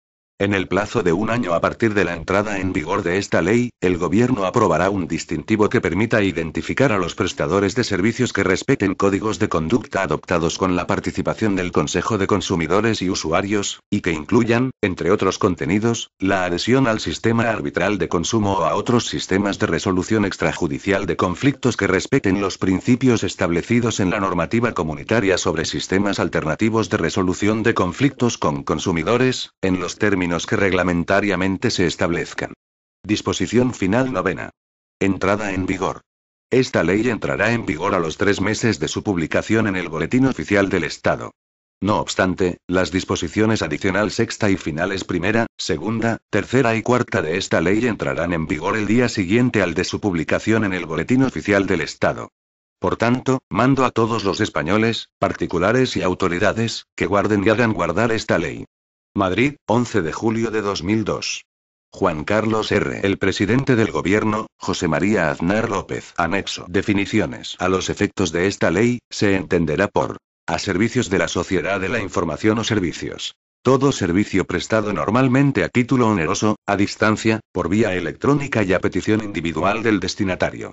En el plazo de un año a partir de la entrada en vigor de esta ley, el Gobierno aprobará un distintivo que permita identificar a los prestadores de servicios que respeten códigos de conducta adoptados con la participación del Consejo de Consumidores y Usuarios, y que incluyan, entre otros contenidos, la adhesión al sistema arbitral de consumo o a otros sistemas de resolución extrajudicial de conflictos que respeten los principios establecidos en la normativa comunitaria sobre sistemas alternativos de resolución de conflictos con consumidores, en los términos que reglamentariamente se establezcan. Disposición final novena. Entrada en vigor. Esta ley entrará en vigor a los 3 meses de su publicación en el Boletín Oficial del Estado. No obstante, las disposiciones adicional sexta y finales primera, segunda, tercera y cuarta de esta ley entrarán en vigor el día siguiente al de su publicación en el Boletín Oficial del Estado. Por tanto, mando a todos los españoles, particulares y autoridades, que guarden y hagan guardar esta ley. Madrid, 11 de julio de 2002. Juan Carlos R. El presidente del Gobierno, José María Aznar López. Anexo. Definiciones. A los efectos de esta ley, se entenderá por a servicios de la sociedad de la información o servicios. Todo servicio prestado normalmente a título oneroso, a distancia, por vía electrónica y a petición individual del destinatario.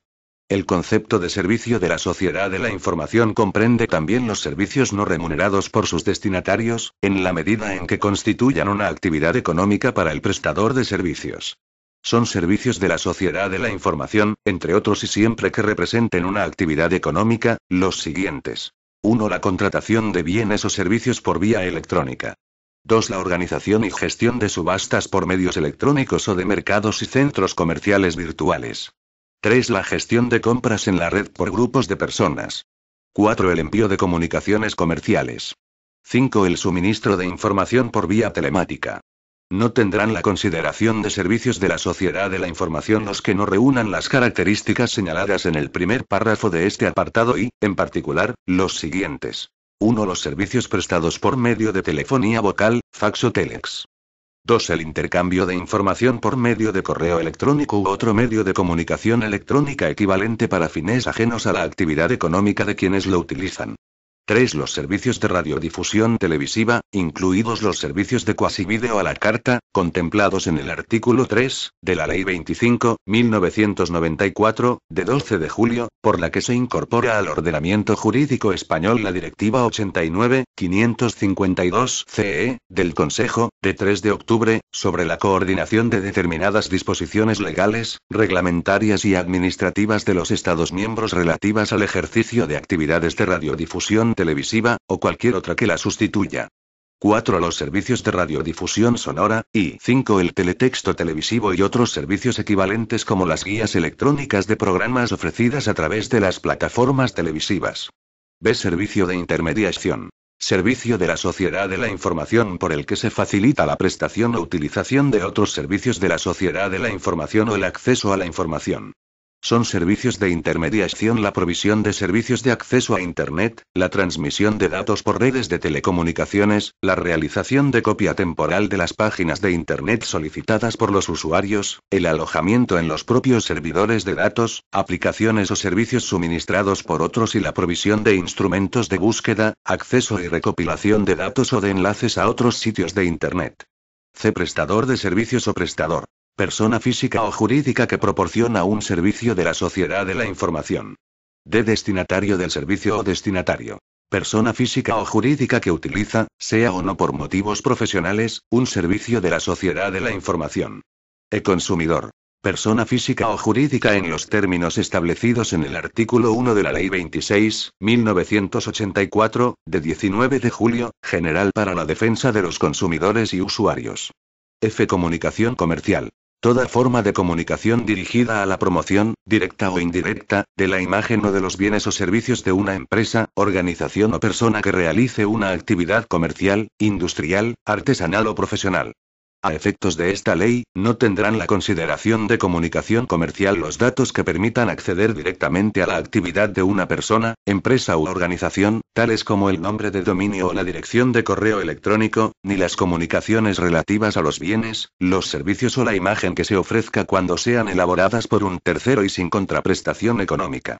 El concepto de servicio de la sociedad de la información comprende también los servicios no remunerados por sus destinatarios, en la medida en que constituyan una actividad económica para el prestador de servicios. Son servicios de la sociedad de la información, entre otros y siempre que representen una actividad económica, los siguientes. 1. La contratación de bienes o servicios por vía electrónica. 2. La organización y gestión de subastas por medios electrónicos o de mercados y centros comerciales virtuales. 3. La gestión de compras en la red por grupos de personas. 4. El envío de comunicaciones comerciales. 5. El suministro de información por vía telemática. No tendrán la consideración de servicios de la sociedad de la información los que no reúnan las características señaladas en el primer párrafo de este apartado y, en particular, los siguientes. 1. Los servicios prestados por medio de telefonía vocal, fax o telex. 2. El intercambio de información por medio de correo electrónico u otro medio de comunicación electrónica equivalente para fines ajenos a la actividad económica de quienes lo utilizan. 3. Los servicios de radiodifusión televisiva, incluidos los servicios de cuasivídeo a la carta, contemplados en el artículo 3, de la Ley 25.1994, de 12 de julio, por la que se incorpora al ordenamiento jurídico español la Directiva 89/552/CE, del Consejo, de 3 de octubre, sobre la coordinación de determinadas disposiciones legales, reglamentarias y administrativas de los Estados miembros relativas al ejercicio de actividades de radiodifusión televisiva, o cualquier otra que la sustituya. 4. Los servicios de radiodifusión sonora, y 5. El teletexto televisivo y otros servicios equivalentes como las guías electrónicas de programas ofrecidas a través de las plataformas televisivas. B. Servicio de intermediación. Servicio de la sociedad de la información por el que se facilita la prestación o utilización de otros servicios de la sociedad de la información o el acceso a la información. Son servicios de intermediación la provisión de servicios de acceso a Internet, la transmisión de datos por redes de telecomunicaciones, la realización de copia temporal de las páginas de Internet solicitadas por los usuarios, el alojamiento en los propios servidores de datos, aplicaciones o servicios suministrados por otros y la provisión de instrumentos de búsqueda, acceso y recopilación de datos o de enlaces a otros sitios de Internet. C. Prestador de servicios o prestador. Persona física o jurídica que proporciona un servicio de la sociedad de la información. D. Destinatario del servicio o destinatario. Persona física o jurídica que utiliza, sea o no por motivos profesionales, un servicio de la sociedad de la información. E. Consumidor. Persona física o jurídica en los términos establecidos en el artículo 1 de la Ley 26.1984, de 19 de julio, General para la Defensa de los Consumidores y Usuarios. F. Comunicación comercial. Toda forma de comunicación dirigida a la promoción, directa o indirecta, de la imagen o de los bienes o servicios de una empresa, organización o persona que realice una actividad comercial, industrial, artesanal o profesional. A efectos de esta ley, no tendrán la consideración de comunicación comercial los datos que permitan acceder directamente a la actividad de una persona, empresa u organización, tales como el nombre de dominio o la dirección de correo electrónico, ni las comunicaciones relativas a los bienes, los servicios o la imagen que se ofrezca cuando sean elaboradas por un tercero y sin contraprestación económica.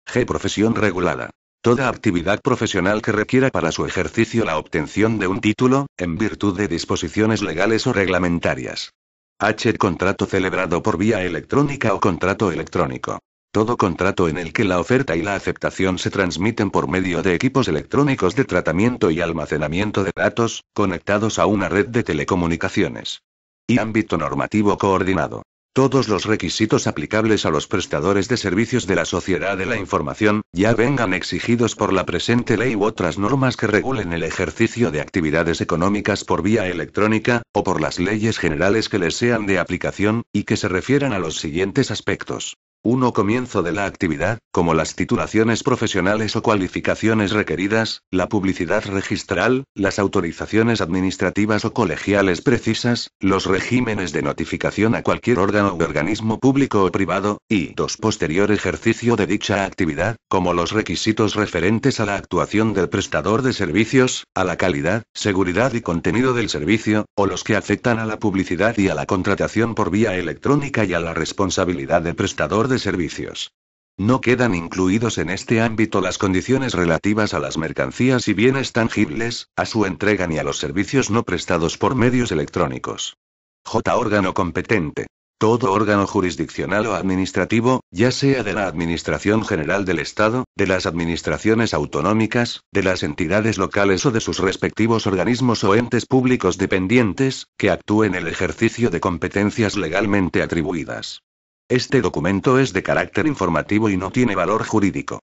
G. Profesión regulada. Toda actividad profesional que requiera para su ejercicio la obtención de un título, en virtud de disposiciones legales o reglamentarias. H. Contrato celebrado por vía electrónica o contrato electrónico. Todo contrato en el que la oferta y la aceptación se transmiten por medio de equipos electrónicos de tratamiento y almacenamiento de datos, conectados a una red de telecomunicaciones. Y ámbito normativo coordinado. Todos los requisitos aplicables a los prestadores de servicios de la sociedad de la información, ya vengan exigidos por la presente ley u otras normas que regulen el ejercicio de actividades económicas por vía electrónica, o por las leyes generales que les sean de aplicación, y que se refieran a los siguientes aspectos. 1. Comienzo de la actividad, como las titulaciones profesionales o cualificaciones requeridas, la publicidad registral, las autorizaciones administrativas o colegiales precisas, los regímenes de notificación a cualquier órgano u organismo público o privado, y 2. Posterior ejercicio de dicha actividad, como los requisitos referentes a la actuación del prestador de servicios, a la calidad, seguridad y contenido del servicio, o los que afectan a la publicidad y a la contratación por vía electrónica y a la responsabilidad del prestador de servicios. No quedan incluidos en este ámbito las condiciones relativas a las mercancías y bienes tangibles, a su entrega ni a los servicios no prestados por medios electrónicos. J. Órgano competente. Todo órgano jurisdiccional o administrativo, ya sea de la Administración General del Estado, de las administraciones autonómicas, de las entidades locales o de sus respectivos organismos o entes públicos dependientes, que actúe en el ejercicio de competencias legalmente atribuidas. Este documento es de carácter informativo y no tiene valor jurídico.